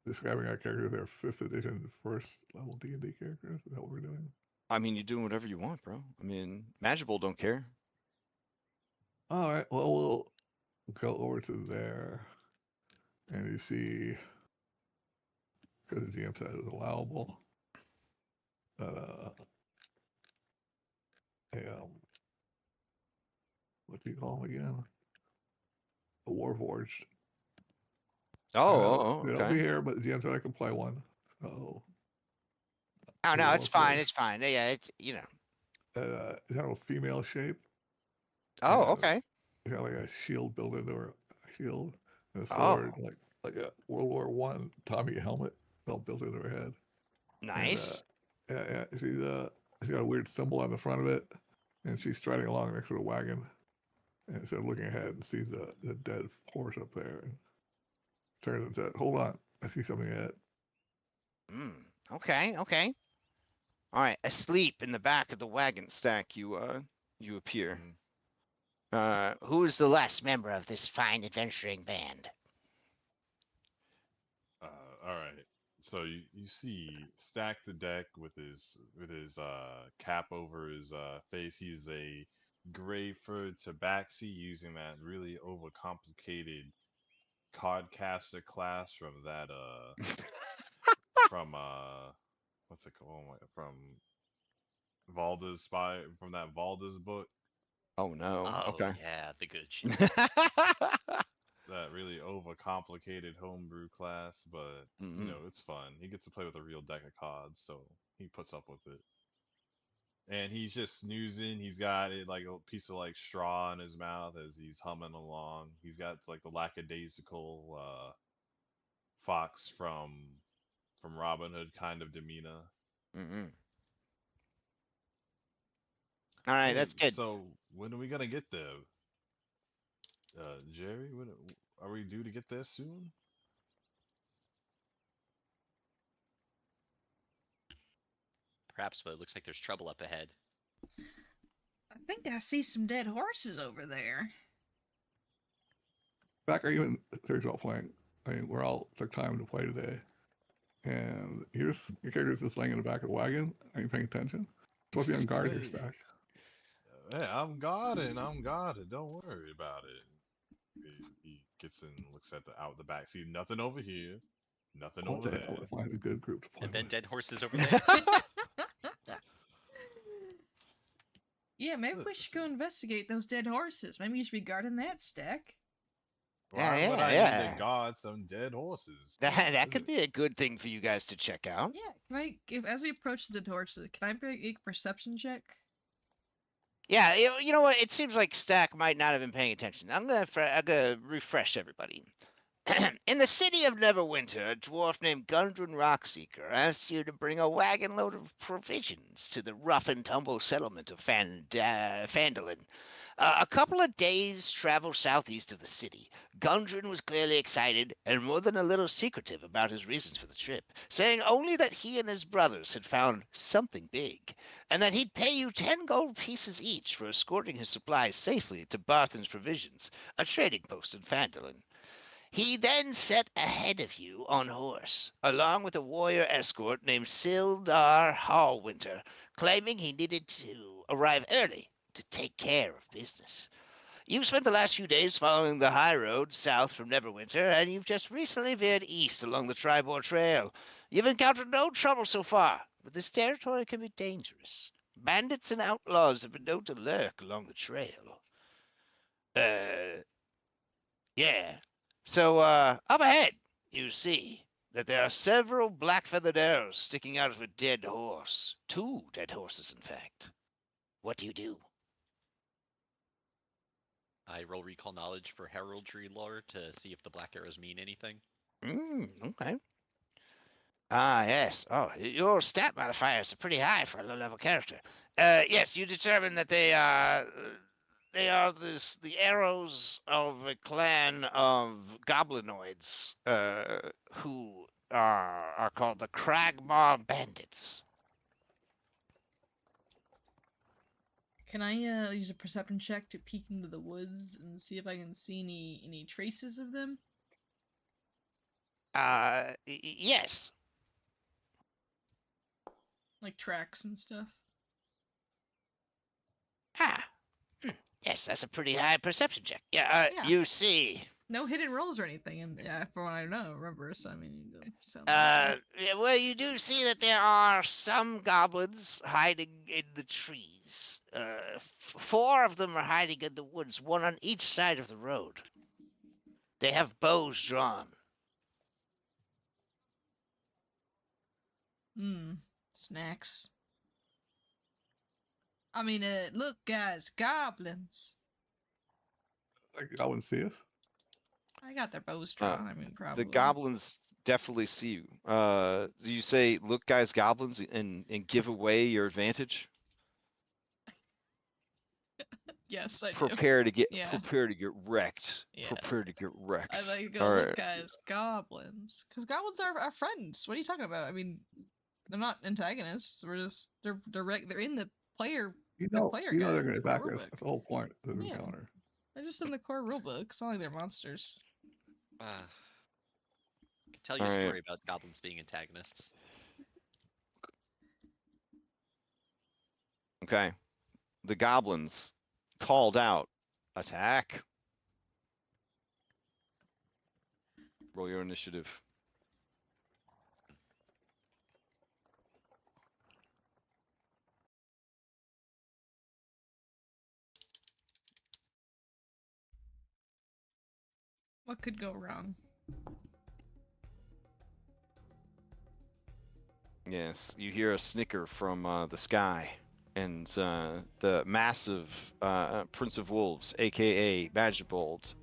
describing our characters. They're 5th edition, first level D&D characters. Is that what we're doing? I mean, you're doing whatever you want, bro. I mean, Magical don't care. All right. Well, we'll go over to there, and you see, because the GM said it was allowable, that what do you call them again? A Warforged. They don't be Okay. here, but the GM said I can play one. So. Oh the no, it's fine. Warforged, It's fine. Yeah, it's it's kind of a female shape. Oh, And okay. it's got like a shield built into her shield and a Oh, sword, like a World War One Tommy helmet all built into her head. nice. And yeah, she's got a weird symbol on the front of it, and she's striding along next to the wagon, and instead of looking ahead and sees the dead horse up there, and turns and says, "Hold on, I see something ahead." Okay, okay. All right, asleep in the back of the wagon stack, you appear. Who is the last member of this fine adventuring band? All right. So you see Stack the Deck with his cap over his face. He's a gray furred tabaxi using that really overcomplicated cardcaster class from that from what's it called? Oh from Valda's spy from that Valda's book. Oh no. Oh Okay. yeah, the good shit. That really overcomplicated homebrew class, but you know, it's fun. He gets to play with a real deck of cards, so he puts up with it. And he's just snoozing. He's got it like a piece of like straw in his mouth as he's humming along. He's got like the lackadaisical fox from Robin Hood kind of demeanor. All right, Hey, that's good. so when are we gonna get there? Jerry, when are we due to get there soon? Perhaps, but it looks like there's trouble up ahead. I think I see some dead horses over there. Back, are you in serious about playing? I mean, we're all took time to play today, and your character's just laying in the back of the wagon. Are you paying attention? Supposed to be on guard here, Stack. Hey, I'm guarding. I'm guarded. Don't worry about it. He gets in, looks at the back. See nothing over here, nothing over there. I would find a good group to play And then with. dead horses over there. Yeah, maybe we should go investigate those dead horses. Maybe you should be guarding that, Stack. Why would I need to guard some dead horses? That could be a good thing for you guys to check out. Yeah, as we approach the dead horses, can I make a perception check? Yeah, you know what? It seems like Stack might not have been paying attention. I'm gonna refresh everybody. In the city of Neverwinter, a dwarf named Gundren Rockseeker asked you to bring a wagon load of provisions to the rough and tumble settlement of Phandalin. A couple of days' travel southeast of the city. Gundren was clearly excited and more than a little secretive about his reasons for the trip, saying only that he and his brothers had found something big, and that he'd pay you 10 gold pieces each for escorting his supplies safely to Barthen's Provisions, a trading post in Phandalin. He then set ahead of you on horse, along with a warrior escort named Sildar Hallwinter, claiming he needed to arrive early to take care of business. You've spent the last few days following the high road south from Neverwinter, and you've just recently veered east along the Tribor Trail. You've encountered no trouble so far, but this territory can be dangerous. Bandits and outlaws have been known to lurk along the trail. Yeah. So, up ahead, you see that there are several black-feathered arrows sticking out of a dead horse. 2 dead horses, in fact. What do you do? I roll recall knowledge for heraldry lore to see if the black arrows mean anything. Okay. Ah, yes. Oh, your stat modifiers are pretty high for a low-level character. Yes, you determine that they are the arrows of a clan of goblinoids, who are called the Cragmaw Bandits. Can I use a perception check to peek into the woods and see if I can see any traces of them? Yes. Like tracks and stuff. Ah. Yes, that's a pretty high perception check. Yeah, Yeah. you see. No hidden rolls or anything, and yeah, for what I know, remember. So I mean, you don't sound like Yeah, well, you do see that there are some goblins hiding in the trees. 4 of them are hiding in the woods, one on each side of the road. They have bows drawn. snacks. I mean, look, guys, goblins. Like, I wouldn't see us. I got their bows drawn. I mean, probably. The goblins definitely see you. Do you say, "Look, guys, goblins," and give away your advantage? Yes, I do. Prepare to get Yeah. wrecked. Yeah. Prepare to get wrecked. I like go, All look, right. guys, goblins. Because goblins are our friends. What are you talking about? I mean, they're not antagonists. We're just they're in the player. You the know, player you know guide, they're going to the core attack us. rulebook. That's the whole point of the Yeah. encounter. They're just in the core rulebook. It's not like they're monsters. I can tell you a Alright. story about goblins being antagonists. Okay. The goblins called out, "Attack!" Roll your initiative. What could go wrong? Yes, you hear a snicker from the sky, and the massive Prince of Wolves, aka Magibold,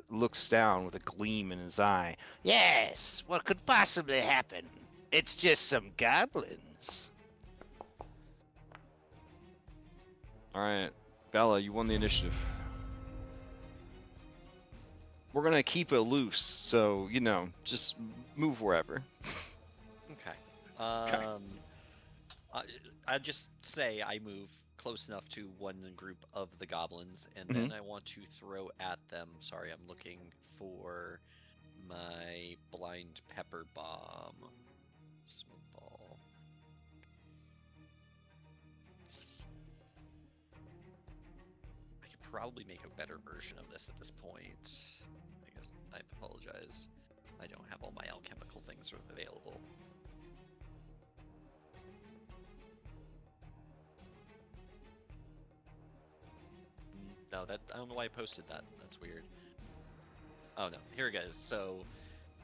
looks down with a gleam in his eye. Yes, what could possibly happen? It's just some goblins. All right, Bella, you won the initiative. We're gonna keep it loose, so just move wherever. Okay. I'd just say I move close enough to one group of the goblins, and then I want to throw at them. Sorry, I'm looking for my blind pepper bomb. Smoke ball. I could probably make a better version of this at this point. I guess I apologize. I don't have all my alchemical things available. No, I don't know why I posted that. That's weird. Oh no, here it goes. So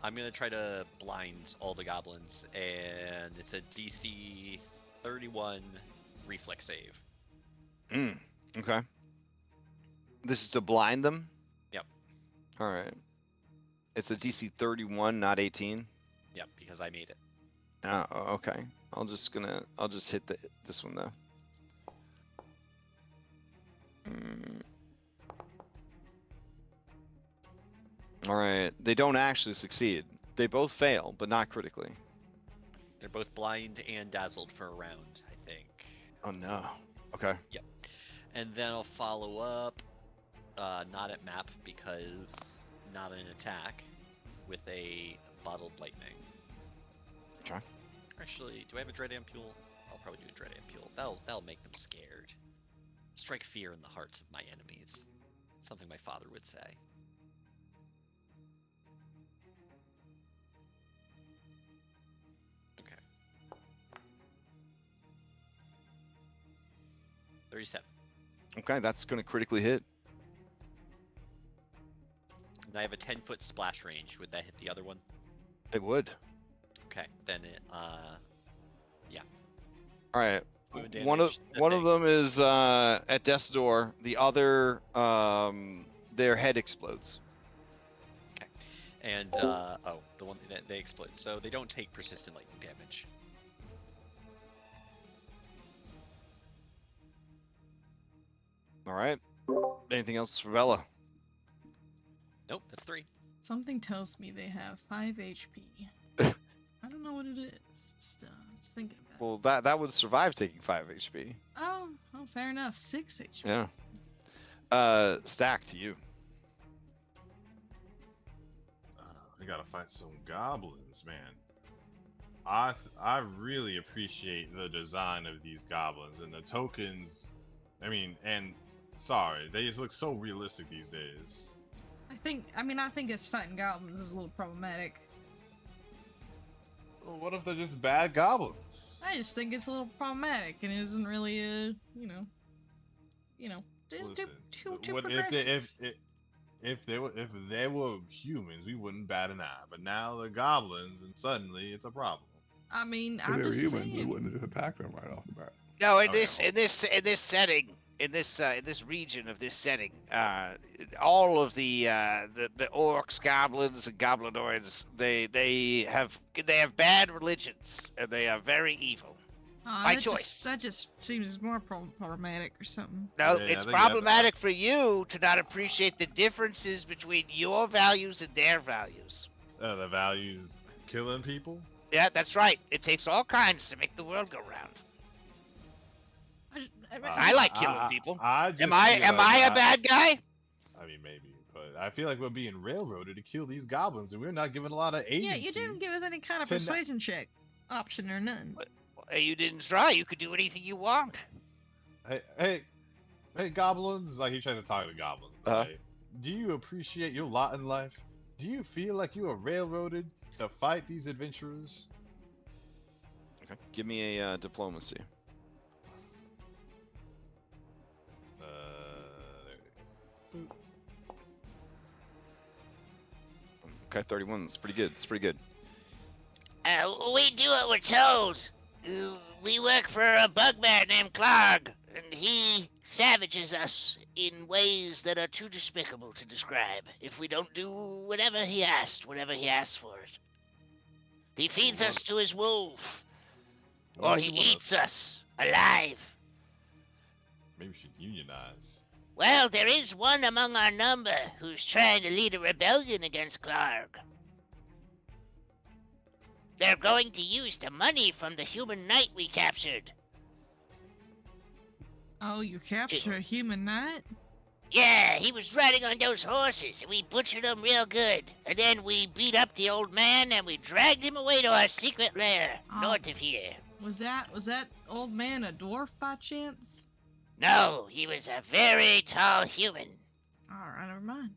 I'm gonna try to blind all the goblins, and it's a DC 31 reflex save. Okay. This is to blind them? Yep. All right. It's a DC 31, not 18. Yep, because I made it. Oh, okay. I'll just hit this one though. All right. They don't actually succeed. They both fail, but not critically. They're both blind and dazzled for a round, I think. Oh no. Okay. Yep. And then I'll follow up, not at map because not an attack, with a bottled lightning. Okay. Actually, do I have a dread ampule? I'll probably do a dread ampule. That'll make them scared. Strike fear in the hearts of my enemies. Something my father would say. Okay. 37. Okay, that's gonna critically hit. And I have a 10-foot splash range. Would that hit the other one? It would. Okay, then it, yeah. All right. Wound One of damage, them is at death's door. The other, their head explodes. Okay. And the one that they explode, so they don't take persistent lightning damage. All right. Anything else for Bella? Nope, that's 3. Something tells me they have 5 HP. I don't know what it is. Just thinking about it. Well, that would survive taking 5 HP. Oh, fair enough. 6 HP. Yeah. Stack to you. I gotta fight some goblins, man. I really appreciate the design of these goblins and the tokens. I mean, and sorry, they just look so realistic these days. I think us fighting goblins is a little problematic. Well, what if they're just bad goblins? I just think it's a little problematic and isn't really Listen, too what progressive. if they were humans, we wouldn't bat an eye. But now they're goblins, and suddenly it's a problem. I mean, If I'm they were just humans, we saying. wouldn't have just attacked them right off the bat. No, Okay, well- in this setting, in this region of this setting, all of the orcs, goblins, and goblinoids, they have bad religions and they are very evil. By choice. That just seems more problematic or something. No, Yeah, it's I think problematic for you to not appreciate the differences between your values and their values. The values killing people. Yeah, that's right. It takes all kinds to make the world go round. I like killing people. Am I a bad guy? I mean, maybe, but I feel like we're being railroaded to kill these goblins, and we're not given a lot of agency. Yeah, you didn't give us any kind of to persuasion check option or none. You didn't try. You could do anything you want. Hey, goblins! Like he tries to talk to goblins. Right? Do you appreciate your lot in life? Do you feel like you are railroaded to fight these adventurers? Okay. Give me a diplomacy. Okay, 31. That's pretty good. It's pretty good. We do what we're told. We work for a bugbear named Clark, and he savages us in ways that are too despicable to describe if we don't do whatever he asks for it. He feeds us to his wolf, or he eats us alive. Maybe we should unionize. Well, there is one among our number who's trying to lead a rebellion against Clark. They're going to use the money from the human knight we captured. Oh, you captured a human knight? Yeah, he was riding on those horses, and we butchered him real good. And then we beat up the old man, and we dragged him away to our secret lair, north of here. Was that old man a dwarf by chance? No, he was a very tall human. Alright, never mind.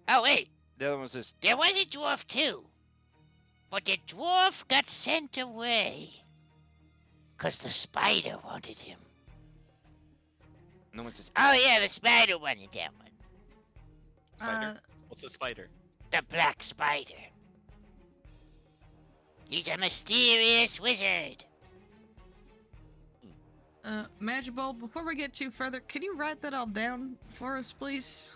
Oh, wait, The other one says, there was a dwarf too. But the dwarf got sent away. 'Cause the spider wanted him. no one says, Oh yeah, the spider wanted that one. Spider? What's a spider? The black spider. He's a mysterious wizard. Magibold, before we get too further, can you write that all down for us, please?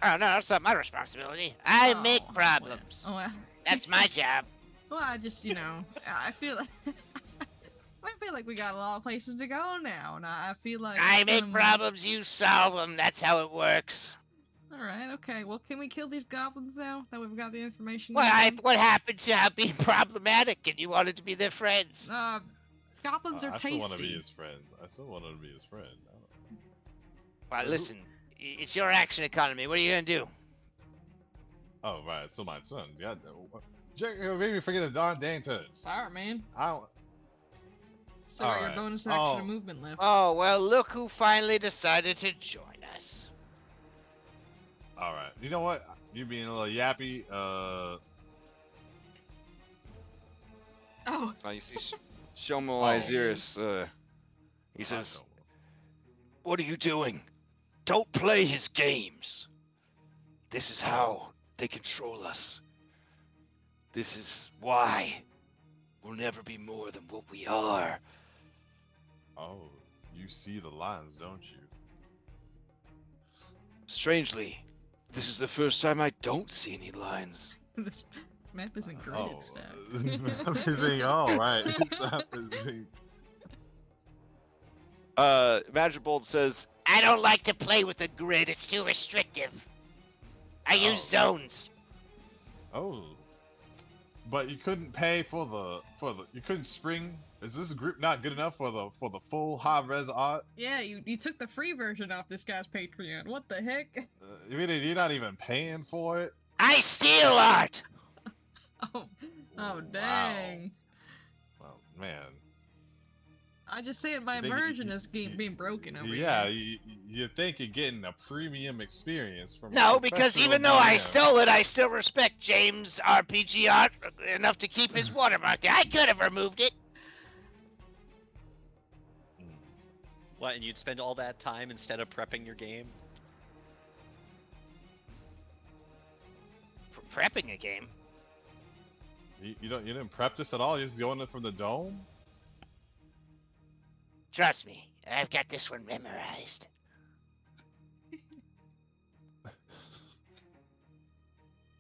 Oh no, that's not my responsibility. I Oh, make problems. Oh, well. That's my job. Well, I just, I feel like we got a lot of places to go now, and I feel like I make problems, you solve them. That's how it works. All right, okay. Well, can we kill these goblins now that we've got the information? Well, what happened to being problematic and you wanted to be their friends? Goblins are I still want to be tasty. his friends. I still want to be his friend. Well, listen, it's your action economy. What are you gonna do? Oh, right. So my son. Yeah. Jack, made me forget a darn dang turn. Sorry, man. I don't. Still got your Alright. bonus action of movement left. Oh, well, look who finally decided to join us. All right. You know what? You being a little yappy. Oh, you see, Shomo Iziris, he says, what are you doing? Don't play his games. This is how they control us. This is why we'll never be more than what we are. Oh, you see the lines, don't you? Strangely, This is the first time I don't see any lines. this map isn't gridded stack. This map isn't all right. This map isn't. Magic Bolt says, I don't like to play with the grid. It's too restrictive. I use zones. Oh. But you couldn't pay for the you couldn't spring. Is this group not good enough for the full high res art? Yeah, you took the free version off this guy's Patreon. What the heck? You mean you're not even paying for it? I steal art. Oh, dang. Well, man. I just say my immersion is being broken over Yeah, here. you think you're getting a premium experience from No, a because professional even though I DM. stole it, I still respect James' RPG art enough to keep his watermark there. I could have removed it. What, and you'd spend all that time instead of prepping your game? Prepping a game? You didn't prep this at all? You just going in from the dome? Trust me, I've got this one memorized.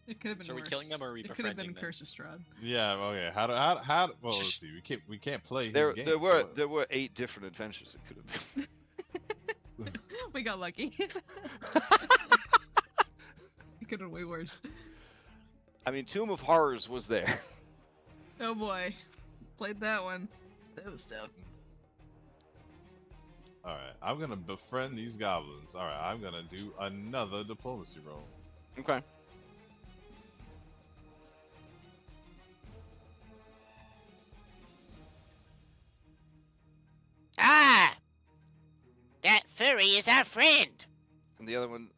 It could have been So are we worse. killing them or are we It could have been befriending them? Curse of Strahd. Yeah. Okay. How? Well, let's see. We can't play his there game. there were 8 different adventures it could have been. We got lucky. It could have been way worse. I mean, Tomb of Horrors was there. Oh boy. Played that one. That was tough. All right. I'm gonna befriend these goblins. All right. I'm gonna do another diplomacy roll. Okay. Ah! That furry is our friend. And the other one,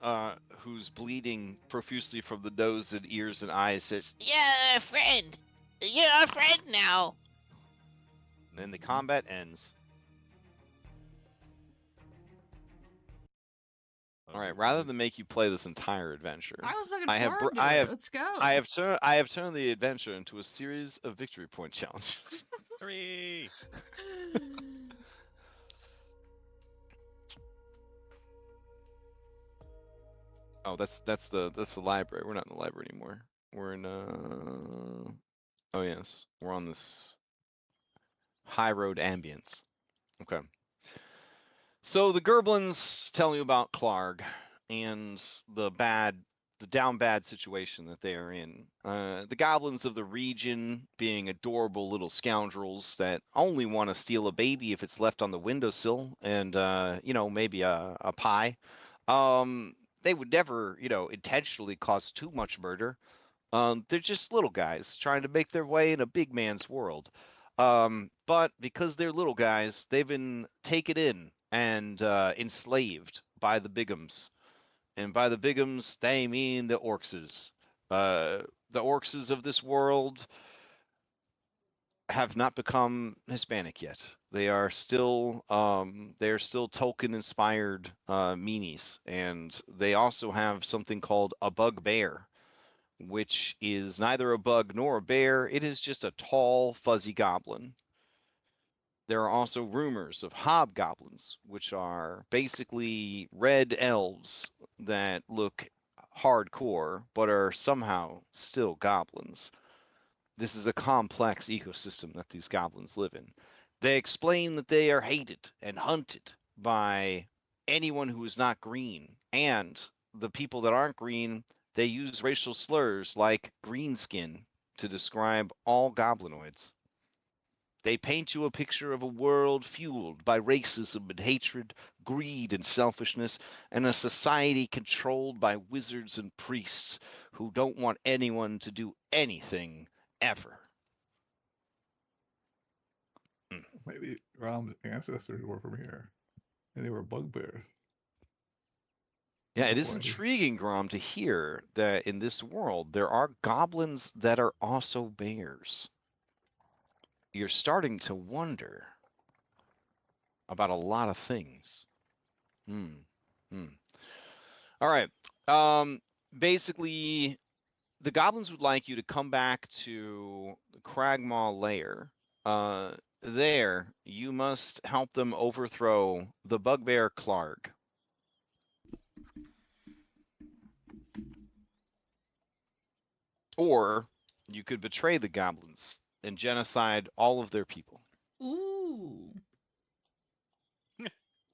who's bleeding profusely from the nose and ears and eyes, says, You're a friend. You're our friend now. and then the combat ends. All right. Rather than make you play this entire adventure, I was looking I have forward br- to I it. have- Let's go. I have turned the adventure into a series of victory point challenges. 3! Oh, that's the library. We're not in the library anymore. We're in oh yes, we're on this high road ambience. Okay. So the Gerblins tell you about Clarg and the down bad situation that they are in. The goblins of the region being adorable little scoundrels that only want to steal a baby if it's left on the windowsill and maybe a pie. They would never, intentionally cause too much murder. They're just little guys trying to make their way in a big man's world. But because they're little guys, they've been taken in and enslaved by the Bigums. And by the Bigums, they mean the Orcses. The Orcses of this world have not become Hispanic yet. They are still Tolkien inspired meanies, and they also have something called a bugbear, which is neither a bug nor a bear. It is just a tall, fuzzy goblin. There are also rumors of hobgoblins, which are basically red elves that look hardcore but are somehow still goblins. This is a complex ecosystem that these goblins live in. They explain that they are hated and hunted by anyone who is not green, and the people that aren't green, they use racial slurs like greenskin to describe all goblinoids. They paint you a picture of a world fueled by racism and hatred, greed and selfishness, and a society controlled by wizards and priests who don't want anyone to do anything ever. Maybe Rom's ancestors were from here, and they were bugbears. Yeah, it That's is why intriguing, Grom, to hear that in this world there are goblins that are also bears. You're starting to wonder about a lot of things. All right. Basically, the goblins would like you to come back to the Cragmaw lair. There, you must help them overthrow the bugbear Clarg. Or you could betray the goblins and genocide all of their people. Ooh.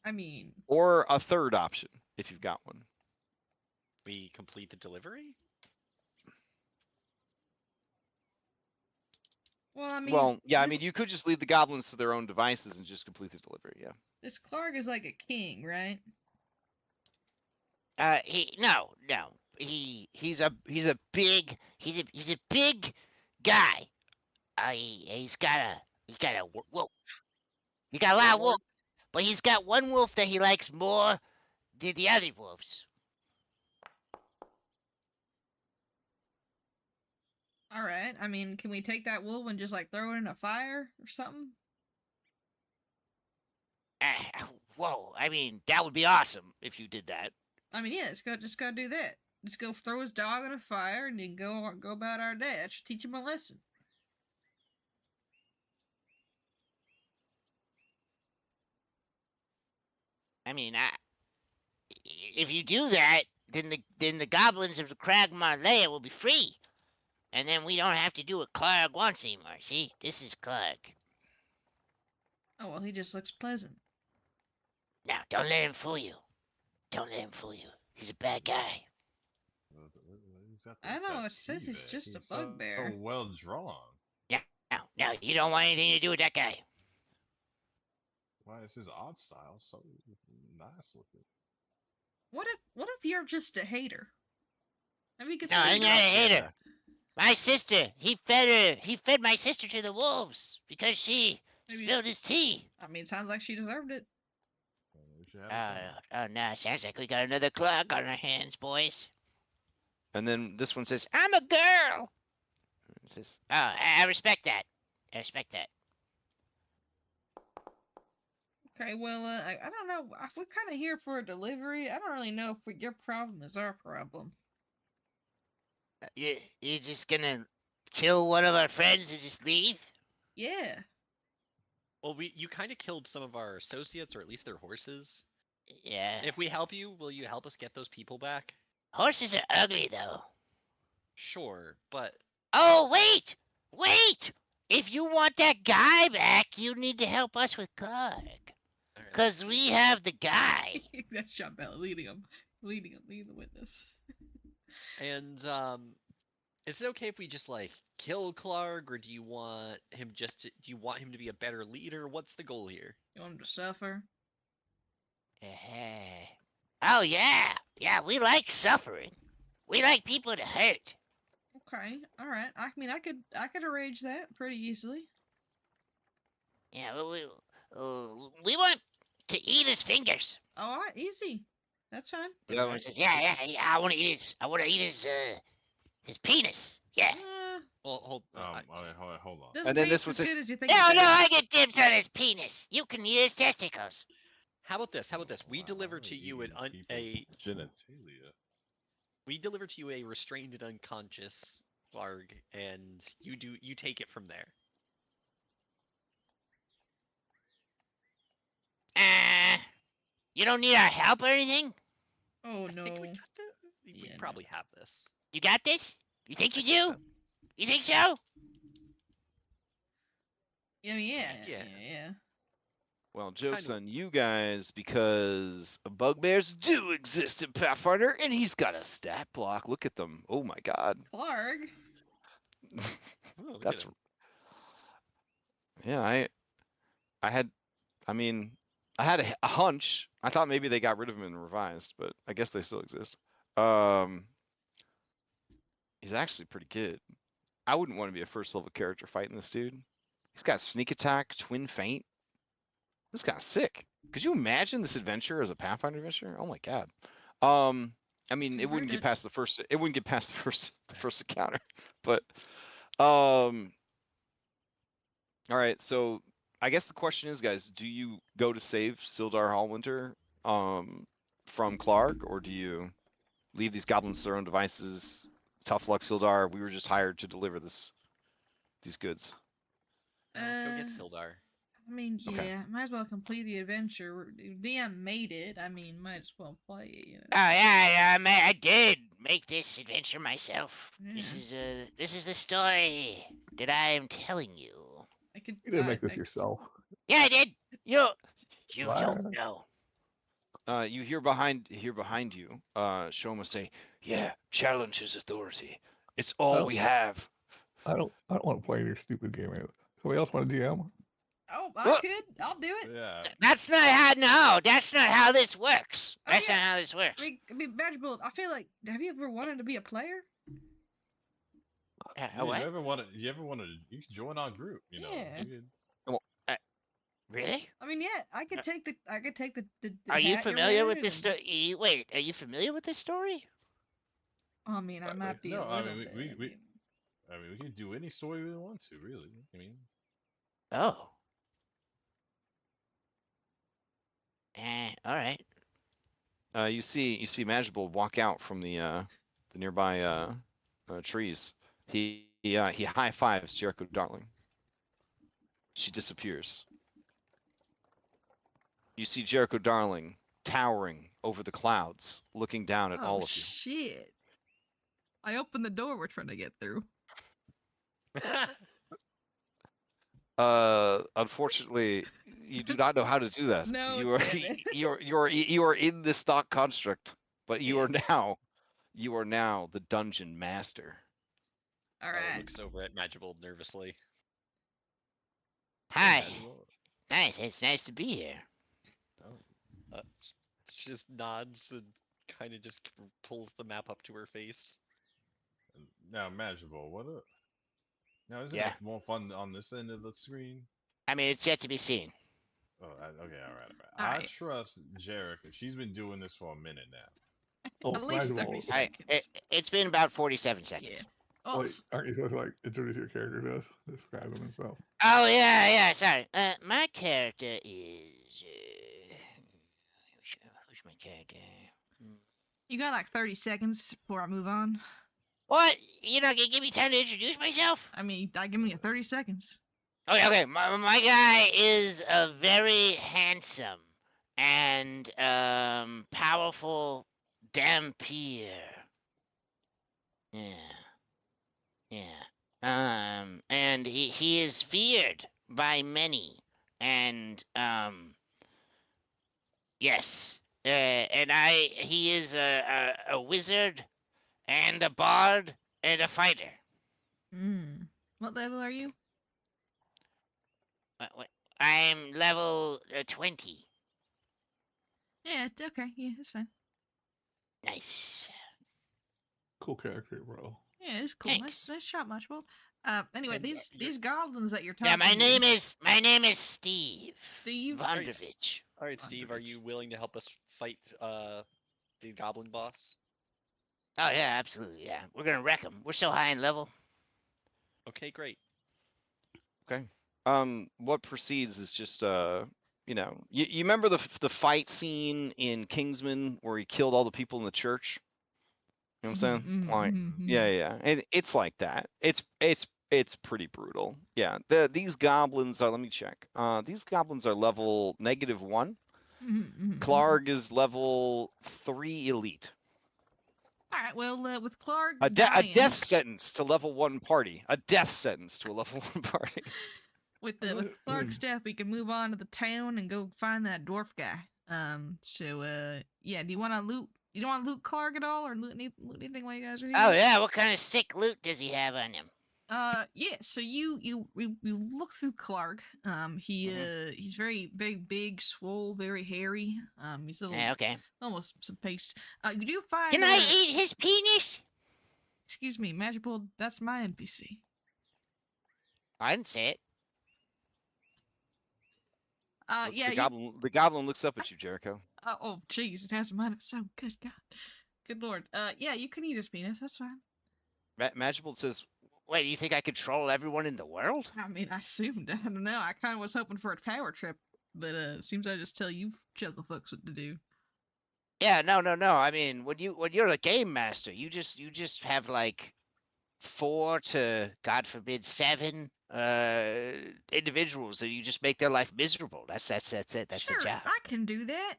I mean, Or a third option, if you've got one. We complete the delivery? well, I mean, Well, yeah, I this, mean, you could just leave the goblins to their own devices and just complete the delivery, yeah. this Clark is like a king, right? No. He's a big guy. He's got a wolf. He got a lot of wolves, but he's got one wolf that he likes more than the other wolves. All right. I mean, can we take that wolf and just like throw it in a fire or something? Whoa, I mean, that would be awesome if you did that. I mean, yeah, just go do that. Just go throw his dog in a fire and then go about our day. That should teach him a lesson. I mean, if you do that, then the goblins of the Cragmar lair will be free, and then we don't have to do what Clark wants anymore. See, this is Clark. Oh well, he just looks pleasant. Now, don't let him fool you. Don't let him fool you. He's a bad guy. He's got I know, that it says he's there. just a so bugbear. well drawn. No, you don't want anything to do with that guy. Why is his art style so nice looking? What if you're just a hater? I mean, No, I'm consider not a hater. My sister, he fed my sister to the wolves because she Maybe spilled his tea. I mean, sounds like she deserved it. We should have it done. Oh no, sounds like we got another Clark on our hands, boys. And then this one says, I'm a girl. It says, Oh, I respect that. I respect that. Okay, well, I don't know. If we're kind of here for a delivery, I don't really know if your problem is our problem. You're just gonna kill one of our friends and just leave? Yeah. Well, you kind of killed some of our associates, or at least their horses. Yeah. If we help you, will you help us get those people back? Horses are ugly, though. Sure, but Oh, wait! Wait! If you want that guy back, you need to help us with Clark. alright, Because we have the guy. That's Chabelle leading the witness. and is it okay if we just like kill Clark, or do you want him do you want him to be a better leader? What's the goal here? You want him to suffer? Oh, yeah. Yeah, we like suffering. We like people to hurt. Okay, all right. I mean, I could arrange that pretty easily. Yeah, we want to eat his fingers. Oh, easy. That's fine. yeah, Everyone says, yeah, I want to eat his penis. Yeah. Well, hold. Hold on. Doesn't And then taste this one as says, good as you think. No, it I does. get dibs on his penis. You can eat his testicles. How about this? We Wow, deliver to you people's genitalia. we deliver to you a restrained and unconscious Clark, and you take it from there. You don't need our help or anything? Oh I no. think we Yeah, no. probably have this. You got this? You think you I think do? so. You think so? Yeah, Yeah. yeah. well, joke's Kinda- on you guys because bugbears do exist in Pathfinder, and he's got a stat block. Look at them. Oh my god. Clark. Oh, look at That's him. yeah. I had a hunch. I thought maybe they got rid of him and revised, but I guess they still exist. He's actually pretty good. I wouldn't want to be a first level character fighting this dude. He's got sneak attack, twin feint. This guy's sick. Could you imagine this adventure as a Pathfinder adventure? Oh my god. I mean, it wouldn't Convert get it. past the first. It wouldn't get past the first encounter, but all right. So I guess the question is, guys, do you go to save Sildar Hallwinter from Clark, or do you leave these goblins to their own devices? Tough luck, Sildar. We were just hired to deliver these goods. Let's go get Uh, Sildar. I mean, Okay. yeah, might as well complete the adventure. DM made it. I mean, might as well play it. You know? Oh yeah, I did make this adventure myself. Yeah. This is the story that I am telling you. I could. You didn't make this yourself. Yeah, I did. You What? don't know. You hear behind you, Shoma say, "Yeah, challenge his authority. It's all we have." I don't want to play your stupid game. Somebody else want to DM? Oh, I What? could. I'll do it. Yeah. That's not how. No, that's not how this works. Oh, That's yeah. not how this works. I mean, Vanderbilt, I feel like. Have you ever wanted to be a player? Yeah, What? you ever wanted you can join our group, you know. Yeah. We could- Really? I mean, yeah, I could take the. Are you hat you're familiar with wearing this and- story? Wait, are you familiar with this story? I mean, I might be no, a I little mean, bit. I mean, we can do any story we want to, really. I mean, Oh. All right. You see Magical walk out from the nearby trees. He high fives Jericho Darling. She disappears. You see Jericho Darling towering over the clouds, looking down at all of you. Shit! I opened the door we're trying to get through. Unfortunately, you do not know how to do that. No, You are damn it. you are in this thought construct, but you are now the dungeon master. All Ella right. looks over at Magical nervously. Hi. Magical. Nice. It's nice to be here. She just nods and kind of just pulls the map up to her face. Now, Magical, what up? Now, isn't Yeah. it more fun on this end of the screen? I mean, it's yet to be seen. Oh, okay, all right. All I right. trust Jericho. She's been doing this for a minute now. Oh, At least Magical. 30 seconds. It's been about 47 seconds. Yeah. Oh, Wait, aren't you supposed to like introduce your character to us? Describe him himself. Oh yeah. Sorry. My character is. Who's my character? you got like 30 seconds before I move on. What? You're not gonna give me time to introduce myself? I mean, give me 30 seconds. Okay. My guy is a very handsome and powerful Dampier. Yeah. And he is feared by many, and yes, and he is a wizard and a bard and a fighter. What level are you? I'm level 20. Yeah, okay. Yeah, that's fine. Nice. Cool character, bro. Yeah, it's cool. Thanks. Nice shot, Mushbold. Anyway, And, these goblins that you're talking Yeah, my to. name is Steve. Steve. Vondrovich. All right, Steve, are you willing to help us fight the goblin boss? Oh yeah, absolutely. Yeah, we're gonna wreck him. We're so high in level. Okay, great. Okay. What proceeds is just you remember the fight scene in Kingsman where he killed all the people in the church? You know what I'm saying? Like, yeah. And it's like that. It's pretty brutal. Yeah. These goblins are. Let me check. These goblins are level -1. Clark is level 3 elite. All right. Well, with Clark A dying, death sentence to level 1 party. A death sentence to a level 1 party. with Clark's death, we can move on to the town and go find that dwarf guy. Yeah. Do you want to loot? You don't want to loot Clark at all, or loot anything while you guys are here? Oh yeah, what kind of sick loot does he have on him? Yeah. So you look through Clark. He's very big, swole, very hairy. He's a little Yeah, okay. almost some paste. You do find. Can I eat his penis? Excuse me, Magical. That's my NPC. I didn't say it. Yeah. The goblin looks up at you, Jericho. Oh, jeez, it has a mind of its own. Good God. Good Lord. Yeah, you can eat his penis. That's fine. Magical says, Wait, do you think I control everyone in the world? I mean, I assumed. I don't know. I kind of was hoping for a power trip, but seems I just tell you jungle folks what to do. Yeah, no. I mean, when you're a game master, you just have like 4 to, God forbid, 7 individuals, and you just make their life miserable. That's it. That's sure, the job. I can do that.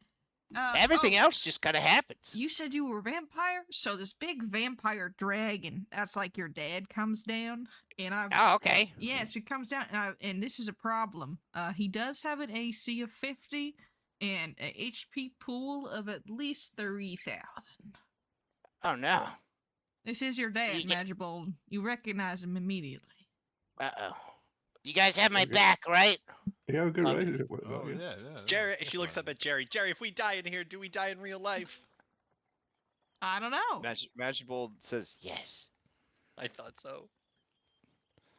Everything oh, else just kind of happens. You said you were a vampire? So this big vampire dragon, that's like your dad, comes down, and Oh, okay. yeah, so he comes down, and this is a problem. He does have an AC of 50 and a HP pool of at least 3,000. Oh no. This is your dad, Yeah. Magibold. You recognize him immediately. Uh-oh. You guys have my Okay. back, right? You have a good Um, relationship with it, Oh don't you? yeah. Jerry, Yes, she looks up man. at Jerry. Jerry, if we die in here, do we die in real life? I don't know. Magibold says Yes. I thought so.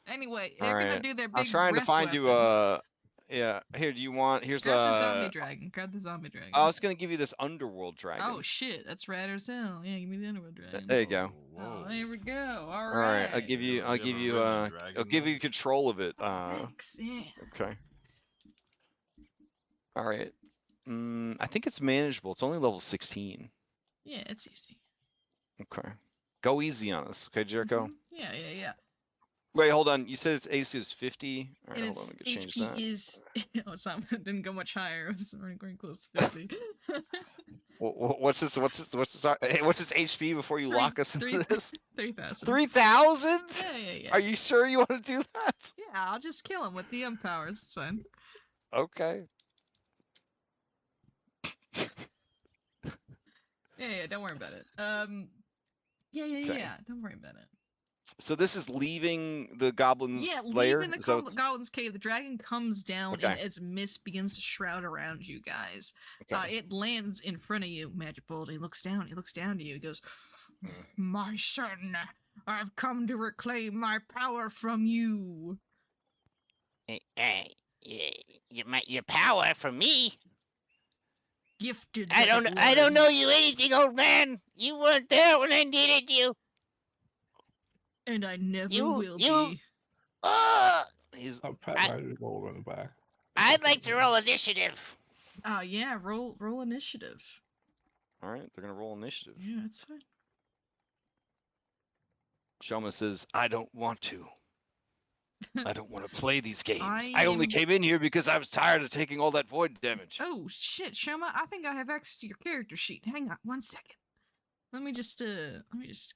Anyway, All they're gonna right. do their I'm big trying to breath find you weapon. yeah. Here, do you want? Here's Grab the zombie dragon. Grab the zombie dragon. I was gonna give you this underworld dragon. Oh shit, that's rad as hell. Yeah, give me the underworld dragon. There you go. Oh, there we go. All All right. right. I'll give you. You I'll have give a you. ribbon I'll dragon, give though? you control of it. Thanks. Yeah. Okay. All right. I think it's manageable. It's only level 16. Yeah, it's easy. Okay. Go easy on us, okay, Jericho? Mhm. Yeah. Wait, hold on. You said its AC is 50. All right, And hold on. its We can change HP that. is oh, it's not, it didn't go much higher. It was very close to 50. What's this? What's this HP before you lock us into this? 3,000. 3,000? Yeah. Are you sure you want to do that? Yeah, I'll just kill him with the powers. It's fine. Okay. Yeah, don't worry about it. Yeah. Okay. Don't worry about it. So this is leaving the goblin's Yeah, lair? leaving the Is that what's- Goblin's Cave, the dragon comes down and Okay. as mist begins to shroud around you guys. Okay. It lands in front of you, Magibold. He looks down to you. He goes, "My son, I've come to reclaim my power from you." Your power from me? Gifted. I that don't know was. you anything, old man. You weren't there when I needed you. And I never You- will you- be. He's I'll pat I- Magibold on the back. I'd like to roll initiative. Yeah, roll initiative. all right. They're gonna roll initiative. Yeah, it's fine. Shoma says, "I don't want to. I don't want to play these games. I I only am- came in here because I was tired of taking all that void damage." Oh shit, Shoma, I think I have access to your character sheet. Hang on 1 second. Let me just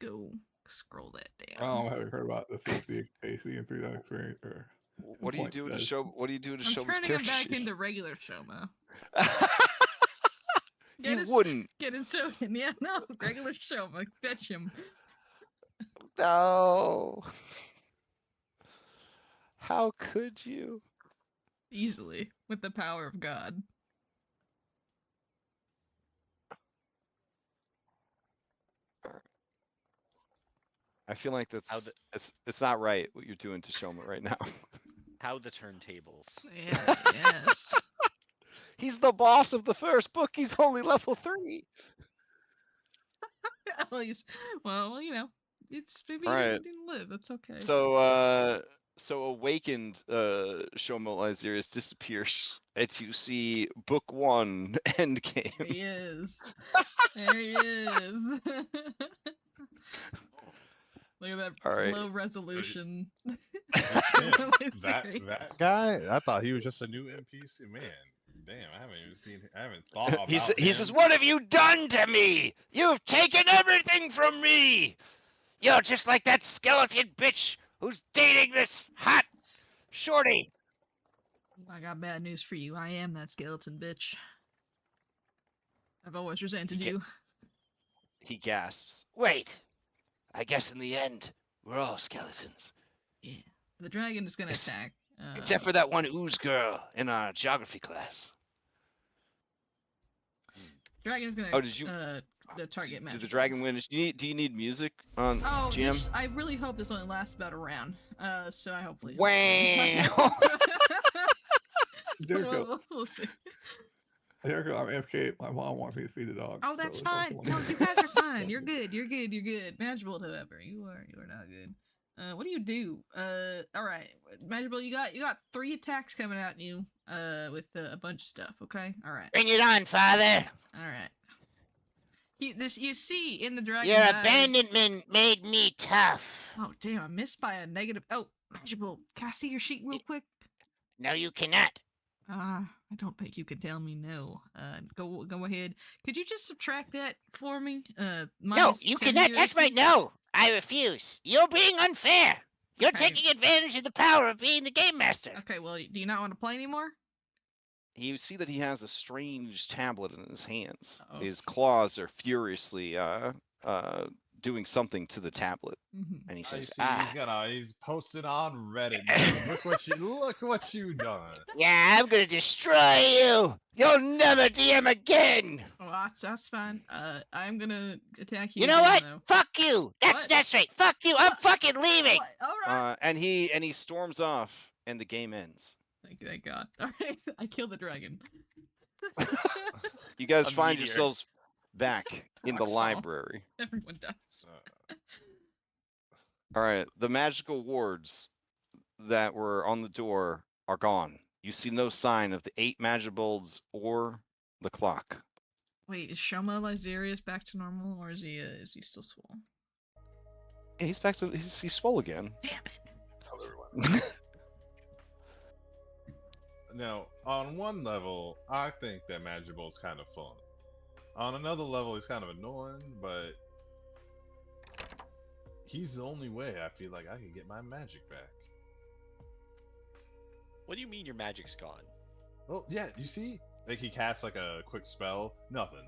go scroll that down. Have you heard about the 50 AC and 3,000 experience? Or What do you do to points show? What do you do to I'm Shoma's turning him character back sheet? into regular Shoma. You his- wouldn't. Get his token. Yeah, no, regular Shoma. Fetch him. No. How could you? Easily, with the power of God. I feel like that's it's not right what you're doing to Shoma right now. How the turntables. Yeah, yes. He's the boss of the first book. He's only level 3. At least, well, you know, it's maybe All he right. didn't live. That's okay. So awakened Shoma Lyzerius disappears as you see book 1 endgame. He is. There he is. Look at that All right. low resolution. Damn, It's that great. guy. I thought he was just a new NPC. Man, damn, I haven't thought about He him. says, "What have you done to me? You've taken everything from me. You're just like that skeleton bitch who's dating this hot shorty." I got bad news for you. I am that skeleton bitch. I've always resented You you. He gasps. Wait, I guess in the end, we're all skeletons. Yeah. The dragon is gonna Ex- attack. Except for that one ooze girl in our geography class. Dragon's gonna. Oh, did you- The target match. Did the dragon win? Do you need music on Oh, GM? I really hope this only lasts about a round. So I hopefully. Wow. Jericho, we'll see. Jericho, I'm AFK. My mom wants me to feed the dog. Oh, that's so fine. don't- No, you guys are fine. You're good. You're good. Magical, however, you are not good. What do you do? All right, Magical, you got 3 attacks coming at you. With a bunch of stuff. Okay. All right. Bring it on, father. All right. You see in the dragon's Your eyes. abandonment made me tough. Oh damn! I missed by a negative. Oh, Magical. Can I see your sheet real quick? No, you cannot. I don't think you can tell me no. Go ahead. Could you just subtract that for me? No, Minus you 10 cannot touch my. accuracy? No, I refuse. You're being unfair. You're Okay. taking advantage of the power of being the game master. Okay, well, do you not want to play anymore? You see that he has a strange tablet in his hands. Uh-oh. His claws are furiously doing something to the tablet, and he I says, see he's posted on Reddit. Look what you done. Yeah, I'm gonna destroy you. You'll never DM again. Oh, that's fine. I'm gonna attack you. You know again, what? Though. Fuck you. That's right. Fuck you. I'm fucking leaving. What? All right. and he storms off, and the game ends. Thank God. All right, I killed the dragon. You guys A find meteor. yourselves back in the Rocks fall. library. Everyone dies. All right, the magical wards that were on the door are gone. You see no sign of the 8 magibulds or the clock. Wait, is Shoma Lysarius back to normal, or is he still swole? Yeah, he's back to he's swole again. Damn it! Tell everyone. Now, on one level, I think that Magibul's kind of fun. On another level, he's kind of annoying, but he's the only way I feel like I can get my magic back. What do you mean your magic's gone? Well, yeah, you see? Like, he casts, like, a quick spell. Nothing.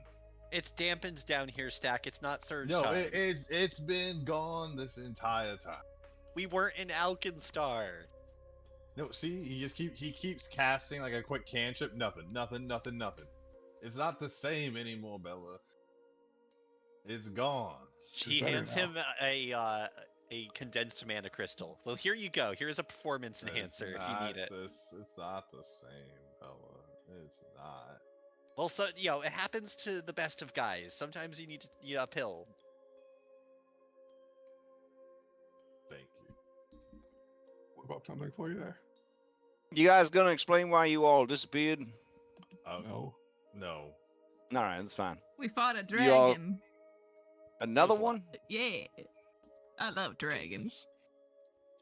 It's dampened down here, Stack. It's not surge No, time. it's been gone this entire time. We weren't in Alkenstar. No, see? He keeps casting, like, a quick cantrip. Nothing. It's not the same anymore, Bella. It's gone. He better hands now. him a condensed mana crystal. Well, here you go. Here's a performance enhancer if you need it. It's not the same, Bella. It's not. Well, so it happens to the best of guys. Sometimes you need to eat a pill. Thank you. What about something for you there? You guys gonna explain why you all disappeared? No. No. All right, that's fine. We fought a You all- dragon. Another There's one. one? Yeah, I love dragons.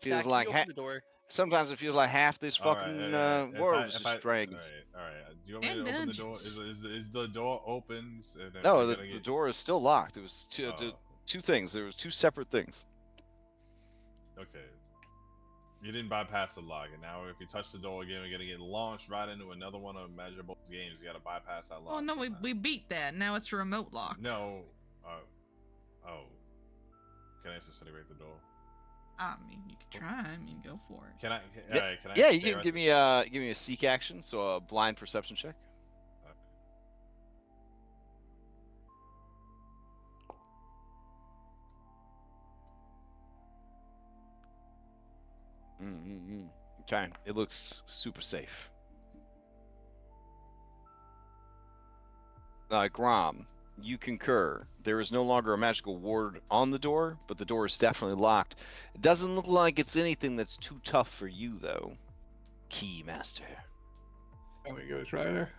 Feels Stack, like you open the door. sometimes it feels like half this fucking world is just dragons. All right. Do you want me And to open the door? dungeons. Is the door open? And then No, we're the gonna get- door is still locked. It was Oh, two things. There was two separate things. okay. You didn't bypass the lock, and now if you touch the door again, we're gonna get launched right into another one of Measurable's games. You gotta bypass that lock. Oh no, somehow. we beat that. Now it's a remote lock. No. Oh. Can I disintegrate the door? I mean, you could try. I mean, go for it. Can I? Yeah, Alright, can I Yeah, you stare can at give me a seek action, so a blind perception check. Okay, it looks super safe. Grom, you concur. There is no longer a magical ward on the door, but the door is definitely locked. It doesn't look like it's anything that's too tough for you, though. Keymaster. Can we give it a try there?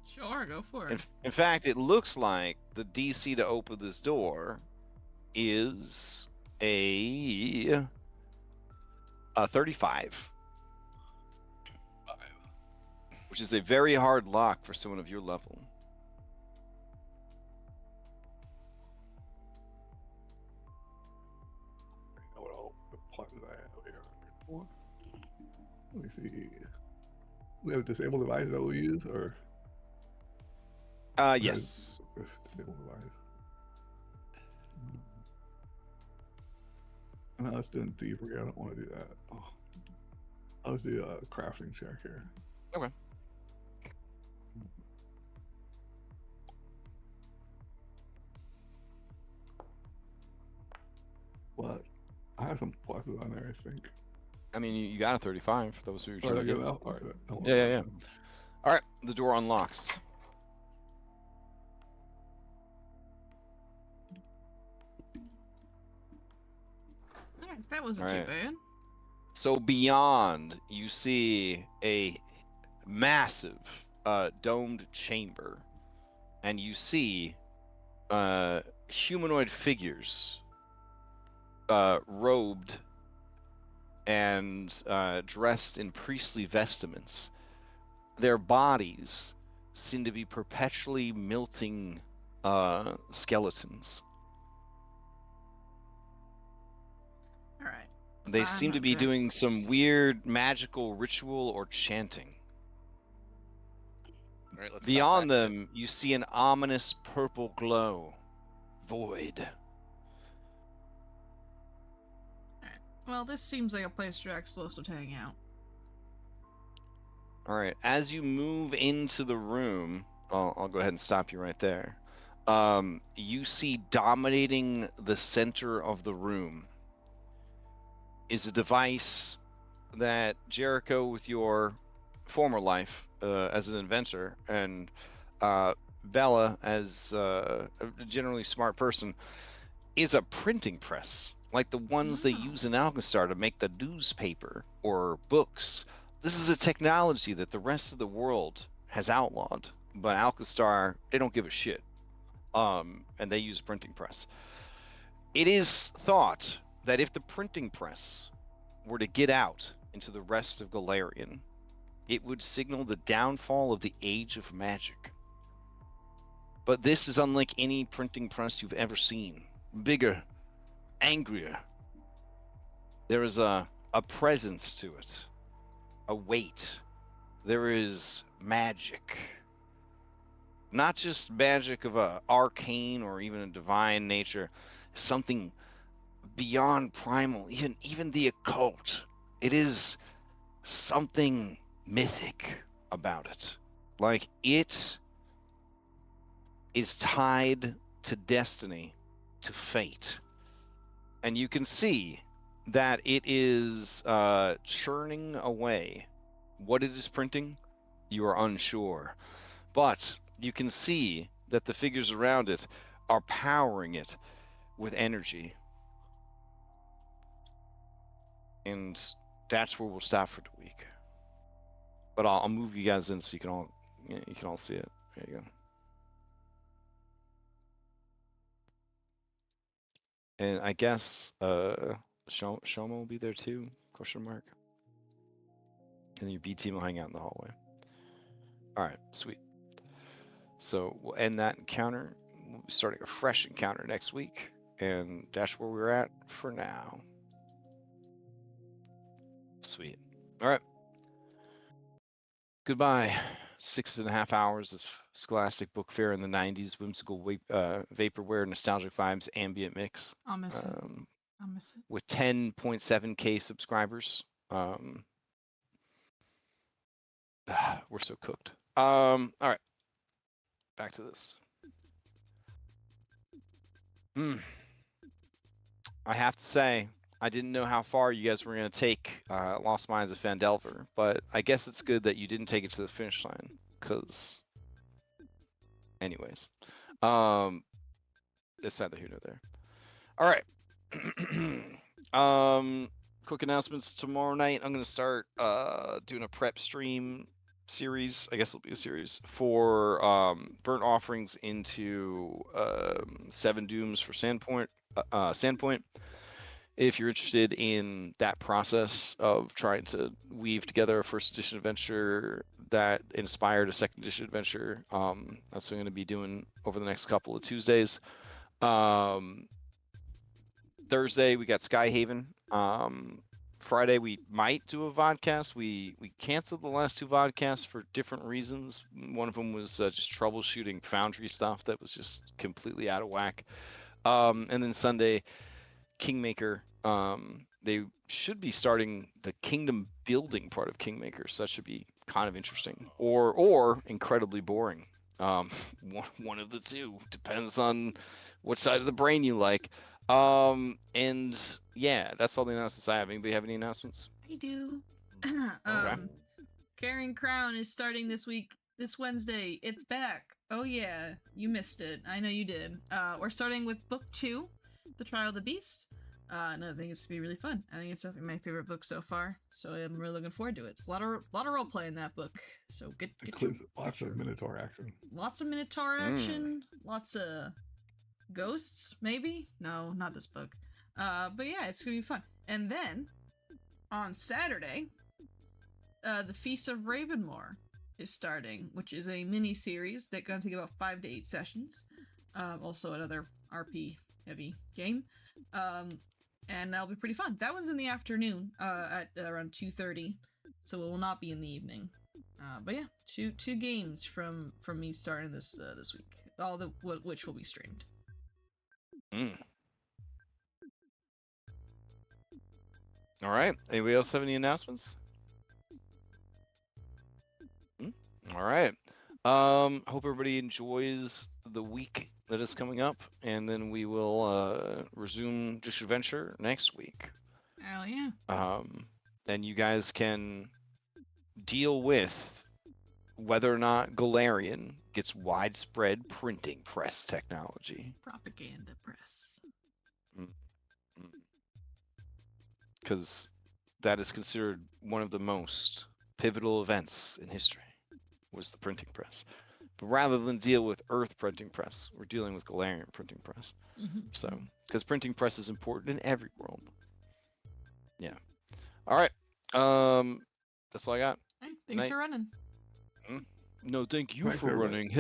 Sure, go for it. In fact, it looks like the DC to open this door is a 35. Which is a very hard lock for someone of your level. What all the pluses I have here. Let me see. We have a disabled device that we use, or Yes. disabled device. No, let's do thievery. I don't want to do that. Oh. Let's do a crafting check here. Okay. But I have some pluses on there, I think. I mean, you got a 35. That was what you were Oh, trying I to get get. it out? All right. Then. Yeah. All right, the door unlocks. Alright, that wasn't Alright. too bad. So beyond, you see a massive domed chamber, and you see humanoid figures, robed and dressed in priestly vestments. Their bodies seem to be perpetually melting skeletons. All right. They seem to be doing some weird magical ritual or chanting. All right, let's Beyond them, you see an ominous purple glow. Void. Alright. Well, this seems like a place for Exlos to hang out. All right. As you move into the room, I'll go ahead and stop you right there. You see dominating the center of the room is a device that Jericho, with your former life as an inventor, and Bella, as a generally smart person, is a printing press, like the ones they use in Alcastar to make the newspaper or books. This is a technology that the rest of the world has outlawed, but Alcastar, they don't give a shit. And they use printing press. It is thought that if the printing press were to get out into the rest of Galarian, it would signal the downfall of the Age of Magic. But this is unlike any printing press you've ever seen. Bigger, angrier. There is a presence to it, a weight. There is magic. Not just magic of a arcane or even a divine nature, something beyond primal, even the occult. It is something mythic about it. Like, it is tied to destiny, to fate. And you can see that it is churning away. What it is printing, you are unsure. But you can see that the figures around it are powering it with energy. And that's where we'll stop for the week. But I'll move you guys in so you can all see it. There you go. And I guess Shoma will be there too? Question mark. And your B team will hang out in the hallway. All right, sweet. So we'll end that encounter. We'll be starting a fresh encounter next week, and that's where we're at for now. Sweet. All right. Goodbye. 6.5 hours of Scholastic Book Fair in the 90s, whimsical vaporware, nostalgic vibes, ambient mix. I'll miss it. I'll miss it. With 10.7K subscribers. We're so cooked. All right. Back to this. I have to say, I didn't know how far you guys were going to take Lost Mines of Phandelver, but I guess it's good that you didn't take it to the finish line, because anyways, it's neither here nor there. All right. Quick announcements. Tomorrow night, I'm going to start doing a prep stream series, I guess it'll be a series, for burnt offerings into 7 Dooms for Sandpoint. If you're interested in that process of trying to weave together a first edition adventure that inspired a second edition adventure, that's what I'm going to be doing over the next couple of Tuesdays. Thursday we got Skyhaven. Friday we might do a vodcast. We canceled the last 2 vodcasts for different reasons. One of them was just troubleshooting Foundry stuff that was just completely out of whack. And then Sunday, Kingmaker. They should be starting the kingdom building part of Kingmaker, so that should be kind of interesting, or incredibly boring. One of the two, depends on what side of the brain you like. And yeah, that's all the announcements I have. Anybody have any announcements? I do. Okay. Carrying Crown is starting this week, this Wednesday. It's back. Oh yeah, you missed it. I know you did. We're starting with book 2, The Trial of the Beast. And I think it's gonna be really fun. I think it's definitely my favorite book so far. So I'm really looking forward to it. It's a lot of role play in that book. So get lots of Minotaur action. Lots of Minotaur action. Lots of Ghosts, maybe? No, not this book. But yeah, it's gonna be fun. And then on Saturday, the Feast of Ravenmore is starting, which is a mini series that's going to take about 5 to 8 sessions. Also another RP heavy game. And that'll be pretty fun. That one's in the afternoon, at around 2:30, so it will not be in the evening. But yeah, two games from me starting this week. Which will be streamed. All right. Anybody else have any announcements? All right. Hope everybody enjoys the week that is coming up, and then we will resume Dish Adventure next week. Hell yeah. And you guys can deal with whether or not Galarian gets widespread printing press technology. Propaganda press. Because that is considered one of the most pivotal events in history, was the printing press. But rather than deal with Earth printing press, we're dealing with Galarian printing press. So, because printing press is important in every world. Yeah. All right. That's all I got. Hey, thanks for running. No, thank you Thanks for for running.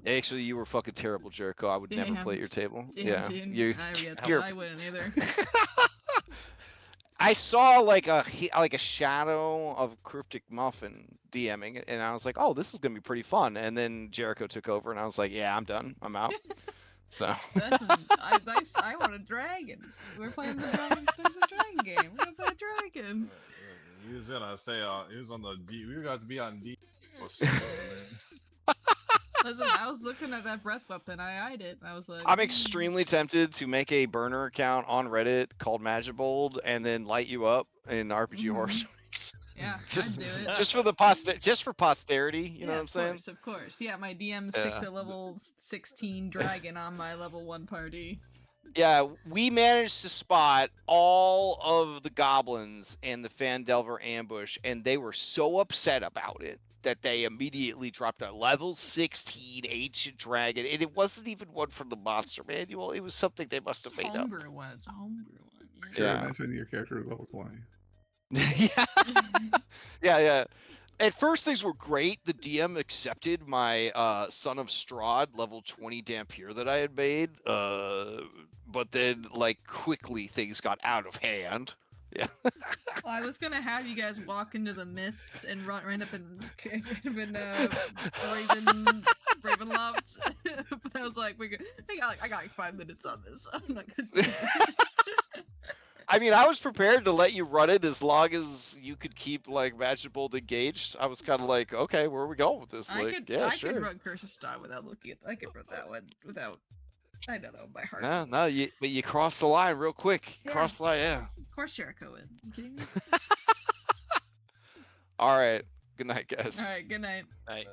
Actually, you were fucking terrible, Jericho. I would never play at your table. Yeah, I wouldn't either. I saw like a shadow of Cryptic Muffin DMing, and I was like, "Oh, this is gonna be pretty fun." And then Jericho took over, and I was like, "Yeah, I'm done. I'm out." So I wanted dragons. We're playing the dragon. There's a dragon game. We're gonna play a dragon. He was gonna say he was on the D. We got to be on D. Listen, I was looking at that breath weapon. I eyed it. I was like, I'm extremely tempted to make a burner account on Reddit called Magibold and then light you up in RPG Horse Weeks. Yeah, just I'd do it. just for posterity. You know what I'm saying? Of course. Yeah, my DM stick the level 16 dragon on my level 1 party. Yeah, we managed to spot all of the goblins in the Fandelver ambush, and they were so upset about it that they immediately dropped a level 16 ancient dragon, and it wasn't even one from the monster manual. It was something they must have made up. It's a homebrew one. Yeah. Mentioned your character is level 20. Yeah. At first, things were great. The DM accepted my Son of Strahd level 20 Dampier that I had made, but then, like, quickly things got out of hand. Yeah. Well, I was gonna have you guys walk into the mists and run up and Ravenloft, but I was like, I got like 5 minutes on this. So I'm not gonna do it. I mean, I was prepared to let you run it as long as you could keep like Magibold engaged. I was kind of like, okay, where are we going with this? I sure. could run Curse of Star without looking at. I could run that one without. I don't know by heart. No, but you crossed the line real quick. Yeah. Cross the line, yeah. Of course, Jericho would. You kidding me? All right. Good night, guys. All right. Good night. Night.